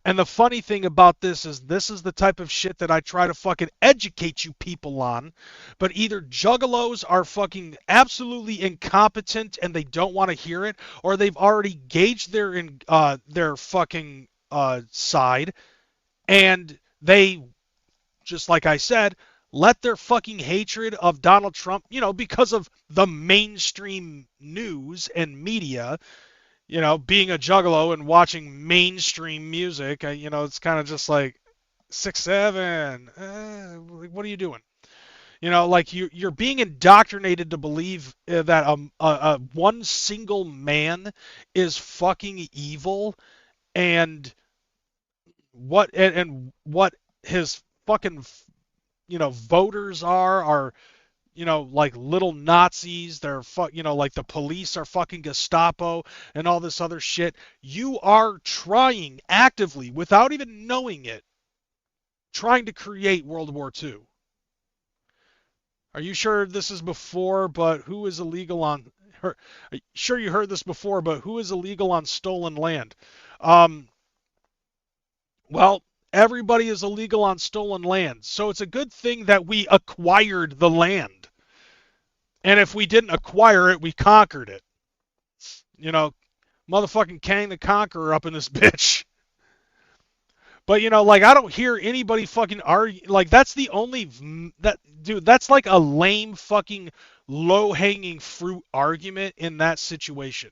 And the funny thing about this is the type of shit that I try to fucking educate you people on. But either juggalos are fucking absolutely incompetent and they don't want to hear it, or they've already gauged their fucking side, and they, just like I said, let their fucking hatred of Donald Trump, because of the mainstream news and media, being a juggalo and watching mainstream music, it's kind of just like 6'7", what are you doing? Like you're being indoctrinated to believe that one single man is fucking evil, and what his fucking voters are like little Nazis. They're like the police are fucking Gestapo and all this other shit. You are trying actively, without even knowing it, trying to create World War II. Are you sure this is before, but who is illegal on... Sure you heard this before, but who is illegal on stolen land? Well, everybody is illegal on stolen land, so it's a good thing that we acquired the land. And if we didn't acquire it, we conquered it. Motherfucking Kang the Conqueror up in this bitch. But, like, I don't hear anybody fucking argue. Like, that's the only... Dude, that's like a lame fucking low-hanging fruit argument in that situation.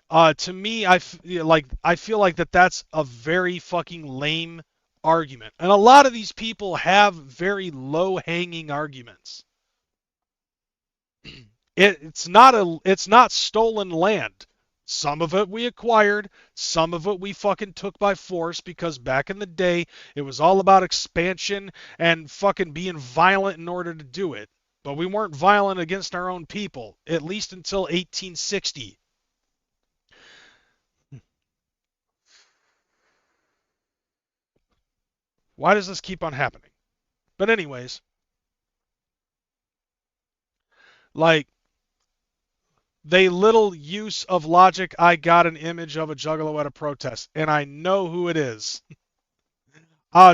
To me, I feel like that's a very fucking lame argument. And a lot of these people have very low-hanging arguments. It's not stolen land. Some of it we acquired, some of it we fucking took by force, because back in the day it was all about expansion and fucking being violent in order to do it. But we weren't violent against our own people, at least until 1860. Why does this keep on happening? But anyways, like, they little use of logic. I got an image of a juggalo at a protest, and I know who it is.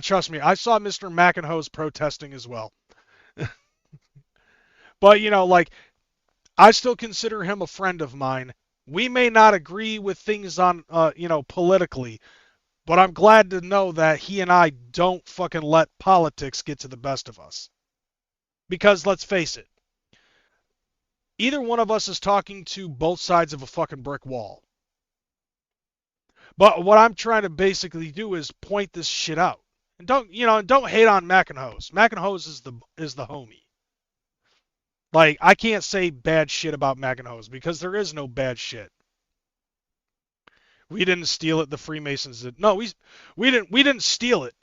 Trust me, I saw Mr. McEnhoes protesting as well. But, like, I still consider him a friend of mine. We may not agree with things on, politically, but I'm glad to know that he and I don't fucking let politics get to the best of us. Because, let's face it, either one of us is talking to both sides of a fucking brick wall. But what I'm trying to basically do is point this shit out. And don't hate on McEnhoes. McEnhoes is the homie. Like, I can't say bad shit about McEnhoes because there is no bad shit. We didn't steal it, the Freemasons did. No, we didn't steal it.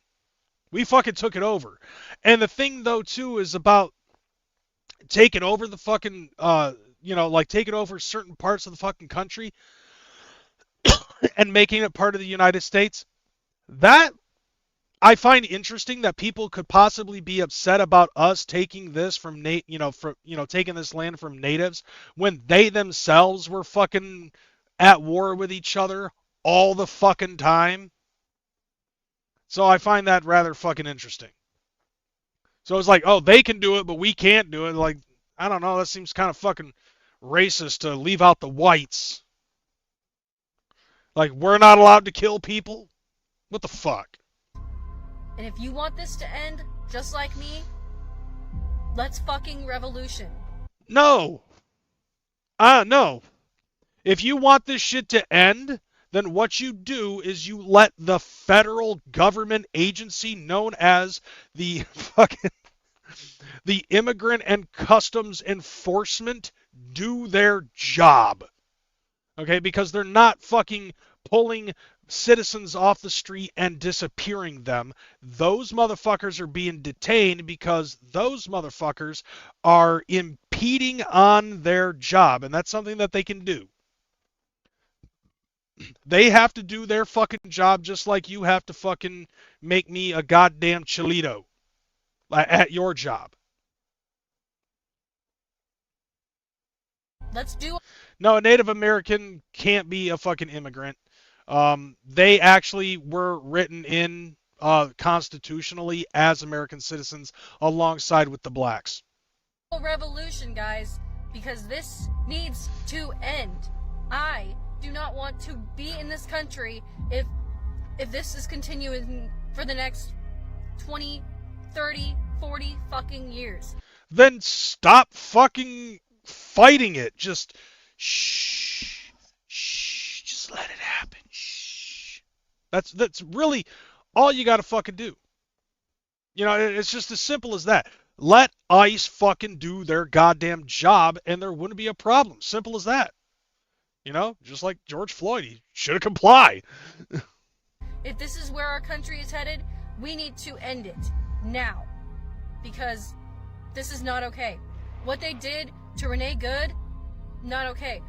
We fucking took it over. And the thing though too is about taking over the fucking, like taking over certain parts of the fucking country and making it part of the United States. That I find interesting, that people could possibly be upset about us taking this from taking this land from natives when they themselves were fucking at war with each other all the fucking time. So I find that rather fucking interesting. So it's like, oh, they can do it, but we can't do it. Like, I don't know, that seems kind of fucking racist to leave out the whites. Like, we're not allowed to kill people? What the fuck? And if you want this to end just like me, let's fucking revolution. No. No. If you want this shit to end, then what you do is you let the federal government agency known as the Immigrant and Customs Enforcement do their job. Okay? Because they're not fucking pulling citizens off the street and disappearing them. Those motherfuckers are being detained because those motherfuckers are impeding on their job, and that's something that they can do. They have to do their fucking job just like you have to fucking make me a goddamn Cholito at your job. Let's do. No, a Native American can't be a fucking immigrant. They actually were written in constitutionally as American citizens alongside with the blacks. Revolution, guys, because this needs to end. I do not want to be in this country if this is continuing for the next 20, 30, 40 fucking years. Then stop fucking fighting it. Just shh, just let it happen. Shh. That's really all you got to fucking do. You know, it's just as simple as that. Let ICE fucking do their goddamn job, and there wouldn't be a problem. Simple as that. You know, just like George Floyd, he should have complied. If this is where our country is headed, we need to end it now, because this is not okay. What they did to Renee Good, not okay.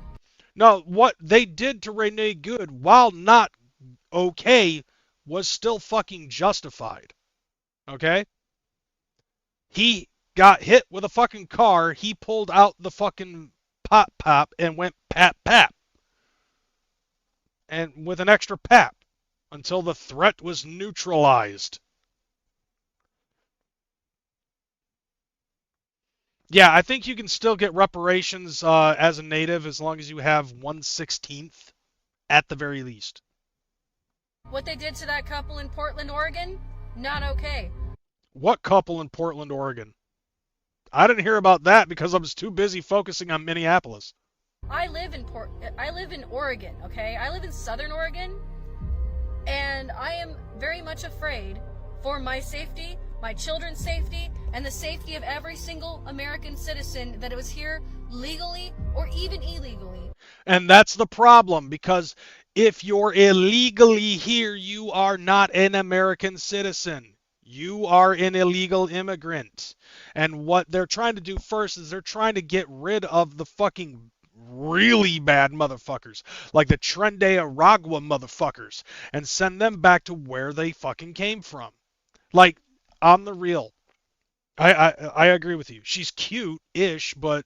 No, what they did to Renee Good, while not okay, was still fucking justified. Okay? He got hit with a fucking car, he pulled out the fucking pop and went pap. And with an extra pap until the threat was neutralized. Yeah, I think you can still get reparations as a native as long as you have 1/16 at the very least. What they did to that couple in Portland, Oregon, not okay. What couple in Portland, Oregon? I didn't hear about that because I was too busy focusing on Minneapolis. I live in Oregon, okay? I live in Southern Oregon, and I am very much afraid for my safety, my children's safety, and the safety of every single American citizen that was here legally or even illegally. And that's the problem, because if you're illegally here, you are not an American citizen. You are an illegal immigrant. And what they're trying to do first is they're trying to get rid of the fucking really bad motherfuckers, like the Trende Aragua motherfuckers, and send them back to where they fucking came from. Like, on the real. I agree with you. She's cute-ish, but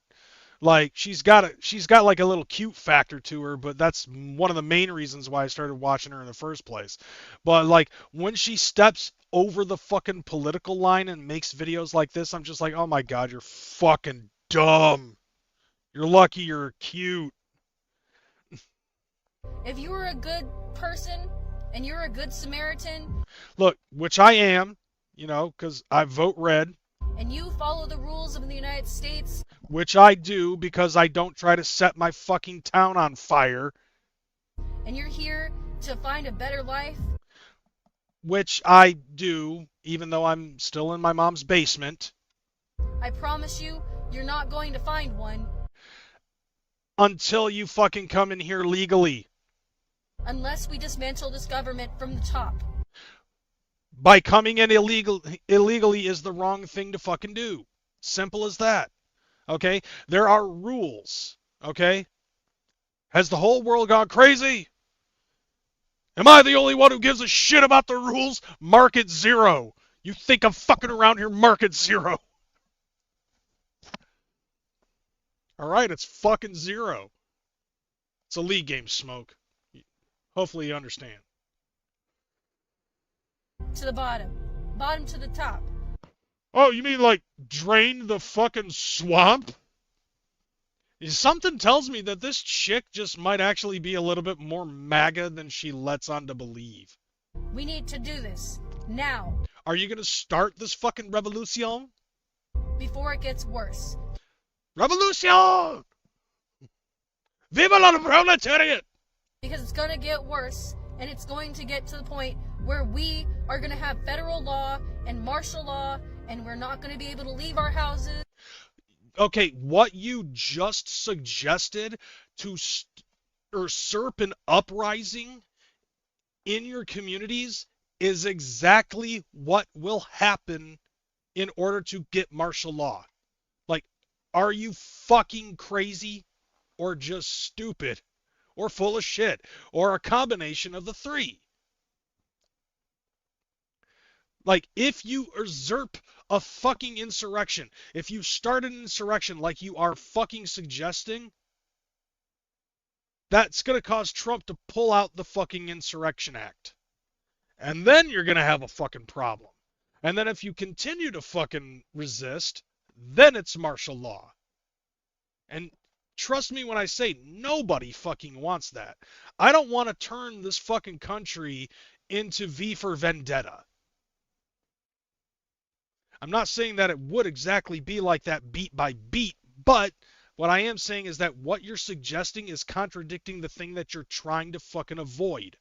like she's got like a little cute factor to her, but that's one of the main reasons why I started watching her in the first place. But like when she steps over the fucking political line and makes videos like this, I'm just like, oh my god, you're fucking dumb. You're lucky you're cute. If you were a good person and you're a good Samaritan, look, which I am, you know, because I vote red. And you follow the rules of the United States, which I do because I don't try to set my fucking town on fire. And you're here to find a better life, which I do, even though I'm still in my mom's basement. I promise you, you're not going to find one. Until you fucking come in here legally. Unless we dismantle this government from the top. By coming in illegally is the wrong thing to fucking do. Simple as that. Okay? There are rules. Okay? Has the whole world gone crazy? Am I the only one who gives a shit about the rules? Market zero. You think I'm fucking around here? Market zero. Alright, it's fucking zero. It's a league game, Smoke. Hopefully you understand. To the bottom. Bottom to the top. Oh, you mean like drain the fucking swamp? Something tells me that this chick just might actually be a little bit more MAGA than she lets on to believe. We need to do this. Now. Are you gonna start this fucking revolution? Before it gets worse. Revolution! Viva la proletariat! Because it's gonna get worse, and it's going to get to the point where we are going to have federal law and martial law, and we're not going to be able to leave our houses. Okay, what you just suggested to usurp an uprising in your communities is exactly what will happen in order to get martial law. Like, are you fucking crazy or just stupid or full of shit or a combination of the three? Like, if you usurp a fucking insurrection, if you start an insurrection like you are fucking suggesting, that's going to cause Trump to pull out the fucking Insurrection Act. And then you're going to have a fucking problem. And then if you continue to fucking resist, then it's martial law. And trust me when I say nobody fucking wants that. I don't want to turn this fucking country into V for Vendetta. I'm not saying that it would exactly be like that beat by beat, but what I am saying is that what you're suggesting is contradicting the thing that you're trying to fucking avoid.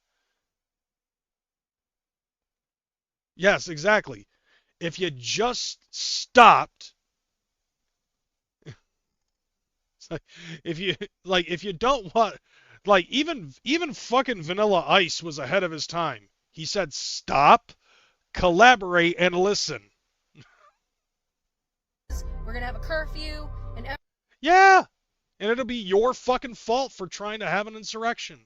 Yes, exactly. If you just stopped, if you don't want, like, even fucking Vanilla Ice was ahead of his time. He said stop, collaborate, and listen. We're gonna have a curfew and Yeah, and it'll be your fucking fault for trying to have an insurrection.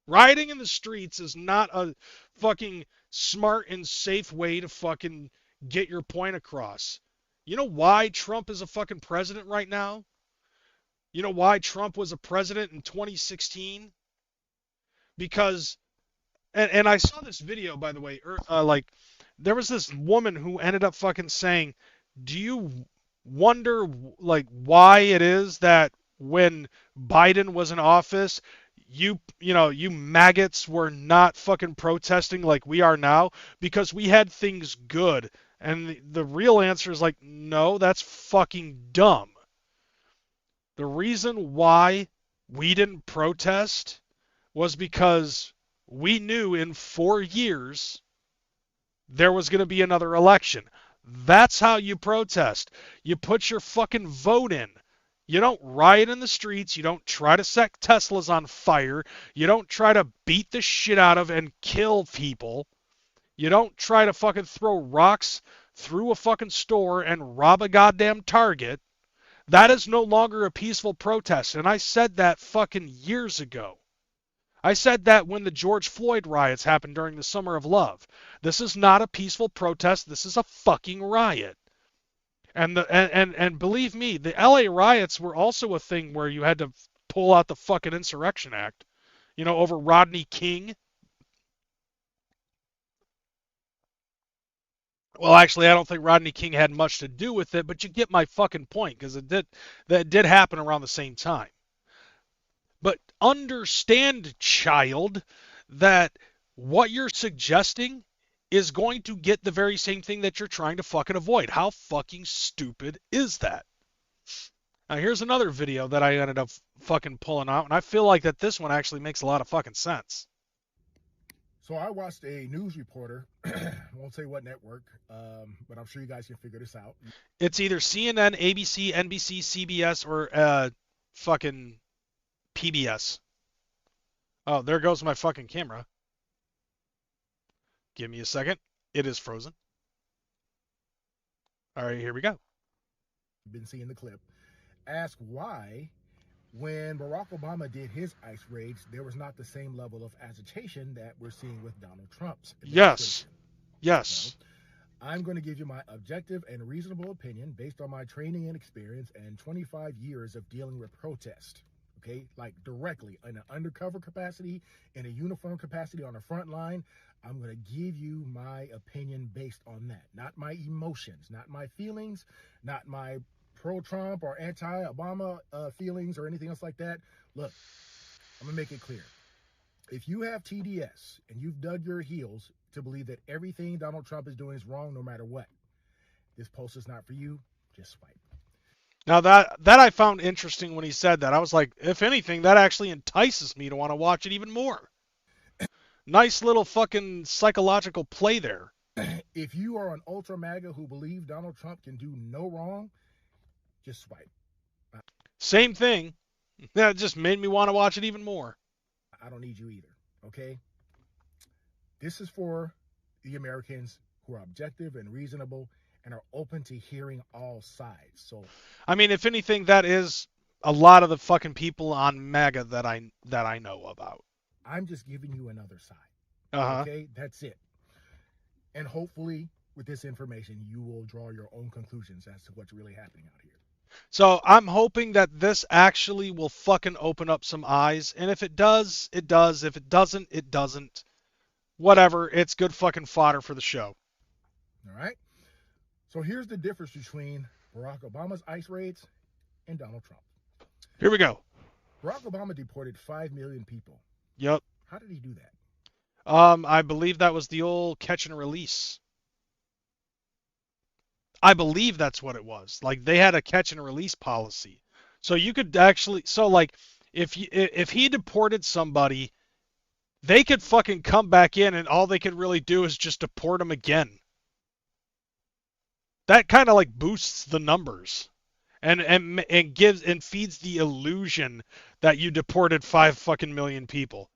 Rioting in the streets is not a fucking smart and safe way to fucking get your point across. You know why Trump is a fucking president right now? You know why Trump was a president in 2016? Because, and I saw this video, by the way, like, there was this woman who ended up fucking saying, do you wonder, like, why it is that when Biden was in office, you maggots were not fucking protesting like we are now? Because we had things good. And the real answer is like, no, that's fucking dumb. The reason why we didn't protest was because we knew in 4 years there was going to be another election. That's how you protest. You put your fucking vote in. You don't riot in the streets. You don't try to set Teslas on fire. You don't try to beat the shit out of and kill people. You don't try to fucking throw rocks through a fucking store and rob a goddamn Target. That is no longer a peaceful protest. And I said that fucking years ago. I said that when the George Floyd riots happened during the Summer of Love. This is not a peaceful protest. This is a fucking riot. And believe me, the LA riots were also a thing where you had to pull out the fucking Insurrection Act, over Rodney King. Well, actually, I don't think Rodney King had much to do with it, but you get my fucking point, because that did happen around the same time. But understand, child, that what you're suggesting is going to get the very same thing that you're trying to fucking avoid. How fucking stupid is that? Now, here's another video that I ended up fucking pulling out, and I feel like that this one actually makes a lot of fucking sense. So I watched a news reporter, I won't say what network, but I'm sure you guys can figure this out. It's either CNN, ABC, NBC, CBS, or fucking PBS. Oh, there goes my fucking camera. Give me a second. It is frozen. All right, here we go. Been seeing the clip. Ask why, when Barack Obama did his ICE raids, there was not the same level of agitation that we're seeing with Donald Trump's administration. Yes. So, I'm going to give you my objective and reasonable opinion based on my training and experience and 25 years of dealing with protest. Okay, like directly in an undercover capacity, in a uniform capacity on the front line. I'm going to give you my opinion based on that, not my emotions, not my feelings, not my pro-Trump or anti-Obama feelings or anything else like that. Look, I'm going to make it clear. If you have TDS and you've dug your heels to believe that everything Donald Trump is doing is wrong no matter what, this post is not for you. Just swipe. Now that I found interesting when he said that. I was like, if anything, that actually entices me to want to watch it even more. Nice little fucking psychological play there. If you are an ultra MAGA who believes Donald Trump can do no wrong, just swipe. Same thing. That just made me want to watch it even more. I don't need you either, okay? This is for the Americans who are objective and reasonable and are open to hearing all sides. So, I mean, if anything, that is a lot of the fucking people on MAGA that I know about. I'm just giving you another side. Uh-huh. Okay, that's it. And hopefully, with this information, you will draw your own conclusions as to what's really happening out here. So I'm hoping that this actually will fucking open up some eyes. And if it does, it does. If it doesn't, it doesn't. Whatever. It's good fucking fodder for the show. All right. So here's the difference between Barack Obama's ICE raids and Donald Trump. Here we go. Barack Obama deported 5 million people. Yep. How did he do that? I believe that was the old catch and release. I believe that's what it was. Like, they had a catch and release policy. So you could actually, so like, if he deported somebody, they could fucking come back in and all they could really do is just deport them again. That kind of like boosts the numbers and gives and feeds the illusion that you deported 5 fucking million people.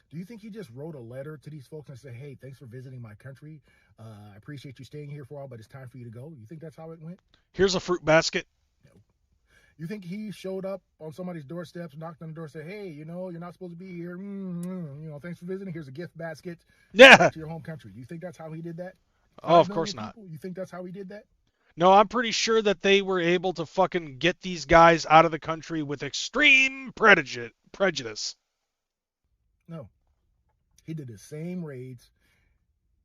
Do you think he just wrote a letter to these folks and said, hey, thanks for visiting my country. I appreciate you staying here for a while, but it's time for you to go. You think that's how it went? Here's a fruit basket. No. You think he showed up on somebody's doorsteps, knocked on the door, said, hey, you know, you're not supposed to be here. You know, thanks for visiting. Here's a gift basket. Yeah. Back to your home country. Do you think that's how he did that? Oh, of course not. You think that's how he did that? No, I'm pretty sure that they were able to fucking get these guys out of the country with extreme prejudice. No. He did the same raids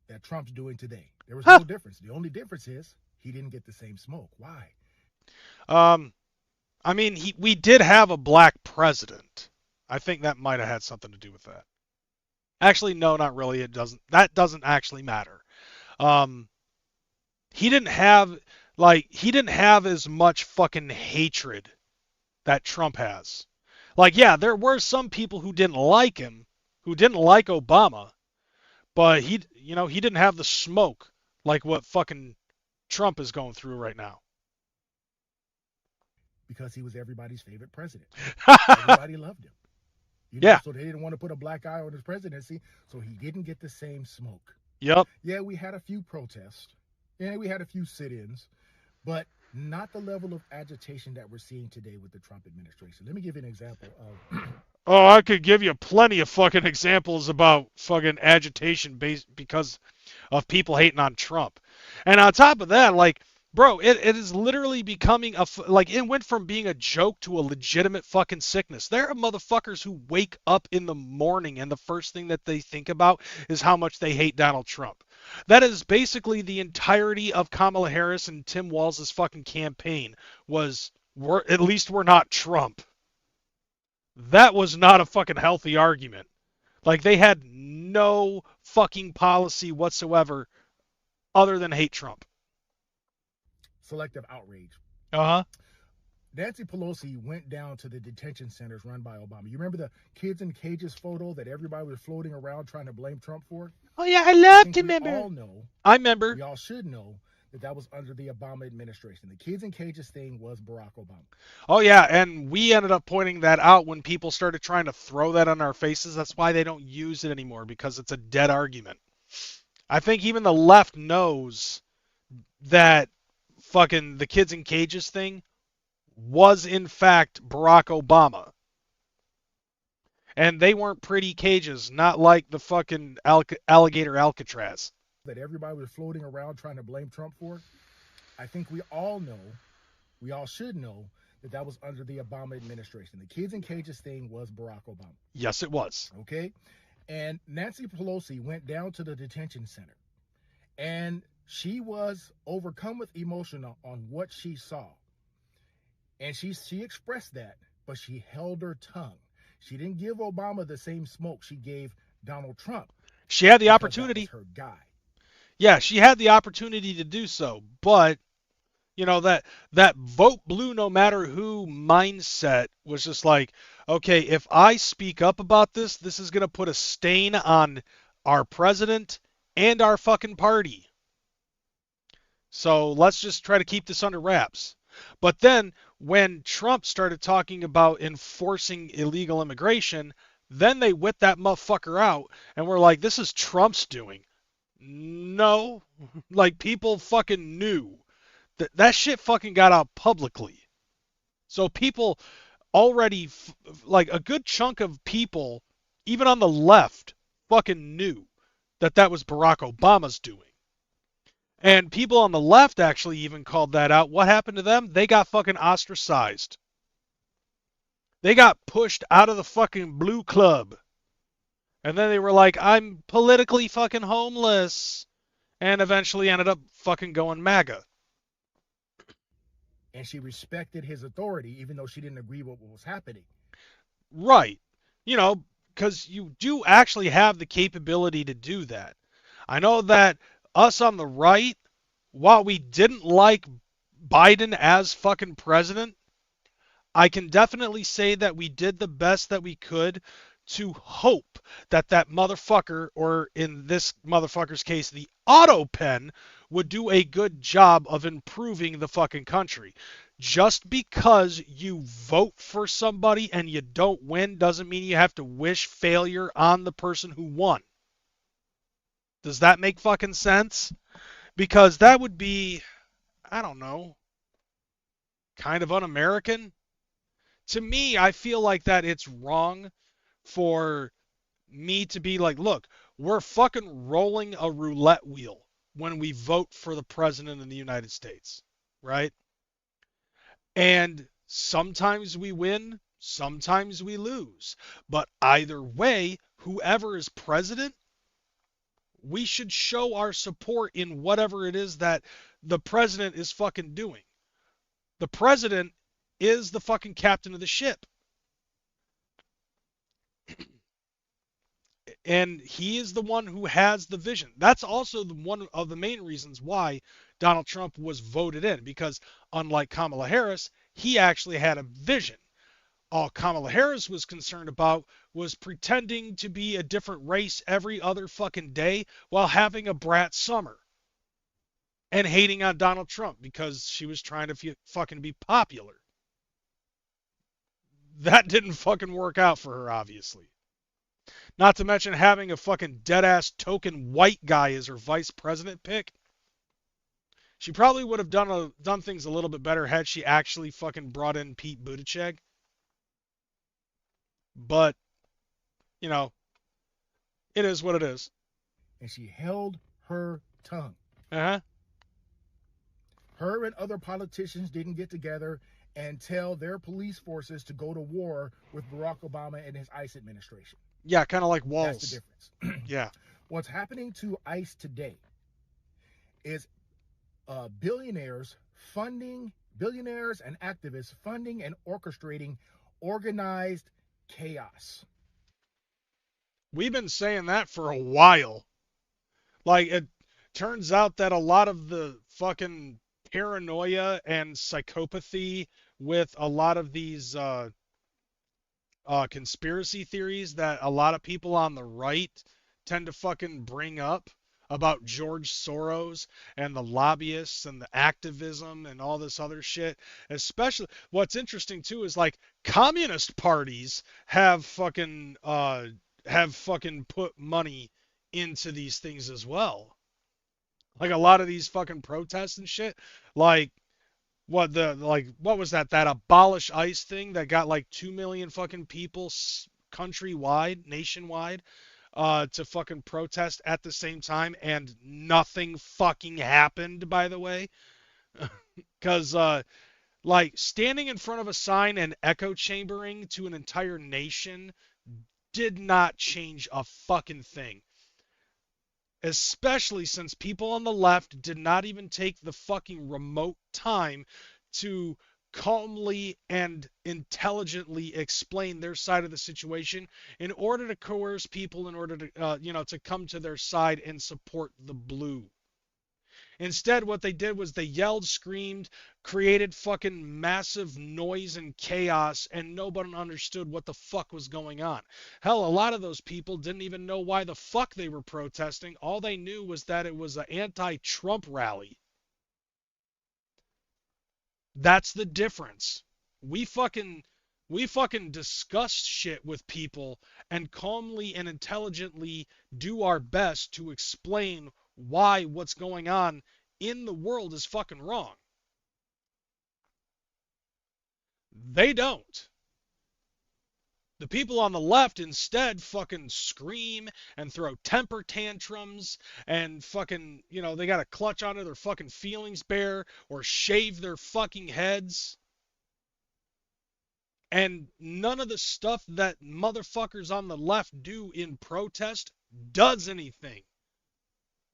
that Trump's doing today. There was no difference. The only difference is he didn't get the same smoke. Why? I mean, we did have a black president. I think that might have had something to do with that. Actually, no, not really. It doesn't. That doesn't actually matter. He didn't have as much fucking hatred that Trump has. Like, yeah, there were some people who didn't like him, who didn't like Obama, but he didn't have the smoke like what fucking Trump is going through right now. Because he was everybody's favorite president. Everybody loved him. Yeah. So they didn't want to put a black eye on his presidency, so he didn't get the same smoke. Yep. Yeah, we had a few protests. Yeah, we had a few sit-ins, but not the level of agitation that we're seeing today with the Trump administration. Let me give you an example of... Oh, I could give you plenty of fucking examples about fucking agitation based because of people hating on Trump. And on top of that, like, bro, it is literally becoming it went from being a joke to a legitimate fucking sickness. There are motherfuckers who wake up in the morning and the first thing that they think about is how much they hate Donald Trump. That is basically the entirety of Kamala Harris and Tim Walz's fucking campaign was, at least we're not Trump. That was not a fucking healthy argument. Like, they had no fucking policy whatsoever other than hate Trump. Selective outrage. Uh-huh. Nancy Pelosi went down to the detention centers run by Obama. You remember the kids in cages photo that everybody was floating around trying to blame Trump for? Oh, yeah, I love to remember. We all know. I remember. We all should know that was under the Obama administration. The kids in cages thing was Barack Obama. Oh, yeah, and we ended up pointing that out when people started trying to throw that on our faces. That's why they don't use it anymore, because it's a dead argument. I think even the left knows that fucking the kids in cages thing was, in fact, Barack Obama. And they weren't pretty cages, not like the fucking alligator Alcatraz. That everybody was floating around trying to blame Trump for. I think we all know, we all should know, that was under the Obama administration. The kids in cages thing was Barack Obama. Yes, it was. Okay? And Nancy Pelosi went down to the detention center. And she was overcome with emotion on what she saw. And she expressed that, but she held her tongue. She didn't give Obama the same smoke she gave Donald Trump. She had the opportunity. That was her guy. Yeah, she had the opportunity to do so, but you know, that vote blue no matter who mindset was just like, okay, if I speak up about this, this is going to put a stain on our president and our fucking party. So let's just try to keep this under wraps. But then when Trump started talking about enforcing illegal immigration, Then they whipped that motherfucker out and were like, this is Trump's doing. No. Like, people fucking knew. That shit fucking got out publicly. So people already, like, a good chunk of people, even on the left, fucking knew that that was Barack Obama's doing. And people on the left actually even called that out. What happened to them? They got fucking ostracized. They got pushed out of the fucking blue club. And then they were like, I'm politically fucking homeless. And eventually ended up fucking going MAGA. And she respected his authority, even though she didn't agree with what was happening. Right. You know, because you do actually have the capability to do that. I know that us on the right, while we didn't like Biden as fucking president, I can definitely say that we did the best that we could to hope that that motherfucker, or in this motherfucker's case, the auto pen, would do a good job of improving the fucking country. Just because you vote for somebody and you don't win doesn't mean you have to wish failure on the person who won. Does that make fucking sense? Because that would be, I don't know, kind of un-American. To me, I feel like that it's wrong for me to be like, look, we're fucking rolling a roulette wheel when we vote for the president of the United States, right? And sometimes we win, sometimes we lose. But either way, whoever is president, we should show our support in whatever it is that the president is fucking doing. The president is the fucking captain of the ship. And he is the one who has the vision. That's also one of the main reasons why Donald Trump was voted in, because unlike Kamala Harris, he actually had a vision. All Kamala Harris was concerned about was pretending to be a different race every other fucking day while having a brat summer and hating on Donald Trump because she was trying to fucking be popular. That didn't fucking work out for her, obviously. Not to mention having a fucking dead-ass token white guy as her vice president pick. She probably would have done things a little bit better had she actually fucking brought in Pete Buttigieg. But, you know, it is what it is. And she held her tongue. Uh-huh. Her and other politicians didn't get together and tell their police forces to go to war with Barack Obama and his ICE administration. Yeah, kind of like walls. That's the difference. Yeah. What's happening to ICE today is billionaires and activists funding and orchestrating organized chaos. We've been saying that for a while. Like, it turns out that a lot of the fucking paranoia and psychopathy with a lot of these conspiracy theories that a lot of people on the right tend to fucking bring up about George Soros and the lobbyists and the activism and all this other shit. Especially, what's interesting too is like communist parties have fucking put money into these things as well. Like a lot of these fucking protests and shit. Like what was that abolish ICE thing that got like 2 million fucking people countrywide, nationwide, to fucking protest at the same time, and nothing fucking happened, by the way. Because like standing in front of a sign and echo chambering to an entire nation did not change a fucking thing. Especially since people on the left did not even take the fucking remote time to calmly and intelligently explain their side of the situation in order to coerce people, in order to, to come to their side and support the blue. Instead, what they did was they yelled, screamed, created fucking massive noise and chaos, and nobody understood what the fuck was going on. Hell, a lot of those people didn't even know why the fuck they were protesting. All they knew was that it was an anti-Trump rally. That's the difference. We fucking We fucking discuss shit with people and calmly and intelligently do our best to explain why what's going on in the world is fucking wrong. They don't. The people on the left instead fucking scream and throw temper tantrums and fucking, they got to clutch onto their fucking feelings bare or shave their fucking heads. And none of the stuff that motherfuckers on the left do in protest does anything.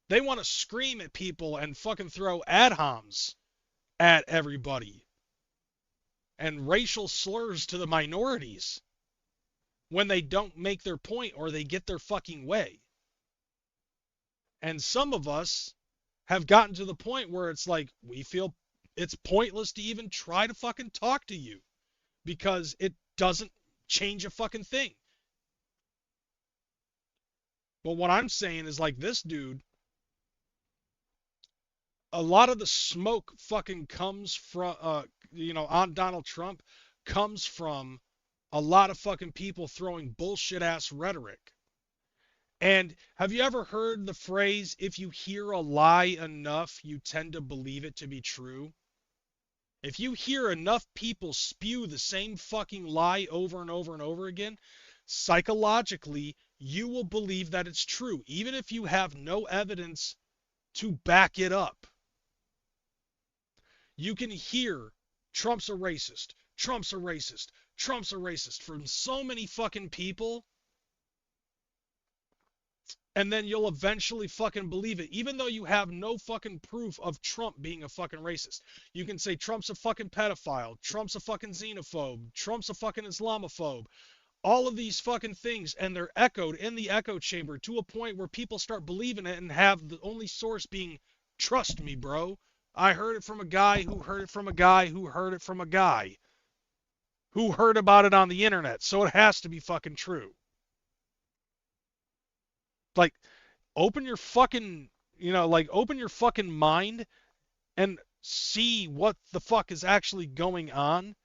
They want to scream at people and fucking throw ad homs at everybody. And racial slurs to the minorities when they don't make their point or they get their fucking way. And some of us have gotten to the point where it's like we feel it's pointless to even try to fucking talk to you because it doesn't change a fucking thing. But what I'm saying is like this dude, a lot of the smoke fucking comes from, on Donald Trump comes from a lot of fucking people throwing bullshit ass rhetoric. And have you ever heard the phrase, if you hear a lie enough, you tend to believe it to be true? If you hear enough people spew the same fucking lie over and over and over again, psychologically, you will believe that it's true, even if you have no evidence to back it up. You can hear Trump's a racist, Trump's a racist, Trump's a racist from so many fucking people, and then you'll eventually fucking believe it, even though you have no fucking proof of Trump being a fucking racist. You can say Trump's a fucking pedophile, Trump's a fucking xenophobe, Trump's a fucking Islamophobe, all of these fucking things, and they're echoed in the echo chamber to a point where people start believing it and have the only source being, trust me, bro. I heard it from a guy who heard it from a guy who heard it from a guy who heard about it on the internet, so it has to be fucking true. Like, open your fucking mind and see what the fuck is actually going on,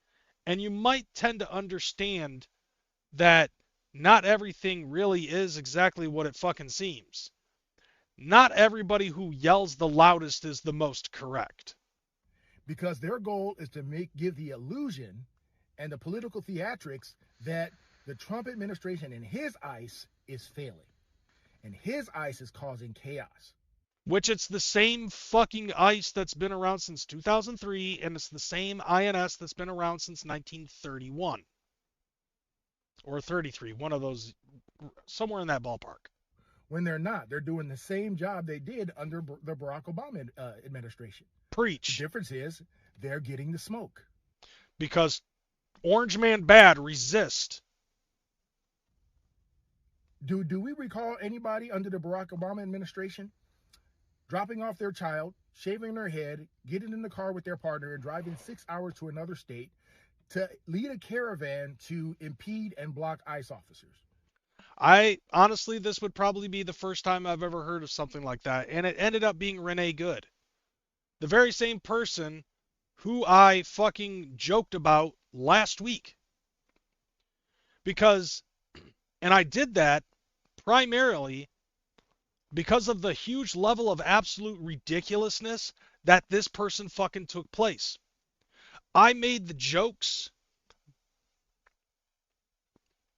and you might tend to understand that not everything really is exactly what it fucking seems. Not everybody who yells the loudest is the most correct. Because their goal is to give the illusion and the political theatrics that the Trump administration in his eyes is failing. And his ICE is causing chaos. Which it's the same fucking ICE that's been around since 2003, and it's the same INS that's been around since 1931. Or 33, one of those, somewhere in that ballpark. When they're not. They're doing the same job they did under the Barack Obama administration. Preach. The difference is they're getting the smoke. Because Orange Man bad, resist. Do we recall anybody under the Barack Obama administration dropping off their child, shaving their head, getting in the car with their partner, and driving 6 hours to another state to lead a caravan to impede and block ICE officers? Honestly, this would probably be the first time I've ever heard of something like that, and it ended up being Renee Good. The very same person who I fucking joked about last week. And I did that primarily because of the huge level of absolute ridiculousness that this person fucking took place. I made the jokes.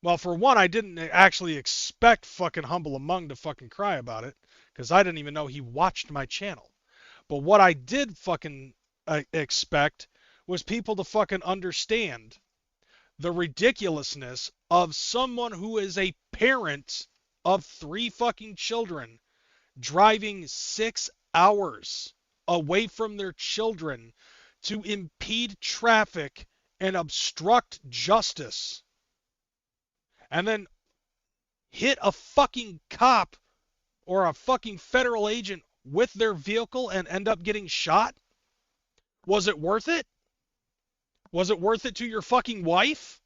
Well, for one, I didn't actually expect fucking Humble Among to fucking cry about it, because I didn't even know he watched my channel. But what I did fucking expect was people to fucking understand the ridiculousness of someone who is a parent of 3 fucking children driving 6 hours away from their children to impede traffic and obstruct justice, and then hit a fucking cop or a fucking federal agent with their vehicle and end up getting shot? Was it worth it? Was it worth it to your fucking wife?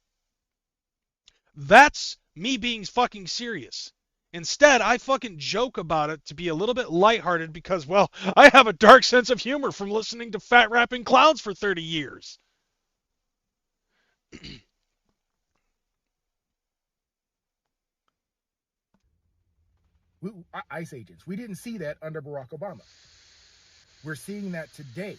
That's me being fucking serious. Instead, I fucking joke about it to be a little bit lighthearted because, well, I have a dark sense of humor from listening to fat rapping clowns for 30 years. ICE agents. We didn't see that under Barack Obama. We're seeing that today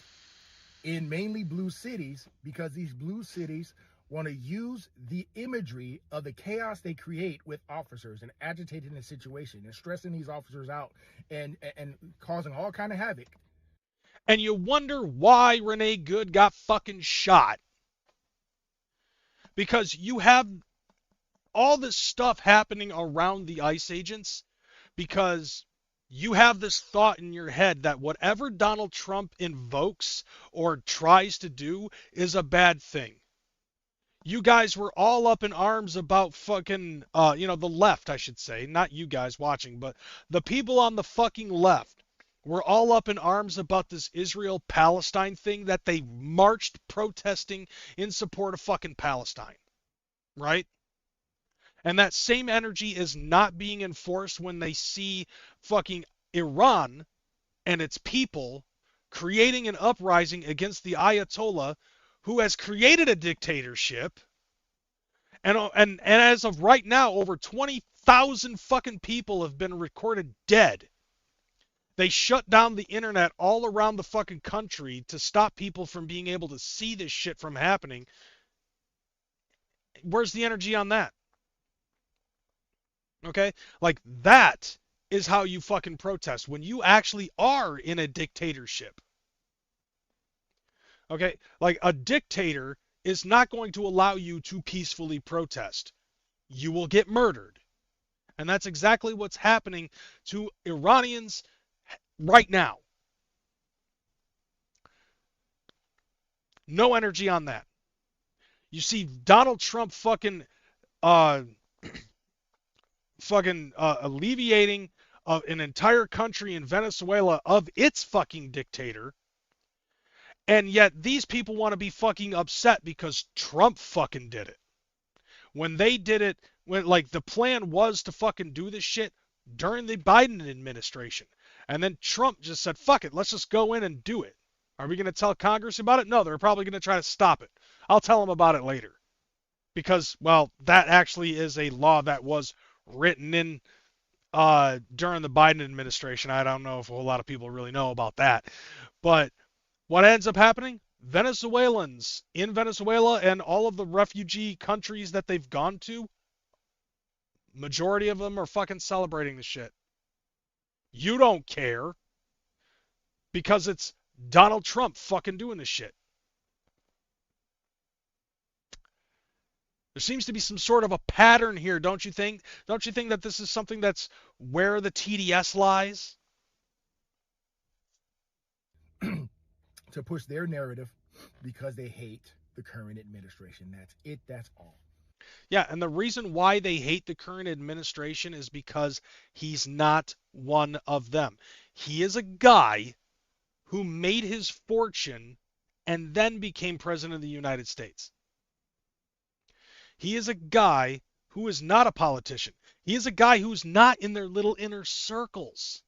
in mainly blue cities because these blue cities want to use the imagery of the chaos they create with officers and agitating the situation and stressing these officers out and causing all kind of havoc. And you wonder why Renee Good got fucking shot. Because you have all this stuff happening around the ICE agents because you have this thought in your head that whatever Donald Trump invokes or tries to do is a bad thing. You guys were all up in arms about fucking, the left, I should say. Not you guys watching, but the people on the fucking left were all up in arms about this Israel-Palestine thing that they marched protesting in support of fucking Palestine. Right? And that same energy is not being enforced when they see fucking Iran and its people creating an uprising against the Ayatollah who has created a dictatorship. And as of right now, over 20,000 fucking people have been recorded dead. They shut down the internet all around the fucking country to stop people from being able to see this shit from happening. Where's the energy on that? Okay? Like, that is how you fucking protest. When you actually are in a dictatorship. Okay? Like, a dictator is not going to allow you to peacefully protest. You will get murdered. And that's exactly what's happening to Iranians right now. No energy on that. You see Donald Trump fucking alleviating an entire country in Venezuela of its fucking dictator. And yet these people want to be fucking upset because Trump fucking did it. When they did it, when like the plan was to fucking do this shit during the Biden administration. And then Trump just said, fuck it, let's just go in and do it. Are we going to tell Congress about it? No, they're probably going to try to stop it. I'll tell them about it later. Because, well, that actually is a law that was written in during the Biden administration. I don't know if a whole lot of people really know about that. But what ends up happening? Venezuelans in Venezuela and all of the refugee countries that they've gone to, majority of them are fucking celebrating the shit. You don't care because it's Donald Trump fucking doing this shit. There seems to be some sort of a pattern here, don't you think? Don't you think that this is something that's where the TDS lies? To push their narrative because they hate the current administration. That's it. That's all. Yeah, and the reason why they hate the current administration is because he's not one of them. He is a guy who made his fortune and then became president of the United States. He is a guy who is not a politician. He is a guy who's not in their little inner circles.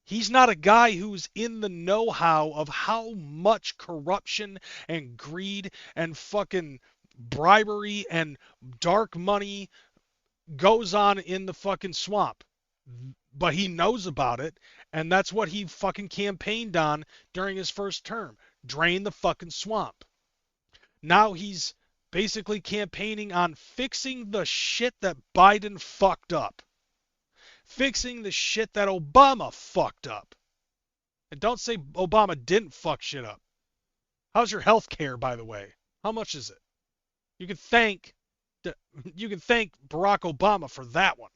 He's not a guy who's in the know-how of how much corruption and greed and fucking bribery and dark money goes on in the fucking swamp. But he knows about it, and that's what he fucking campaigned on during his first term. Drain the fucking swamp. Now he's basically campaigning on fixing the shit that Biden fucked up. Fixing the shit that Obama fucked up. And don't say Obama didn't fuck shit up. How's your health care, by the way? How much is it? You can thank Barack Obama for that one.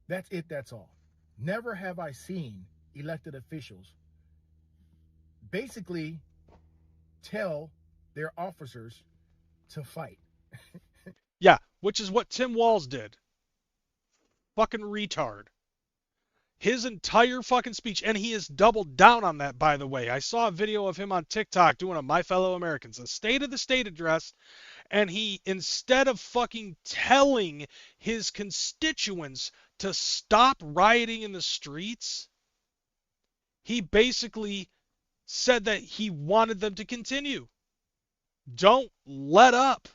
That's it. That's all. Never have I seen elected officials basically tell their officers to fight. Yeah, which is what Tim Walz did. Fucking retard. His entire fucking speech, and he has doubled down on that, by the way. I saw a video of him on TikTok doing a My Fellow Americans, a State of the State address, and he, instead of fucking telling his constituents to stop rioting in the streets, he basically said that he wanted them to continue. Don't let up.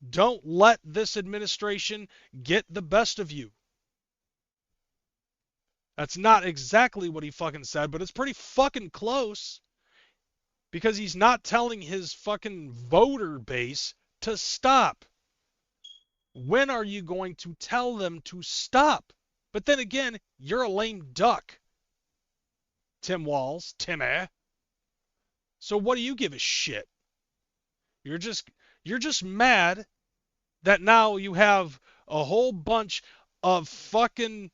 Don't let this administration get the best of you. That's not exactly what he fucking said, but it's pretty fucking close. Because he's not telling his fucking voter base to stop. When are you going to tell them to stop? But then again, you're a lame duck, Tim Walz, Timmy. So what do you give a shit? You're just mad that now you have a whole bunch of fucking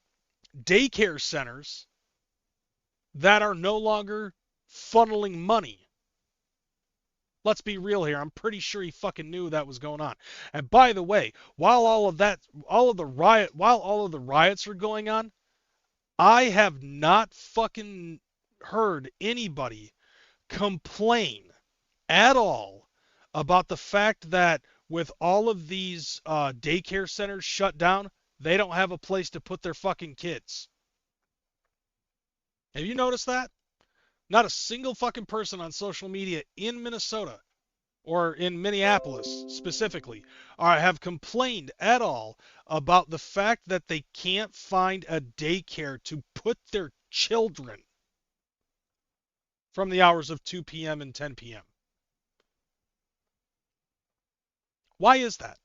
daycare centers that are no longer funneling money. Let's be real here. I'm pretty sure he fucking knew that was going on. And by the way, while all of the riots are going on, I have not fucking heard anybody complain at all about the fact that with all of these daycare centers shut down, they don't have a place to put their fucking kids. Have you noticed that? Not a single fucking person on social media in Minnesota or in Minneapolis specifically have complained at all about the fact that they can't find a daycare to put their children from the hours of 2 p.m. and 10 p.m. Why is that?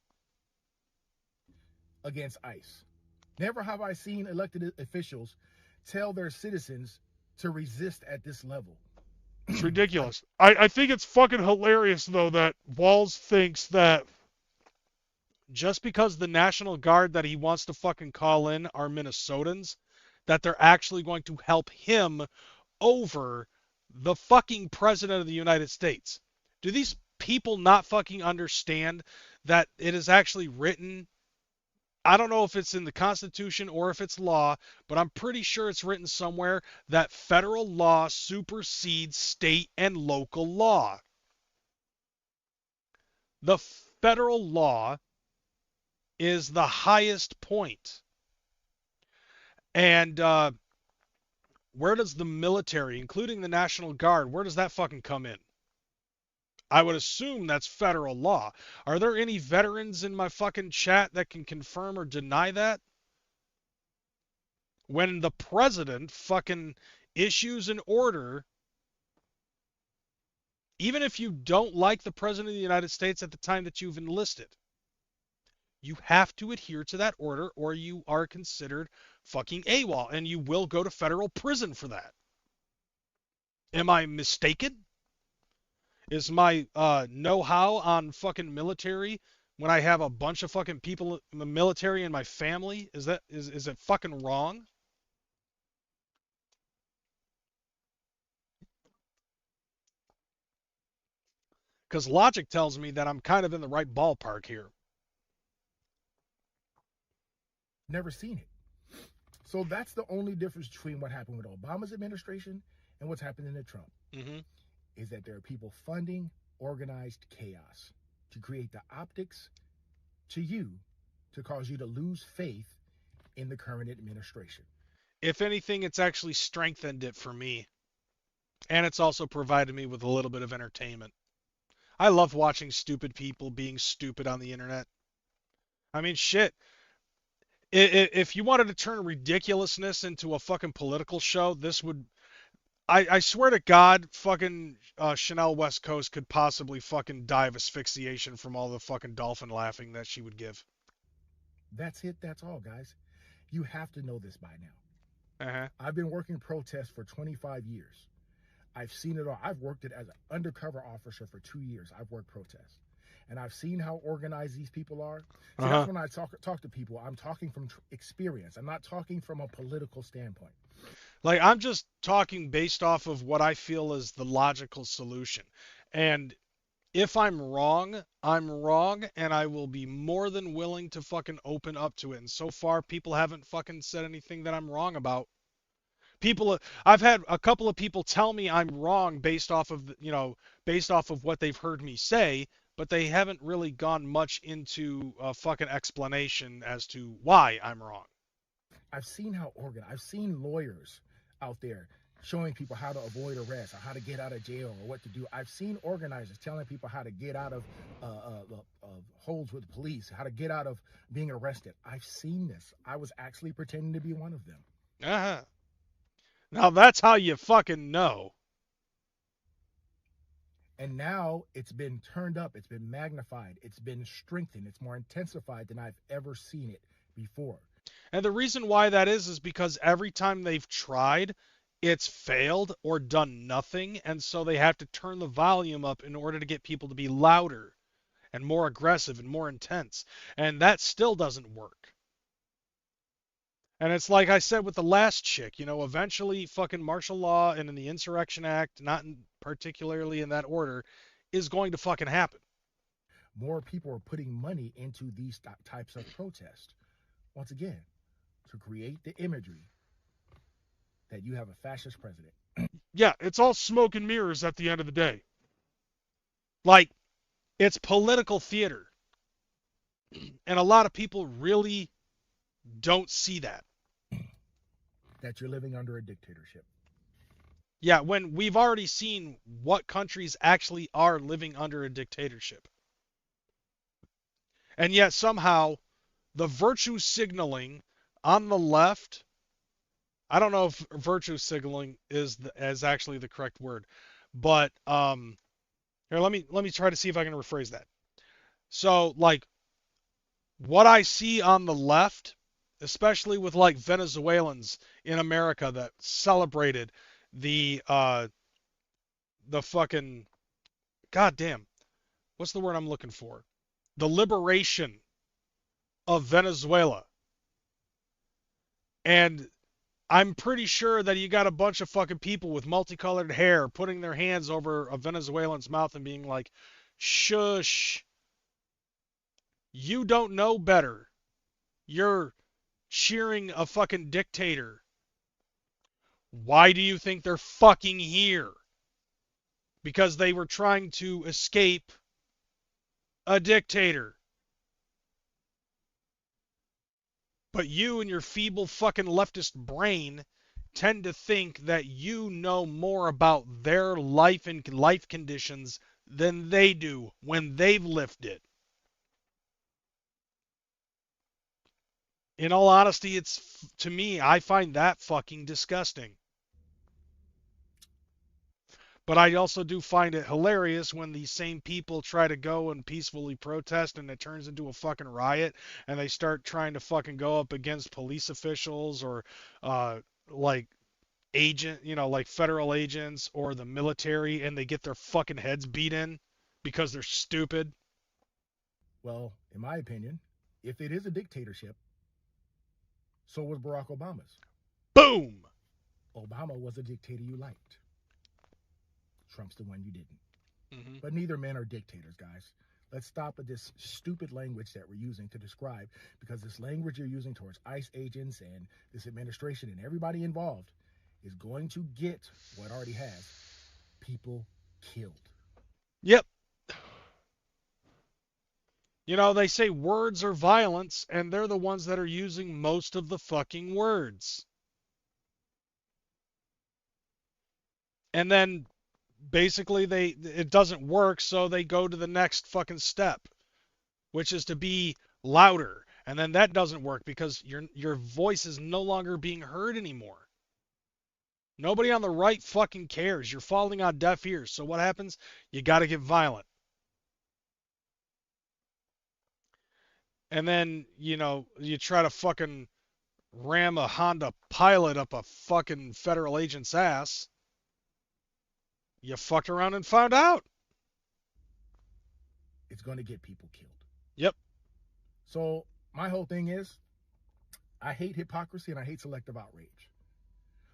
Against ICE. Never have I seen elected officials tell their citizens to resist at this level. It's ridiculous. I think it's fucking hilarious, though, that Walz thinks that just because the National Guard that he wants to fucking call in are Minnesotans, that they're actually going to help him over the fucking President of the United States. Do these people not fucking understand that it is actually written? I don't know if it's in the Constitution or if it's law, but I'm pretty sure it's written somewhere that federal law supersedes state and local law. The federal law is the highest point. And where does the military, including the National Guard, where does that fucking come in? I would assume that's federal law. Are there any veterans in my fucking chat that can confirm or deny that? When the president fucking issues an order, even if you don't like the president of the United States at the time that you've enlisted, you have to adhere to that order or you are considered fucking AWOL and you will go to federal prison for that. Am I mistaken? Is my know-how on fucking military when I have a bunch of fucking people in the military in my family, is it fucking wrong? Because logic tells me that I'm kind of in the right ballpark here. Never seen it. So that's the only difference between what happened with Obama's administration and what's happening to Trump. Mm-hmm. Is that there are people funding organized chaos to create the optics to you to cause you to lose faith in the current administration. If anything, it's actually strengthened it for me. And it's also provided me with a little bit of entertainment. I love watching stupid people being stupid on the internet. I mean, shit. If you wanted to turn ridiculousness into a fucking political show, this would... I swear to God, fucking Chanel West Coast could possibly fucking die of asphyxiation from all the fucking dolphin laughing that she would give. That's it. That's all, guys. You have to know this by now. Uh-huh. I've been working protests for 25 years. I've seen it all. I've worked it as an undercover officer for 2 years. I've worked protests. And I've seen how organized these people are. So that's when I talk to people. I'm talking from experience. I'm not talking from a political standpoint. Like, I'm just talking based off of what I feel is the logical solution. And if I'm wrong, and I will be more than willing to fucking open up to it. And so far, people haven't fucking said anything that I'm wrong about. I've had a couple of people tell me I'm wrong based off of, based off of what they've heard me say, but they haven't really gone much into a fucking explanation as to why I'm wrong. I've seen how organized. I've seen lawyers out there showing people how to avoid arrest or how to get out of jail or what to do. I've seen organizers telling people how to get out of holds with the police, how to get out of being arrested. I've seen this. I was actually pretending to be one of them. Uh-huh. Now that's how you fucking know. And now it's been turned up, it's been magnified, it's been strengthened, it's more intensified than I've ever seen it before. And the reason why that is because every time they've tried, it's failed or done nothing, and so they have to turn the volume up in order to get people to be louder and more aggressive and more intense. And that still doesn't work. And it's like I said with the last chick, you know, eventually fucking martial law and in the Insurrection Act, not particularly in that order, is going to fucking happen. More people are putting money into these types of protests. Once again, to create the imagery that you have a fascist president. Yeah, it's all smoke and mirrors at the end of the day. Like, it's political theater. And a lot of people really don't see that. That you're living under a dictatorship. Yeah, when we've already seen what countries actually are living under a dictatorship. And yet somehow the virtue signaling on the left, I don't know if virtue signaling is actually the correct word, but here, let me try to see if I can rephrase that. So, like, what I see on the left, especially with like Venezuelans in America that celebrated the fucking, goddamn, what's the word I'm looking for? The liberation of Venezuela. And I'm pretty sure that you got a bunch of fucking people with multicolored hair putting their hands over a Venezuelan's mouth and being like, shush, you don't know better. You're cheering a fucking dictator. Why do you think they're fucking here? Because they were trying to escape a dictator. But you and your feeble fucking leftist brain tend to think that you know more about their life and life conditions than they do when they've lived it. In all honesty, to me, I find that fucking disgusting. But I also do find it hilarious when these same people try to go and peacefully protest and it turns into a fucking riot and they start trying to fucking go up against police officials or like like federal agents or the military and they get their fucking heads beat in because they're stupid. Well, in my opinion, if it is a dictatorship, so was Barack Obama's. Boom! Obama was a dictator you liked. Trump's the one you didn't. Mm-hmm. But neither men are dictators, guys. Let's stop with this stupid language that we're using to describe, because this language you're using towards ICE agents and this administration and everybody involved is going to get what already has people killed. Yep. You know, they say words are violence, and they're the ones that are using most of the fucking words. And then basically it doesn't work, so they go to the next fucking step, which is to be louder. And then that doesn't work because your voice is no longer being heard anymore. Nobody on the right fucking cares. You're falling on deaf ears. So what happens? You got to get violent. And then, you try to fucking ram a Honda Pilot up a fucking federal agent's ass. You fucked around and found out. It's going to get people killed. Yep. So my whole thing is, I hate hypocrisy and I hate selective outrage.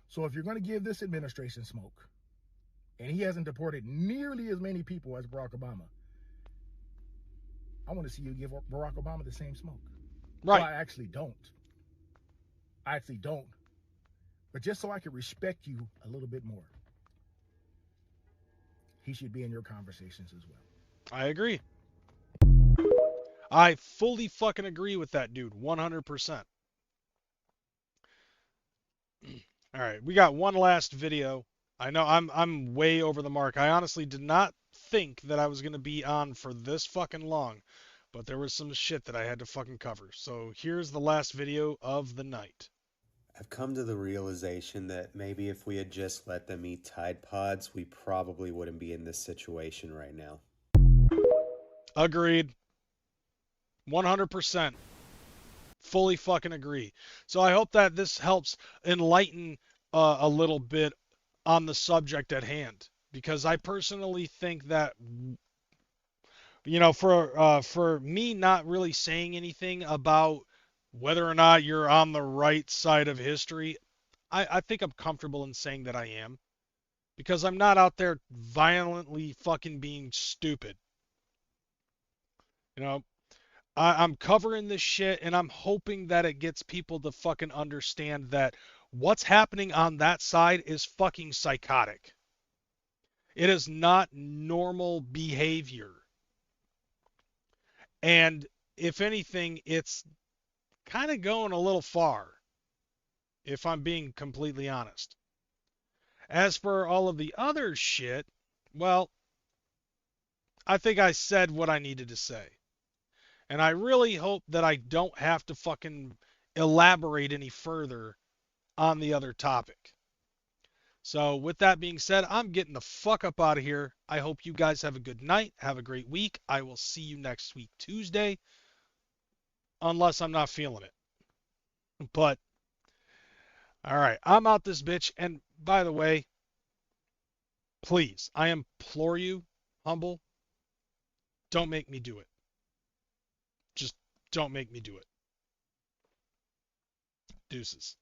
So if you're going to give this administration smoke, and he hasn't deported nearly as many people as Barack Obama, I want to see you give Barack Obama the same smoke. Right. Well, I actually don't. But just so I can respect you a little bit more, he should be in your conversations as well. I agree. I fully fucking agree with that dude, 100%. All right, we got one last video. I know I'm way over the mark. I honestly did not think that I was going to be on for this fucking long, but there was some shit that I had to fucking cover. So here's the last video of the night. I've come to the realization that maybe if we had just let them eat Tide Pods, we probably wouldn't be in this situation right now. Agreed. 100%. Fully fucking agree. So I hope that this helps enlighten a little bit on the subject at hand, because I personally think that, you know, for me not really saying anything about whether or not you're on the right side of history, I think I'm comfortable in saying that I am, because I'm not out there violently fucking being stupid. You know, I'm covering this shit, and I'm hoping that it gets people to fucking understand that what's happening on that side is fucking psychotic. It is not normal behavior. And if anything, it's kind of going a little far, if I'm being completely honest. As for all of the other shit, well, I think I said what I needed to say. And I really hope that I don't have to fucking elaborate any further on the other topic. So with that being said, I'm getting the fuck up out of here. I hope you guys have a good night. Have a great week. I will see you next week, Tuesday. Unless I'm not feeling it. But, alright, I'm out this bitch. And by the way, please, I implore you, Humble, don't make me do it. Just don't make me do it. Deuces.